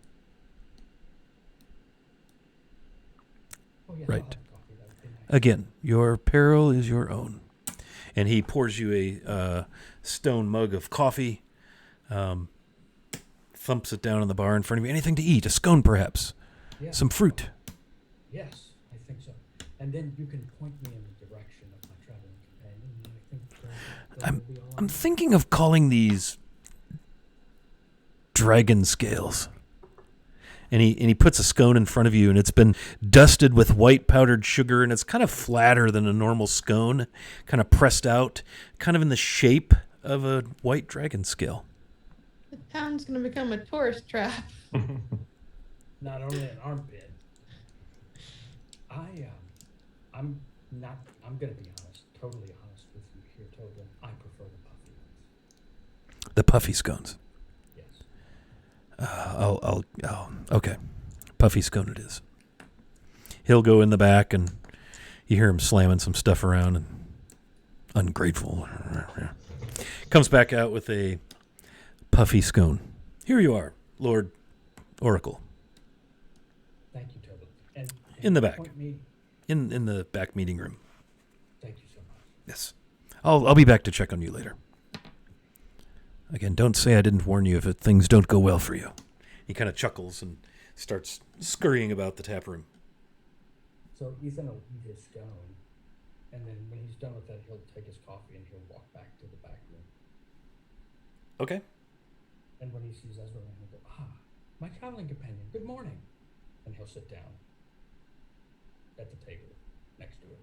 Oh, yeah, Right. I'll have coffee. That would be nice. Again, your peril is your own. And he pours you a stone mug of coffee, thumps it down on the bar in front of you. Anything to eat? A scone, perhaps? Yeah. Some fruit? Yes, I think so. And then you can point me in the direction of my traveling companion, and I think that will be all I I'm need. thinking of calling these dragon scales. And he puts a scone in front of you, and it's been dusted with white powdered sugar, and it's kind of flatter than a normal scone, kind of pressed out, kind of in the shape of a white dragon scale. The town's gonna become a tourist trap. Not only an armpit. I'm gonna be honest, totally honest with you here, Toblin. I prefer the puffy ones. The puffy scones. Yes. Okay. Puffy scone it is. He'll go in the back, and you hear him slamming some stuff around, and ungrateful. Comes back out with a puffy scone. Here you are, Lord Oracle, Thank you, Toblin. And In the back. Point me. in the back meeting room. Thank you so much. Yes. I'll be back to check on you later. Again, don't say I didn't warn you if things don't go well for you. He kind of chuckles and starts scurrying about the tap room. So Ethan will eat his scone, and then when he's done with that, he'll take his coffee and he'll walk back to the back room. Okay. And when he sees Ezra, he'll go, my traveling companion, good morning. And he'll sit down at the table next to her.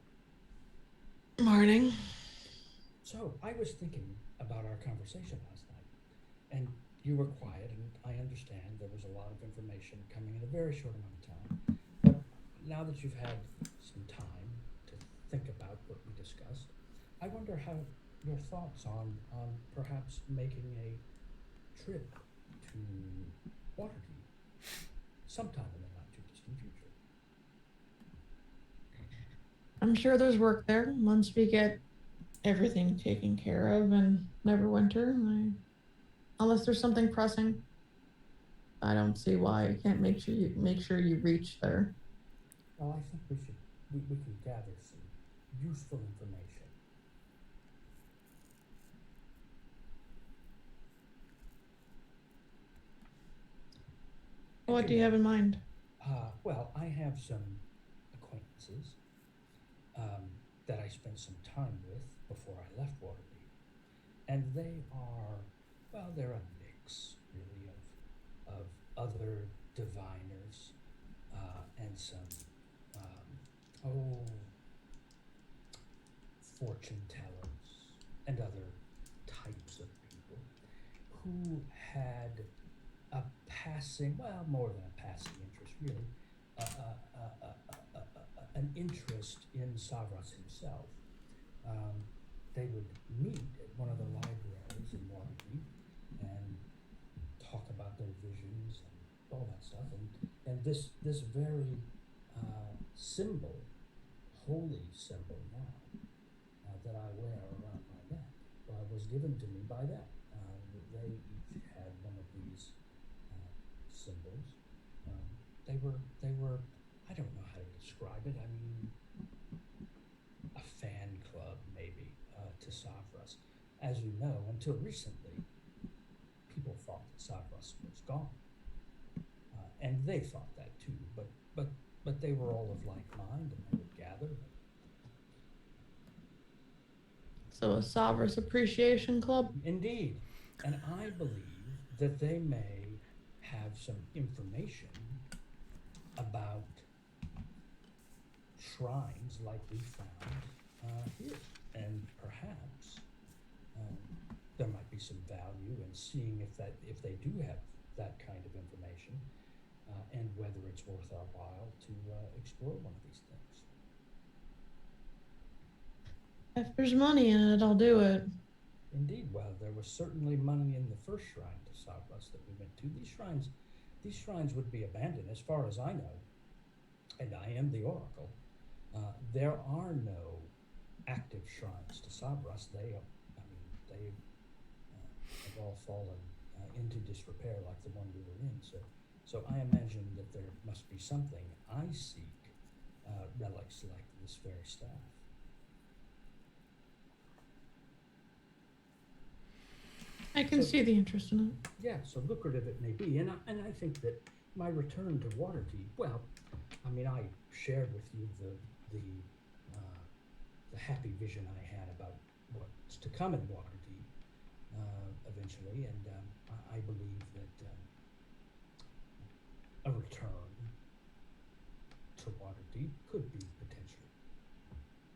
Morning. So I was thinking about our conversation last night, and you were quiet, and I understand there was a lot of information coming in a very short amount of time. But now that you've had some time to think about what we discussed, I wonder how your thoughts on perhaps making a trip to Waterdeep sometime in the not too distant future. I'm sure there's work there once we get everything taken care of in Neverwinter. Unless there's something pressing, I don't see why you can't make sure you reach there. Well, I think we can gather some useful information. What do you have in mind? Well, I have some acquaintances that I spent some time with before I left Waterdeep, and they are, well, they're a mix really of other diviners and some fortune tellers and other types of people who had a passing, well, more than a passing interest, really, an interest in Savras himself. They would meet at one of the libraries in Waterdeep and talk about their visions and all that stuff. And this very symbol, holy symbol now, that I wear around my neck, was given to me by them. They each had one of these symbols. They were, I don't know how to describe it. I mean, a fan club maybe to Savras. As you know, until recently, people thought that Savras was gone, and they thought that too. But they were all of like mind, and they would gather. So a Savras Appreciation Club? Indeed, and I believe that they may have some information about shrines like we found here, and perhaps there might be some value in seeing if they do have that kind of information, and whether it's worth our while to explore one of these things. If there's money in it, I'll do it. Indeed, well, there was certainly money in the first shrine to Savras that we went to. These shrines would be abandoned, as far as I know, and I am the Oracle. There are no active shrines to Savras. They have all fallen into disrepair, like the one we were in. So I imagine that there must be something. I seek relics like this very staff. I can see the interest in it. Yeah, so lucrative it may be, and I think that my return to Waterdeep, well, I mean, I shared with you the happy vision I had about what's to come in Waterdeep eventually, and I believe that a return to Waterdeep could be potentially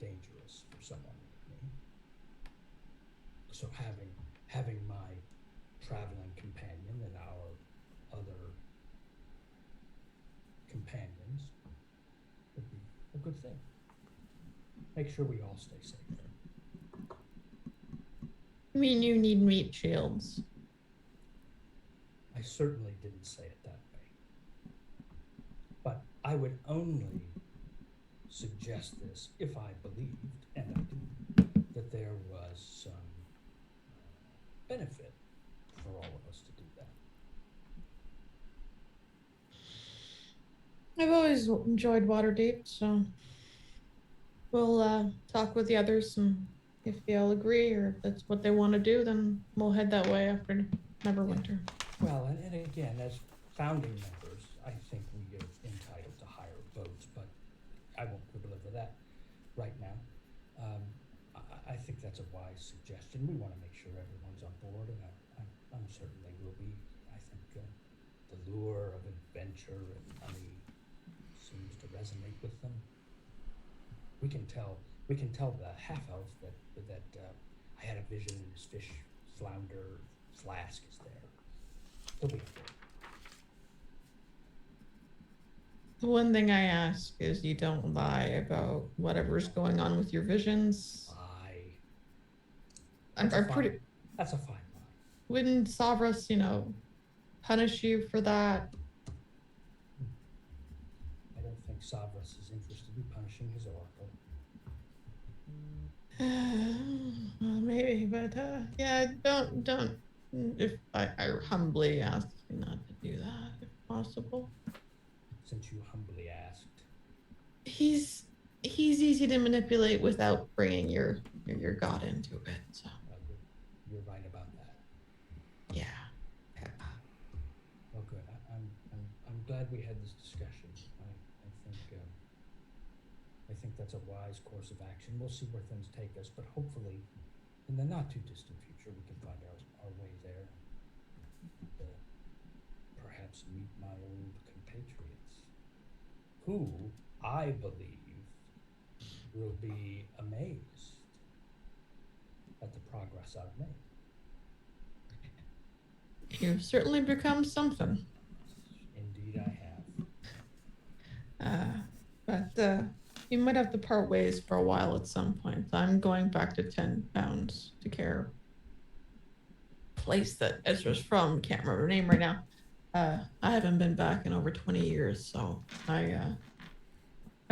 dangerous for someone like me. So having my traveling companion and our other companions would be a good thing. Make sure we all stay safe. I mean, you need meat shields. I certainly didn't say it that way. But I would only suggest this if I believed, and I do, that there was some benefit for all of us to do that. I've always enjoyed Waterdeep, so we'll talk with the others, and if they all agree or if that's what they want to do, then we'll head that way after Neverwinter. Well, and again, as founding members, I think we are entitled to higher votes, but I won't quibble over that right now. I think that's a wise suggestion. We want to make sure everyone's on board, and I'm certainly will be. I think the lure of adventure and money seems to resonate with them. We can tell the half-elf that I had a vision and his fish flounder flask is there. He'll be okay. The one thing I ask is you don't lie about whatever's going on with your visions. Aye. I'm pretty. That's a fine line. wouldn't Savras, punish you for that? I don't think Savras is interested in punishing his oracle. Well, maybe, but yeah, don't. If I humbly ask you not to do that, if possible. Since you humbly asked. He's easy to manipulate without bringing your god into it. So You're right about that. yeah. Oh, good. I'm glad we had this discussion. I think that's a wise course of action. We'll see where things take us, but hopefully, in the not too distant future, we can find our way there. And, perhaps meet my old compatriots, who I believe will be amazed at the progress I've made. You've certainly become something. Indeed, I have. But you might have to part ways for a while at some point. I'm going back to 10 pounds to care. Place that Ezra's from, can't remember her name right now. I haven't been back in over 20 years, so I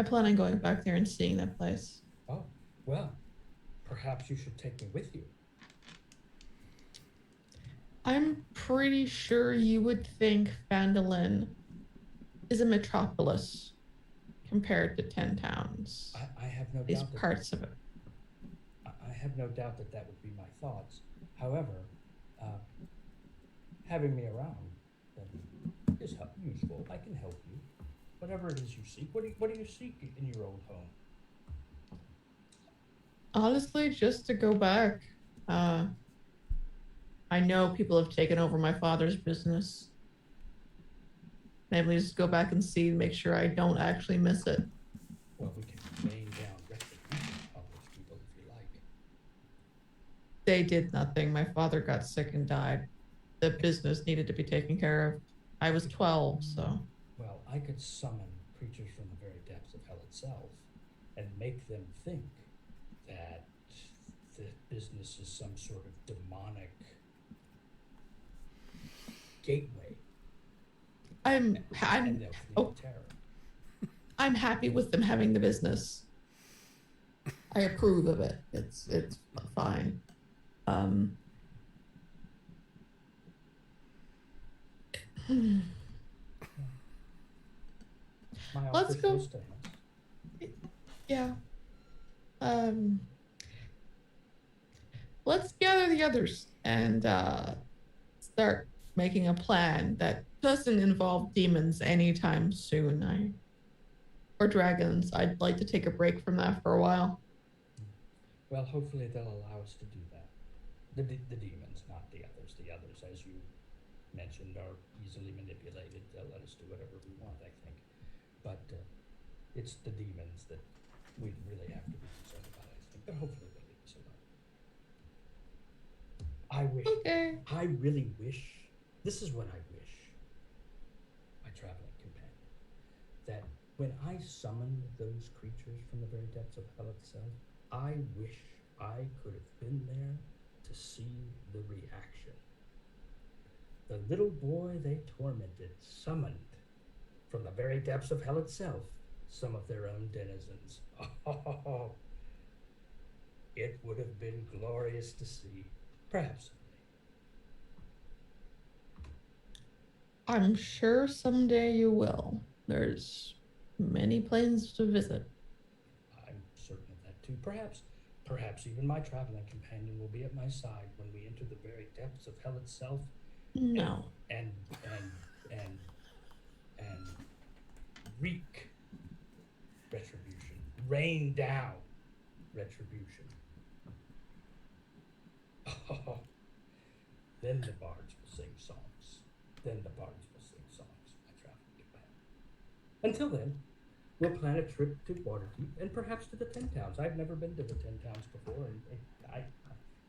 plan on going back there and seeing that place. Oh, well, perhaps you should take me with you. I'm pretty sure you would think Phandalin is a metropolis compared to 10 towns. I have no These doubt that parts of it. I have no doubt that that would be my thoughts. However, having me around is useful. I can help you. Whatever it is you seek. What do you seek in your old home? Honestly, just to go back. I know people have taken over my father's business. Maybe just go back and see, make sure I don't actually miss it. Well, we can rain down retribution on those people if you like. They did nothing. My father got sick and died. The business needed to be taken care of. I was 12, so. Well, I could summon creatures from the very depths of hell itself and make them think that the business is some sort of demonic gateway. And they'll flee terror. I'm happy with them having the business. I approve of it. It's fine. Let's go. Yeah. Let's gather the others and start making a plan that doesn't involve demons anytime soon. Or dragons. I'd like to take a break from that for a while. Well, hopefully they'll allow us to do that. The demons, not the others. The others, as you mentioned, are easily manipulated. They'll let us do whatever we want, I think. But it's the demons that we really have to be concerned about, I think. But hopefully they'll leave us alone. I wish. Okay. I really wish. This is what I wish, my traveling companion, that when I summoned those creatures from the very depths of hell itself, I wish I could have been there to see the reaction. The little boy they tormented summoned from the very depths of hell itself some of their own denizens. Oh, it would have been glorious to see. Perhaps. I'm sure someday you will. There's many planes to visit. I'm certain of that too. Perhaps even my traveling companion will be at my side when we enter the very depths of hell itself. No. And wreak retribution. Rain down retribution. Oh, then the bards will sing songs. My traveling companion. Until then, we'll plan a trip to Waterdeep and perhaps to the 10 Towns. I've never been to the 10 Towns before, and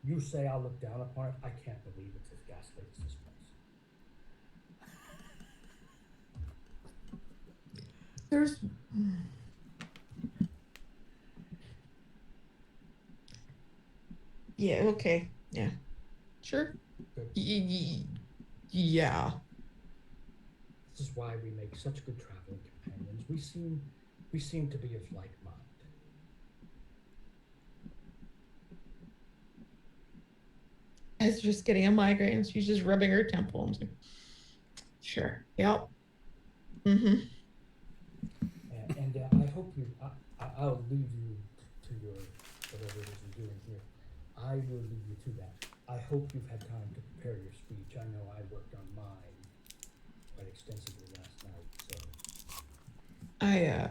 you say I'll look down upon it. I can't believe it's as ghastly as this place. There's. Yeah, okay. Yeah. Sure. Good. Yeah. This is why we make such good traveling companions. We seem to be of like mind. Ezra's getting a migraine. She's just rubbing her temple. I'm like, sure. Yep. Mm-hmm. And I hope you. I'll leave you to your whatever it is you're doing here. I will leave you to that. I hope you've had time to prepare your speech. I know I worked on mine quite extensively last night. So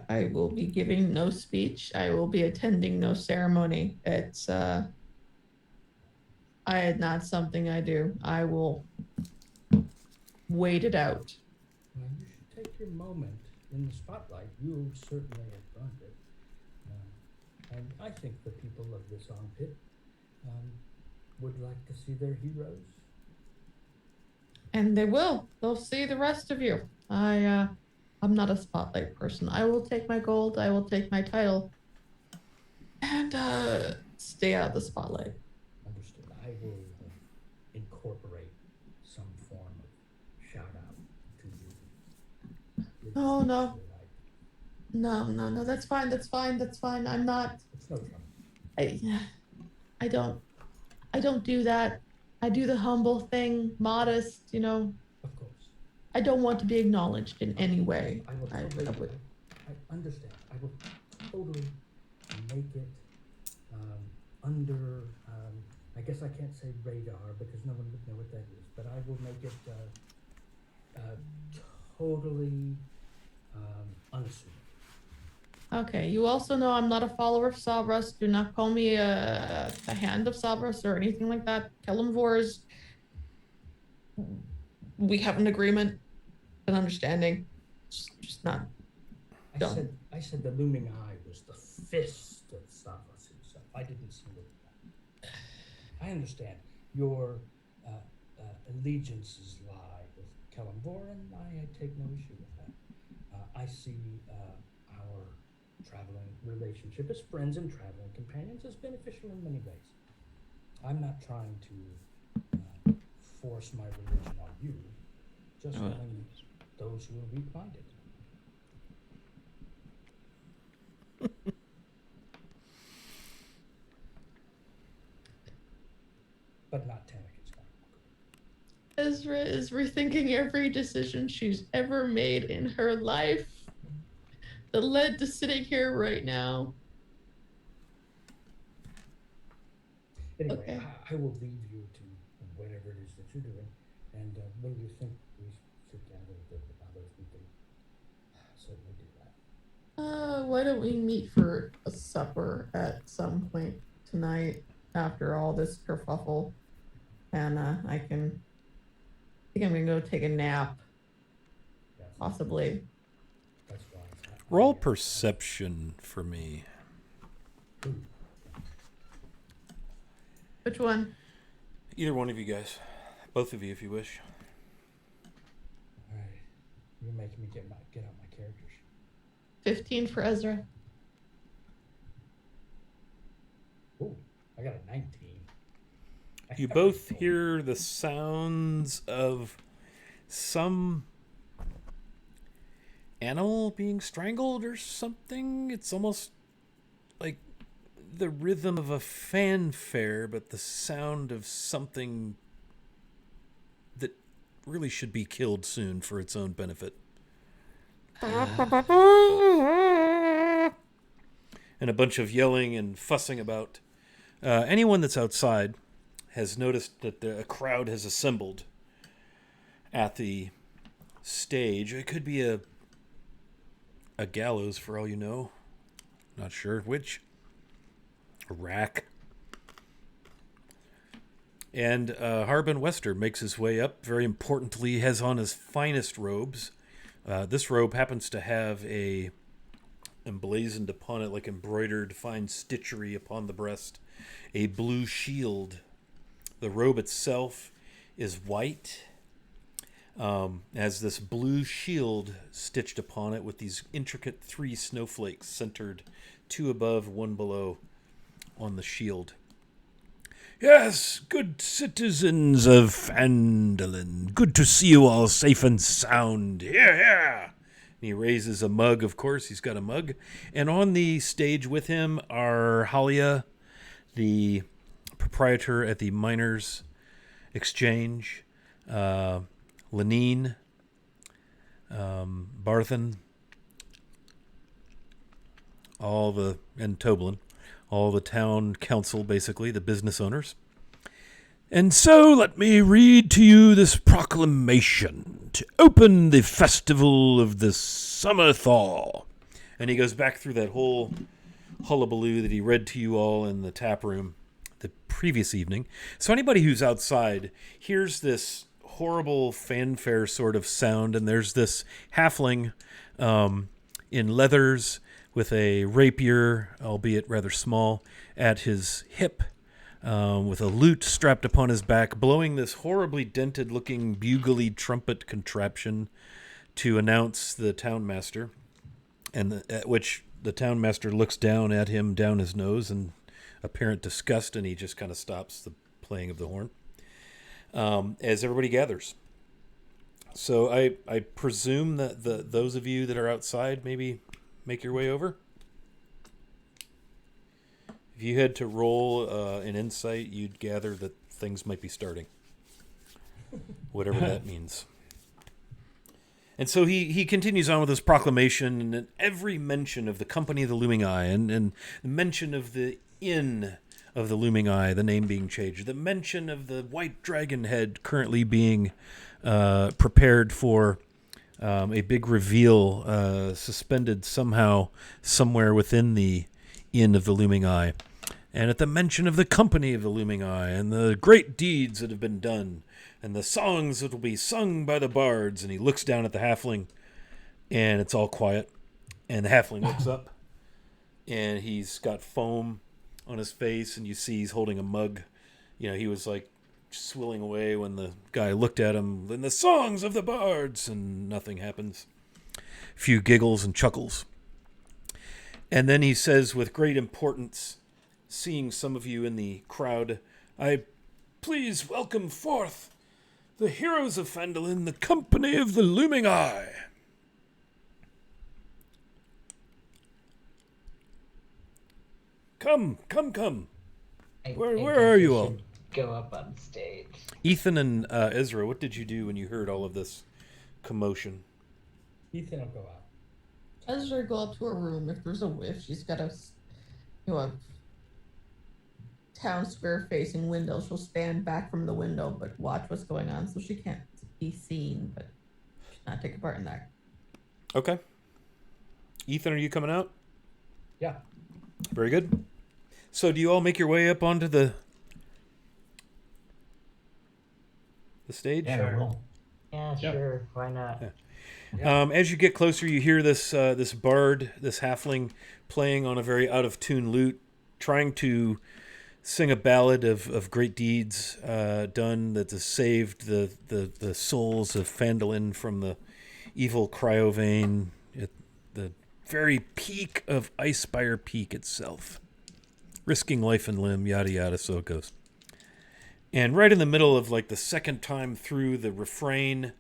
I will be giving no speech. I will be attending no ceremony. It's not something I do. I will wait it out. well, you should take your moment in the spotlight. You certainly have earned it. And I think the people of this armpit would like to see their heroes. And they will. They'll see the rest of you. I'm not a spotlight person. I will take my gold. I will take my title. And stay out of the spotlight. Understood. I will incorporate some form of shout out to you. Oh, no. No. That's fine. I'm not. It's no trouble. I don't do that. I do the humble thing, modest, Of course. I don't want to be acknowledged in any way. I will totally. I understand. I will totally make it under. I guess I can't say radar because no one would know what that is, but I will make it totally unassuming. Okay, you also know I'm not a follower of Savras. Do not call me a hand of Savras or anything like that. Kelimvors, we have an agreement, an understanding. Just not. I said the looming eye was the fist of Savras himself. I didn't say that. I understand your allegiances lie with Kelimvor, and I take no issue with that. I see our traveling relationship as friends and traveling companions as beneficial in many ways. I'm not trying to force my religion on you, just on those who are weak-minded. But not Tanakin Skywalker. Ezra is rethinking every decision she's ever made in her life that led to sitting here right now. Anyway, Okay. I will leave you to whatever it is that you're doing, and when you think we should gather with others, we can certainly do that. Why don't we meet for a supper at some point tonight after all this kerfuffle? And I think I'm gonna go take a nap, Yes, possibly. that's why. Roll perception for me. Ooh, Which one? Either one of you guys. Both of you, if you wish. all right, you're making me get out my characters. 15 for Ezra. Ooh, I got a 19. You both hear the sounds of some animal being strangled or something. It's almost like the rhythm of a fanfare, but the sound of something that really should be killed soon for its own benefit. And a bunch of yelling and fussing about. Anyone that's outside has noticed that a crowd has assembled at the stage. It could be a gallows for all you know. Not sure which. A rack. And Harbin Wester makes his way up. Very importantly, has on his finest robes. This robe happens to have a emblazoned upon it, like embroidered fine stitchery upon the breast, a blue shield. The robe itself is white, has this blue shield stitched upon it with these intricate 3 snowflakes centered, 2 above, 1 below on the shield. Yes, good citizens of Phandalin. Good to see you all safe and sound. Here, here. And he raises a mug, of course. He's got a mug. And on the stage with him are Halia, the proprietor at the Miners Exchange, Lenine, Barthen, and Toblin, all the town council, basically, the business owners. And so let me read to you this proclamation to open the festival of the summer thaw. And he goes back through that whole hullabaloo that he read to you all in the tap room the previous evening. So anybody who's outside hears this horrible fanfare sort of sound, and there's this halfling in leathers with a rapier, albeit rather small, at his hip, with a lute strapped upon his back, blowing this horribly dented-looking bugly trumpet contraption to announce the townmaster, and at which the townmaster looks down at him, down his nose, in apparent disgust, and he just kind of stops the playing of the horn as everybody gathers. So I presume that those of you that are outside maybe make your way over. If you had to roll an insight, you'd gather that things might be starting. Whatever that means. And so he continues on with his proclamation, and every mention of the Company of the Looming Eye, and mention of the Inn of the Looming Eye, the name being changed, the mention of the White Dragon Head currently being prepared for a big reveal suspended somehow somewhere within the Inn of the Looming Eye. And at the mention of the Company of the Looming Eye and the great deeds that have been done and the songs that will be sung by the bards, and he looks down at the halfling and it's all quiet, and the halfling looks up and he's got foam on his face, and you see he's holding a mug. You know, he was like swilling away when the guy looked at him, and the songs of the bards, and nothing happens. A few giggles and chuckles. And then he says with great importance, seeing some of you in the crowd, I please welcome forth the heroes of Phandalin, the Company of the Looming Eye. Come. Where are you all? Go up on stage. Ethan and Ezra, what did you do when you heard all of this commotion? Ethan will go out. Ezra go up to her room. If there's a whiff, she's got a town square facing window. She'll stand back from the window but watch what's going on, so she can't be seen, but not take part in that. Okay. Ethan, are you coming out? Yeah. Very good. So do you all make your way up onto the stage? Yeah, I will. Yeah, Yep. sure. Why not? Yeah. As you get closer, you hear this bard, this halfling, playing on a very out-of-tune lute, trying to sing a ballad of great deeds done that has saved the souls of Phandalin from the evil Cryovane at the very peak of Icespire Peak itself. Risking life and limb, yada yada, so it goes. And right in the middle of like the second time through the refrain,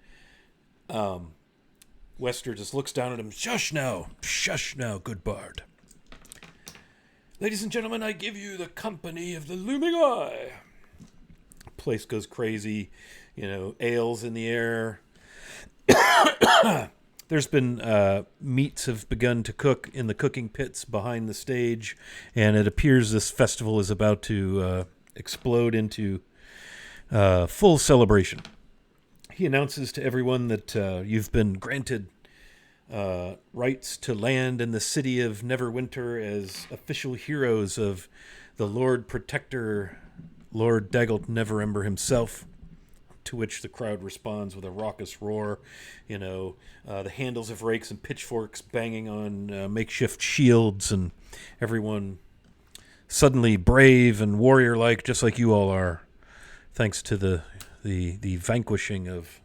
Wester just looks down at him. Shush now, good bard. Ladies and gentlemen, I give you the Company of the Looming Eye. Place goes crazy, ales in the air. There's been meats have begun to cook in the cooking pits behind the stage, and it appears this festival is about to explode into full celebration. He announces to everyone that you've been granted rights to land in the city of Neverwinter as official heroes of the Lord Protector, Lord Daggelt Neverember himself. To which the crowd responds with a raucous roar, the handles of rakes and pitchforks banging on makeshift shields, and everyone suddenly brave and warrior-like, just like you all are, thanks to the vanquishing of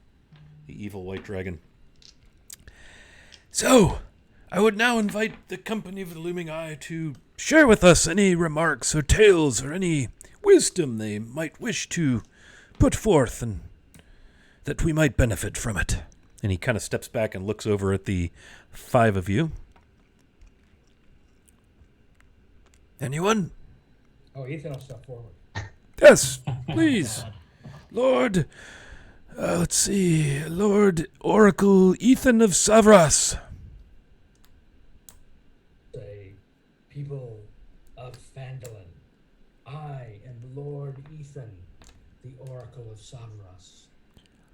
the evil white dragon. So, I would now invite the Company of the Looming Eye to share with us any remarks or tales or any wisdom they might wish to put forth, and that we might benefit from it. And he kind of steps back and looks over at the 5 of you. Anyone? Oh, Ethan will step forward. Yes, please. Lord, let's see. Lord Oracle Ethan of Savras. Say, people of Phandalin, I am Lord Ethan, the Oracle of Savras,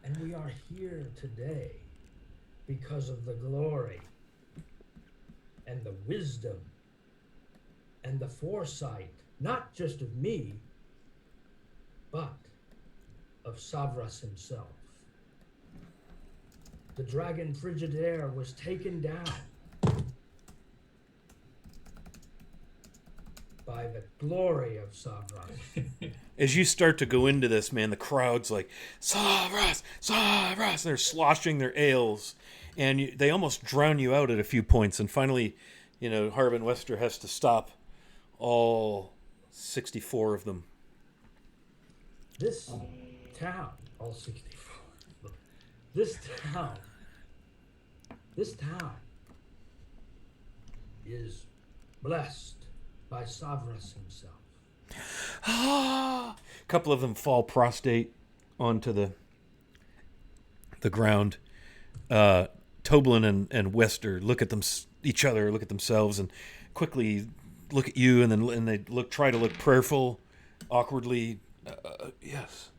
and we are here today because of the glory and the wisdom and the foresight, not just of me, but of Savras himself. The dragon Frigidaire was taken down by the glory of Savras. As you start to go into this, man, the crowd's like, Savras, Savras. They're sloshing their ales, and they almost drown you out at a few points. And finally, Harbin Wester has to stop all 64 of them. This town, all 64, this town is blessed by Savras himself. A couple of them fall prostrate onto the ground. Toblin and Wester look at each other, look at themselves, and quickly look at you, and they try to look prayerful, awkwardly. Yes,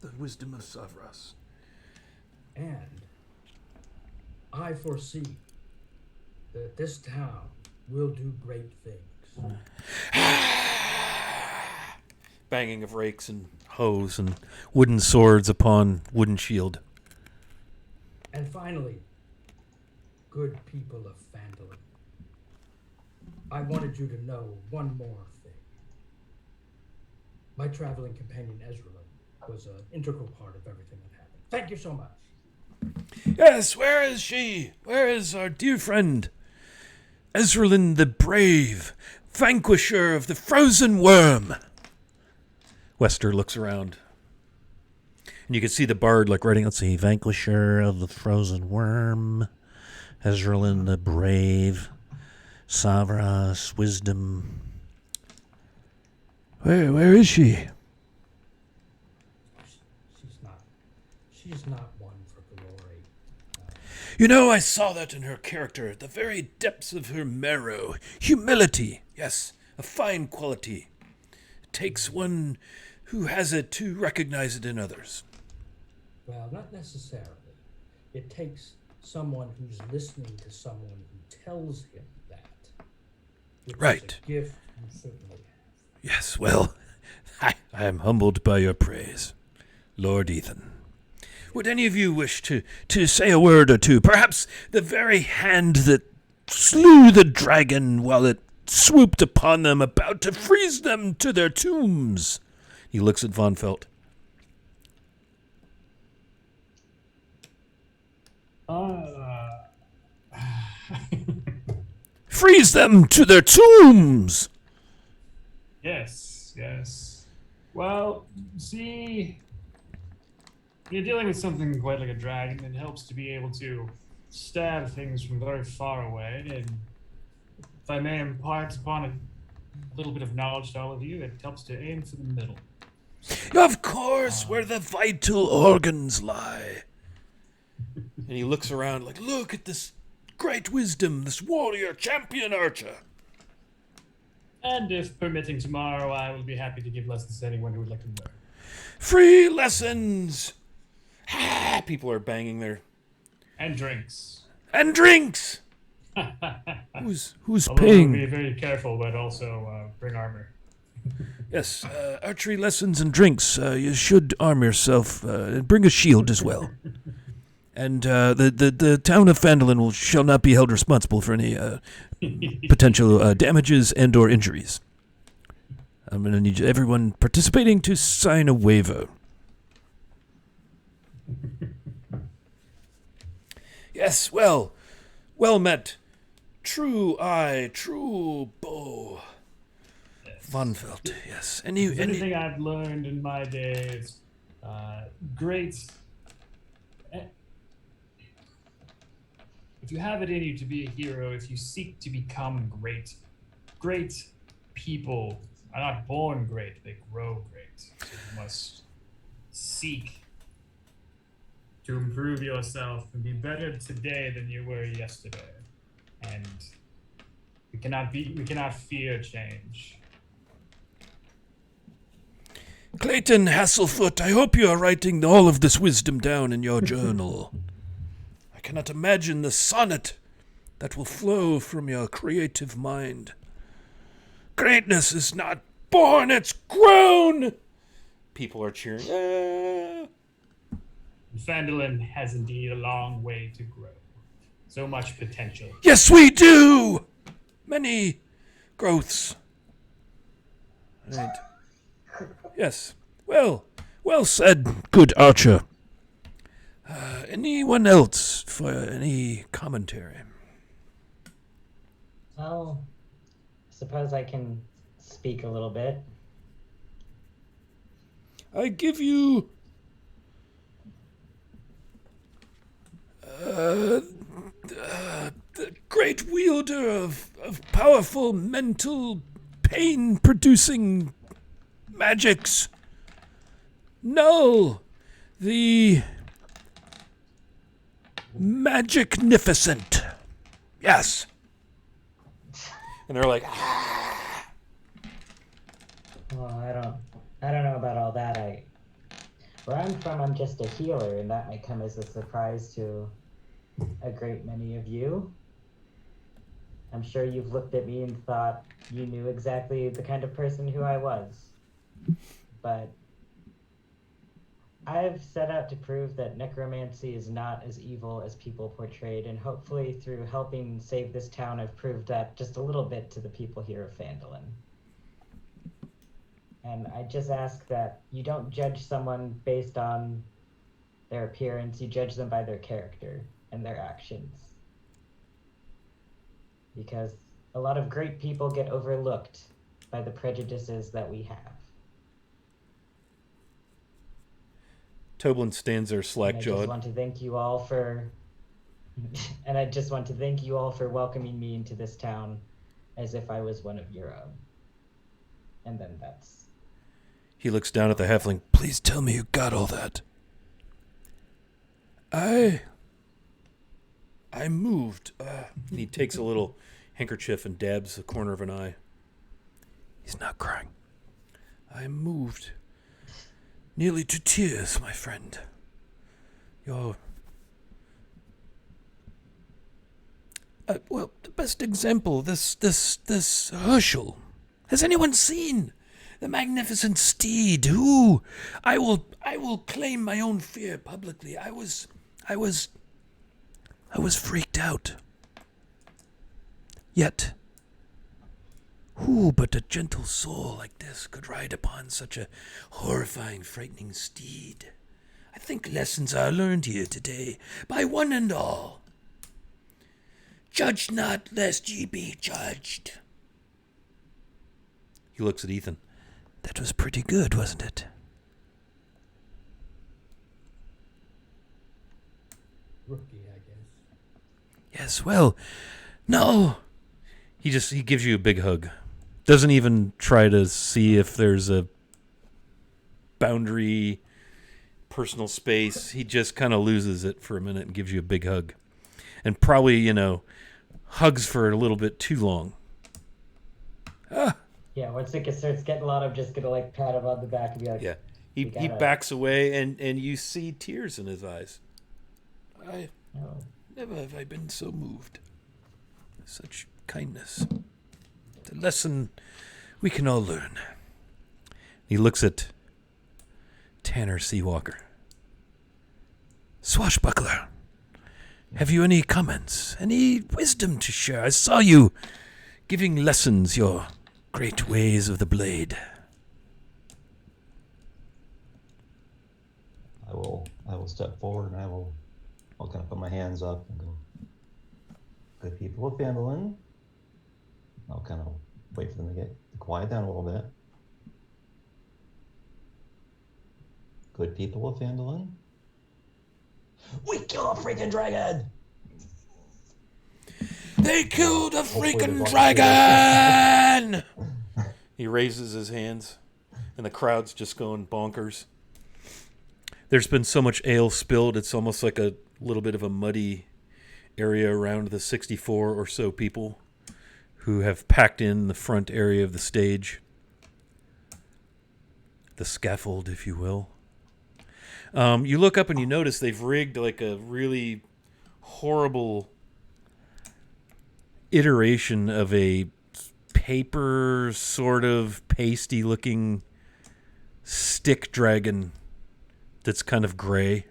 the wisdom of Savras. And I foresee that this town will do great things. Banging of rakes and hoes and wooden swords upon wooden shield. And finally, good people of Phandalin, I wanted you to know one more thing. My traveling companion Ezralyn was an integral part of everything that happened. Thank you so much. Yes, where is she? Where is our dear friend? Ezralyn the Brave, vanquisher of the frozen worm. Wester looks around. And you can see the bard writing, let's see, vanquisher of the frozen worm, Ezralyn the Brave, Savras, wisdom. Where is she? She's not one for glory. I saw that in her character, the very depths of her marrow. Humility, yes, a fine quality. It takes one who has it to recognize it in others. Well, not necessarily. It takes someone who's listening to someone who tells him that. Which Right. is a gift you certainly have. Yes, well, I am humbled by your praise, Lord Ethan. Would any of you wish to say a word or two? Perhaps the very hand that slew the dragon while it swooped upon them, about to freeze them to their tombs. He looks at Von Felt. Freeze them to their tombs! Yes. Well, see, you're dealing with something quite like a dragon. It helps to be able to stab things from very far away. And if I may impart upon a little bit of knowledge to all of you, it helps to aim for the middle. Of course, where the vital organs lie. And he looks around look at this great wisdom, this warrior, champion archer. And if permitting tomorrow, I will be happy to give lessons to anyone who would like to learn. Free lessons! People are banging their... And drinks. And drinks! Who's Although paying? be very careful, but also bring armor. Yes, archery lessons and drinks. You should arm yourself and bring a shield as well. And the town of Phandalin shall not be held responsible for any potential damages and or injuries. I'm going to need everyone participating to sign a waiver. Yes, well met. True eye, true bow. Von Felt, yes. If anything I've learned in my days, great. If you have it in you to be a hero, if you seek to become great, great people are not born great, they grow great. So you must seek to improve yourself and be better today than you were yesterday. And we cannot fear change. Clayton Hasselfoot, I hope you are writing all of this wisdom down in your journal. I cannot imagine the sonnet that will flow from your creative mind. Greatness is not born, it's grown! People are cheering. Phandalin has indeed a long way to grow. So much potential. Yes, we do! Many growths. Right. Yes. Well said, good archer. Anyone else for any commentary? Well, I suppose I can speak a little bit. I give you the great wielder of powerful mental pain-producing magics. Null, the magnificent. Yes. And they're like, Well, I don't know about all that. Where I'm from, I'm just a healer, and that might come as a surprise to a great many of you. I'm sure you've looked at me and thought you knew exactly the kind of person who I was. But I've set out to prove that necromancy is not as evil as people portrayed, and hopefully through helping save this town, I've proved that just a little bit to the people here of Phandalin. And I just ask that you don't judge someone based on their appearance, you judge them by their character and their actions. Because a lot of great people get overlooked by the prejudices that we have. Toblin stands there And I just slack-jawed. want to thank you all for and I just want to thank you all for welcoming me into this town as if I was one of your own. And then that's... He looks down at the halfling. Please tell me you got all that. I moved. He takes a little handkerchief and dabs the corner of an eye. He's not crying. I moved nearly to tears, my friend. Well, the best example, this Herschel. Has anyone seen the magnificent steed? Who? I will claim my own fear publicly. I was freaked out. Yet, who but a gentle soul like this could ride upon such a horrifying, frightening steed? I think lessons are learned here today by one and all. Judge not, lest ye be judged. He looks at Ethan. That was pretty good, wasn't it? Rookie, I guess. Yes, well, no. He gives you a big hug. Doesn't even try to see if there's a boundary, personal space. He just kind of loses it for a minute and gives you a big hug. And probably, hugs for a little bit too long. Yeah, once it starts getting a lot, I'm just gonna pat him on the back and be like, Yeah. He backs away and you see tears in his eyes. Never have I been so moved. Such kindness. The lesson we can all learn. He looks at Tanner Seawalker. Swashbuckler, have you any comments, any wisdom to share? I saw you giving lessons, your great ways of the blade. I will step forward and I'll kind of put my hands up and go, good people of Phandalin. I'll kind of wait for them to get quiet down a little bit. Good people of Phandalin. We kill a freaking dragon! They killed a Hopefully freaking there's dragon! He raises his hands, and the crowd's just going bonkers. There's been so much ale spilled, it's almost like a little bit of a muddy area around the 64 or so people who have packed in the front area of the stage. The scaffold, if you will. You look up and you notice they've rigged like a really horrible iteration of a paper sort of pasty looking stick dragon that's kind of gray.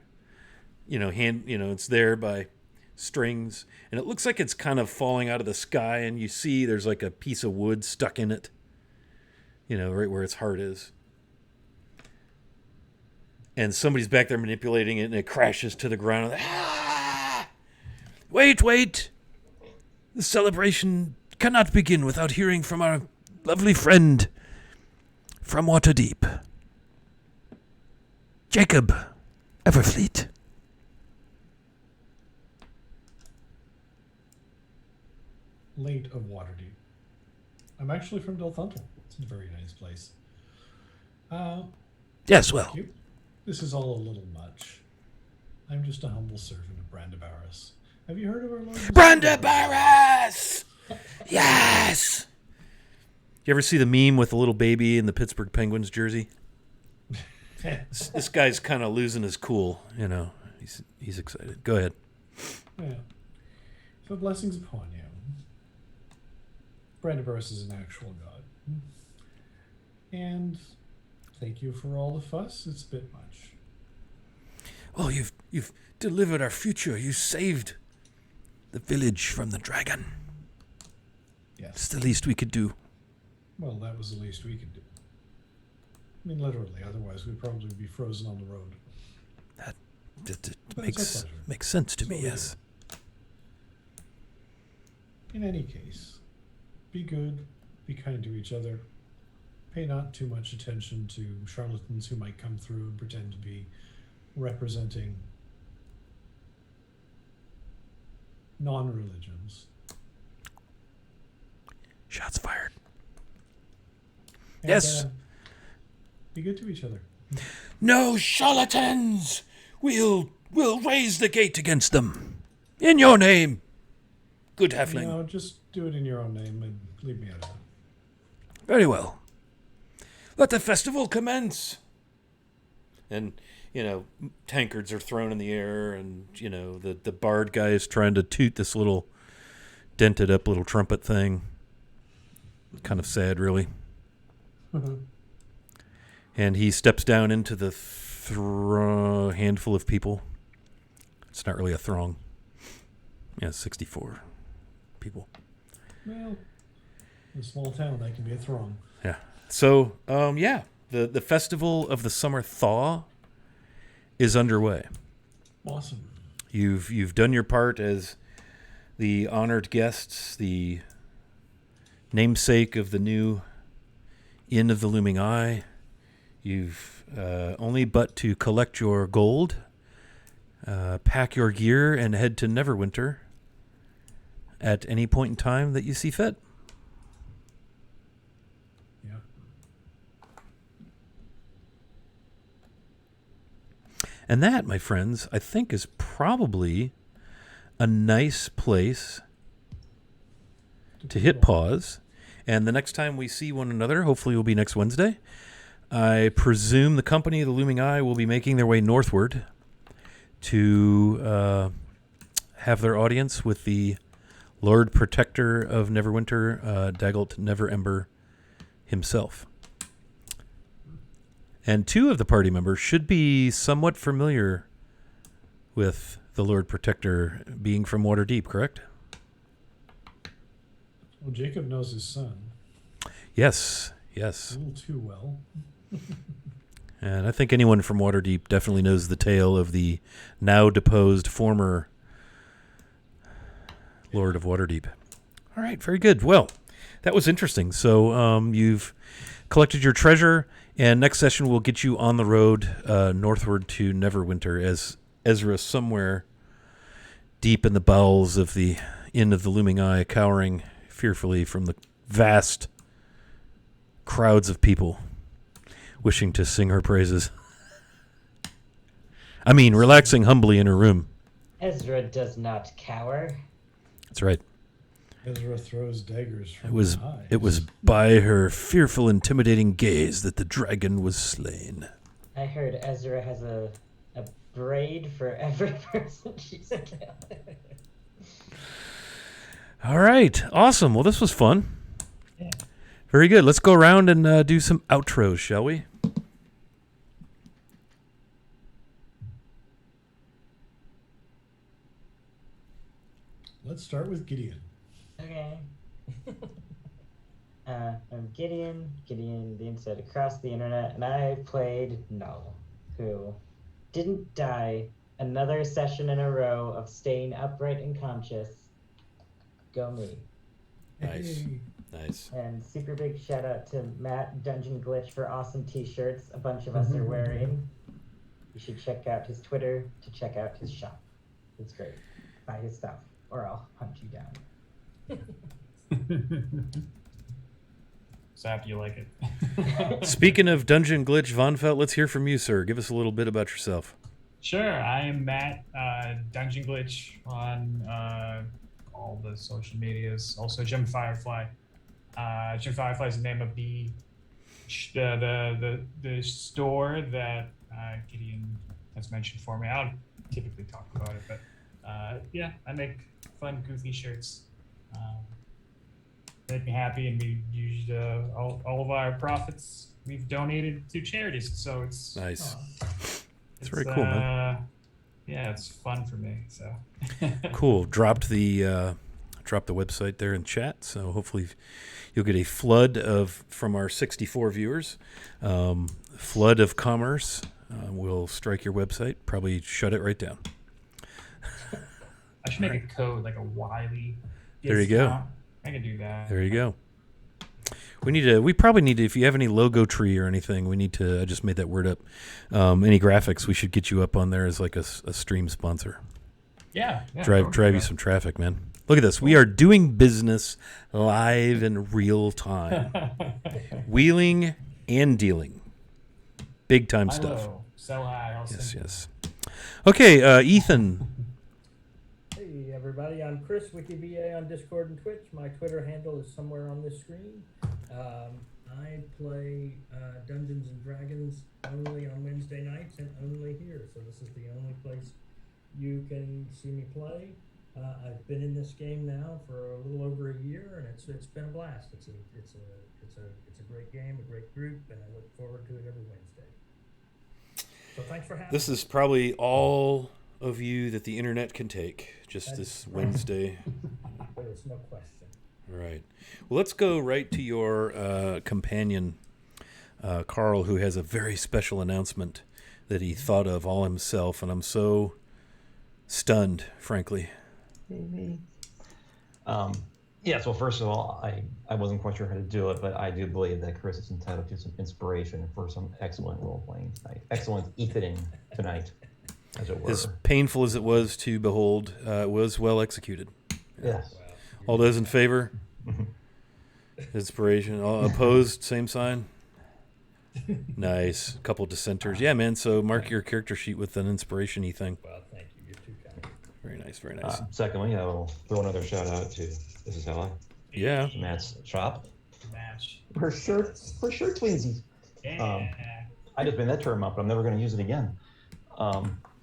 It's there by strings, and it looks like it's kind of falling out of the sky, and you see there's like a piece of wood stuck in it, right where its heart is. And somebody's back there manipulating it, and it crashes to the ground. Ah! Wait! The celebration cannot begin without hearing from our lovely friend from Waterdeep, Jacob Everfleet. Late of Waterdeep. I'm actually from Delthuntle. It's a very nice place. Yes, well. Thank you. This is all a little much. I'm just a humble servant of Brandabaris. Have you heard of our Lord? Brandabaris! Yes! You ever see the meme with the little baby in the Pittsburgh Penguins jersey? This guy's kind of losing his cool, He's excited. Go ahead. Yeah. So blessings upon you. Brandabaris is an actual god. And thank you for all the fuss. It's a bit much. Oh, you've delivered our future. You saved the village from the dragon. Yes. It's the least we could do. Well, that was the least we could do. I mean, literally. Otherwise, we'd probably be frozen on the road. That But it's our pleasure. makes sense to So me, yes. In any case, be good, be kind to each other. Pay not too much attention to charlatans who might come through and pretend to be representing non-religions. Shots fired. And, Yes. Be good to each other. No charlatans! We'll raise the gate against them. In your name. Good halfling. No, just do it in your own name and leave me out of it. Very well. Let the festival commence. And, tankards are thrown in the air, and, the bard guy is trying to toot this little dented up little trumpet thing. Kind of sad, really. And he steps down into the handful of people. It's not really a throng. Yeah, 64 people. Well, in a small town, that can be a throng. Yeah. So, the festival of the summer thaw is underway. Awesome. You've done your part as the honored guests, the namesake of the new Inn of the Looming Eye. You've only but to collect your gold, pack your gear, and head to Neverwinter at any point in time that you see fit. Yeah. And that, my friends, I think is probably a nice place to hit pause. And the next time we see one another, hopefully will be next Wednesday. I presume the company, the Looming Eye, will be making their way northward to have their audience with the Lord Protector of Neverwinter, Daggelt Neverember himself. And two of the party members should be somewhat familiar with the Lord Protector, being from Waterdeep, correct? Well, Jacob knows his son Yes. a little too well. And I think anyone from Waterdeep definitely knows the tale of the now deposed former Lord of Waterdeep. All right, very good. Well, That was interesting. So you've collected your treasure, and next session will get you on the road northward to Neverwinter as Ezra somewhere deep in the bowels of the Inn of the Looming Eye, cowering fearfully from the vast crowds of people wishing to sing her praises. I mean, relaxing humbly in her room. Ezra does not cower. That's right. Ezra throws daggers from It was her eyes. it was by her fearful, intimidating gaze that the dragon was slain. I heard Ezra has a braid for every person she's killed. All right. Awesome. Well, this was fun. Yeah. Very good. Let's go around and do some outros, shall we? Let's start with Gideon. Okay. I'm Gideon, the Inside Across the Internet, and I played Null, who didn't die another session in a row of staying upright and conscious. Go me. Nice. Hey. Nice. And super big shout out to Matt Dungeon Glitch for awesome t-shirts a bunch of us are wearing. You should check out his Twitter to check out his shop. It's great. Buy his stuff, or I'll hunt you down. So happy you like it. Speaking of Dungeon Glitch, Von Felt, let's hear from you, sir. Give us a little bit about yourself. Sure, I am Matt, Dungeon Glitch on all the social medias. Also, Jim Firefly. Jim Firefly is the name of the store that Gideon has mentioned for me. I don't typically talk about it, but yeah, I make fun, goofy shirts. Make me happy, and we used all of our profits we've donated to charities. So it's Nice. It's very cool, man. Yeah, it's fun for me. So Cool. Dropped the website there in chat, so hopefully you'll get a flood from our 64 viewers. Flood of commerce will strike your website. Probably shut it right down. I should make a code, like a Wiley. There you go. discount. I can do that. There you go. We probably need to, if you have any logo tree or anything, I just made that word up. Any graphics, we should get you up on there as like a stream sponsor. Yeah. Drive you some traffic, man. Look at this. We are doing business live in real time. Wheeling and dealing. Big time stuff. Hello. Sell high. I'll Yes, send yes. Okay, Ethan. Hey everybody, I'm Chris, WikiVA on Discord and Twitch. My Twitter handle is somewhere on this screen. I play Dungeons and Dragons only on Wednesday nights and only here. So this is the only place you can see me play. I've been in this game now for a little over a year, and it's been a blast. It's a great game, a great group, and I look forward to it every Wednesday. So thanks for having me. This is probably all of you that the internet can take just this Wednesday. There's no question. Right. Well, let's go right to your companion, Carl, who has a very special announcement that he thought of all himself, and I'm so stunned, frankly. Yes, well, first of all, I wasn't quite sure how to do it, but I do believe that Chris is entitled to some inspiration for some excellent role-playing tonight. Excellent Ethaning tonight, as it were. As painful as it was to behold, it was well executed. Yes. All those in favor? Inspiration. All opposed? Same sign? Nice. Couple dissenters. Yeah, man, so mark your character sheet with an inspiration-y thing. Well, thank you. You're too kind. Very nice, very nice. Secondly, I will throw another shout-out to This Is How Yeah. Matt's shop. Match. For sure twinsies. Yeah. I just made that term up, but I'm never going to use it again.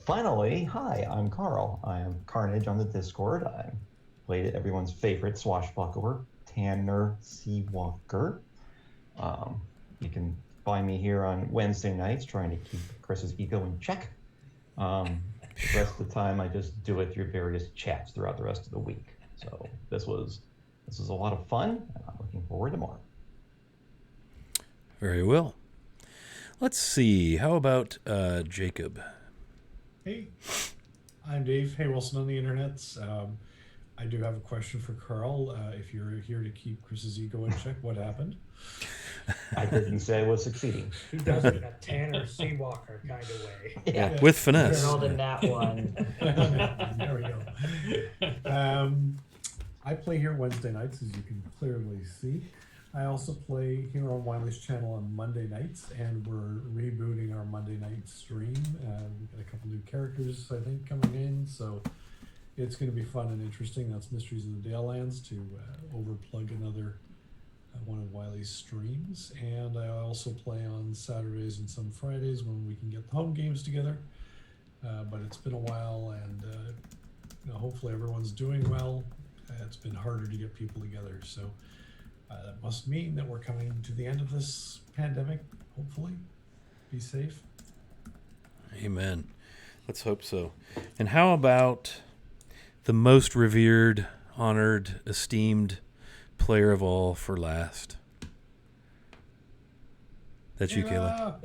Finally, hi, I'm Carl. I am Carnage on the Discord. I played everyone's favorite swashbuckler, Tanner Seawalker. You can find me here on Wednesday nights trying to keep Chris's ego in check. The rest of the time, I just do it through various chats throughout the rest of the week. So this was a lot of fun, and I'm looking forward to more. Very well. Let's see. How about Jacob? Hey, I'm Dave. Hey, Wilson on the internets. I do have a question for Carl. If you're here to keep Chris's ego in check, what happened? I didn't say I was succeeding. He does it in a Tanner Seawalker kind of way. Yeah, with finesse. You rolled a nat one. There we go. I play here Wednesday nights, as you can clearly see. I also play here on Wiley's channel on Monday nights, and we're rebooting our Monday night stream. We've got a couple new characters, I think, coming in, so it's going to be fun and interesting. That's Mysteries of the Dale Lands, to overplug another one of Wiley's streams. And I also play on Saturdays and some Fridays when we can get the home games together. But it's been a while, and hopefully everyone's doing well. It's been harder to get people together, so that must mean that we're coming to the end of this pandemic, hopefully. Be safe. Amen. Let's hope so. And how about the most revered, honored, esteemed player of all for last? That's you, Kayla.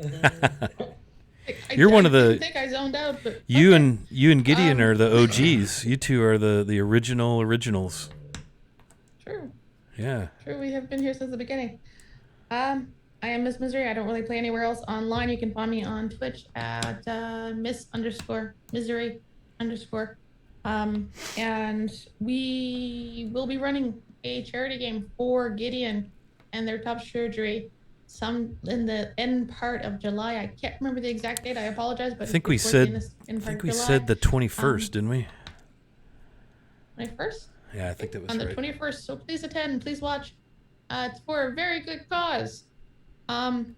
You're one of the. I think I zoned out, but You okay. and Gideon are the OGs. You two are the originals. True. Yeah. True, we have been here since the beginning. I am Miss Misery. I don't really play anywhere else online. You can find me on Twitch at Miss_Misery_. And we will be running a charity game for Gideon and their top surgery some in the end part of July. I can't remember the exact date. I apologize, but I think we said the 21st, didn't we? 21st? Yeah, I think that was on the right. 21st, so please attend, please watch. It's for a very good cause. And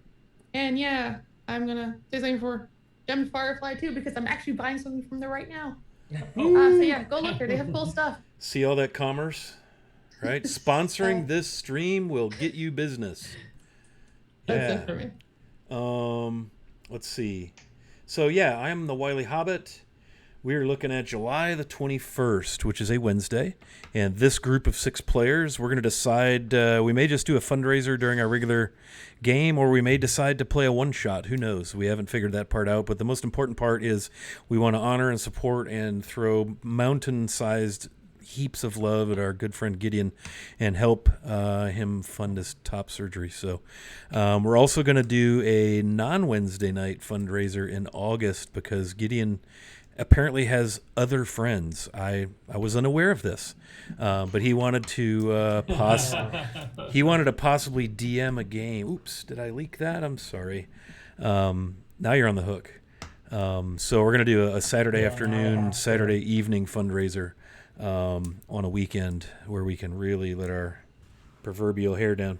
yeah, I'm gonna say something for Gem Firefly too, because I'm actually buying something from there right now. So yeah, go look there. They have cool stuff. See all that commerce, right? Sponsoring this stream will get you business. That's it for me. Let's see. So yeah, I am the Wily Hobbit. We're looking at July the 21st, which is a Wednesday. And this group of 6 players, we're going to decide, we may just do a fundraiser during our regular game, or we may decide to play a one-shot. Who knows? We haven't figured that part out. But the most important part is we want to honor and support and throw mountain-sized heaps of love at our good friend Gideon and help him fund his top surgery. So we're also going to do a non-Wednesday night fundraiser in August because Gideon apparently has other friends. I was unaware of this, but he wanted to possibly DM a game. Oops, did I leak that? I'm sorry. Now you're on the hook. So we're gonna do a Saturday afternoon, Saturday evening fundraiser on a weekend where we can really let our proverbial hair down.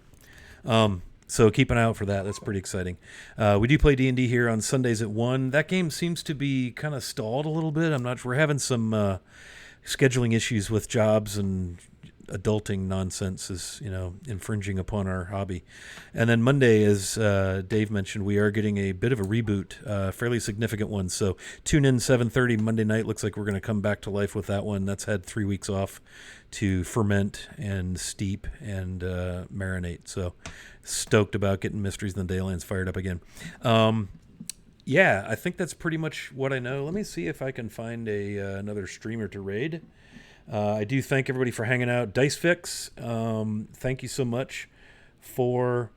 So keep an eye out for that. That's pretty exciting. We do play D&D here on Sundays at 1. That game seems to be kind of stalled a little bit. I'm not sure. We're having some scheduling issues with jobs, and adulting nonsense is, infringing upon our hobby. And then Monday, as Dave mentioned, we are getting a bit of a reboot, fairly significant one. So tune in 7:30 Monday night. Looks like we're going to come back to life with that one. That's had 3 weeks off to ferment and steep and marinate. So stoked about getting Mysteries in the Daylands fired up again. Yeah, I think that's pretty much what I know. Let me see if I can find another streamer to raid. I do thank everybody for hanging out. DiceFix, thank you so much for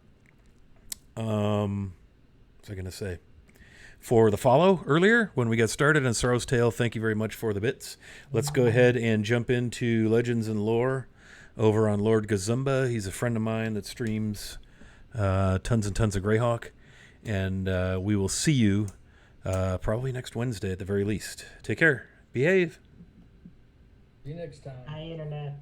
what's I going to say? For the follow earlier when we got started on Sorrow's Tale. Thank you very much for the bits. Let's go ahead and jump into Legends and Lore over on Lord Gazumba. He's a friend of mine that streams tons and tons of Greyhawk. And we will see you probably next Wednesday at the very least. Take care. Behave. See you next time. Hi, Internet.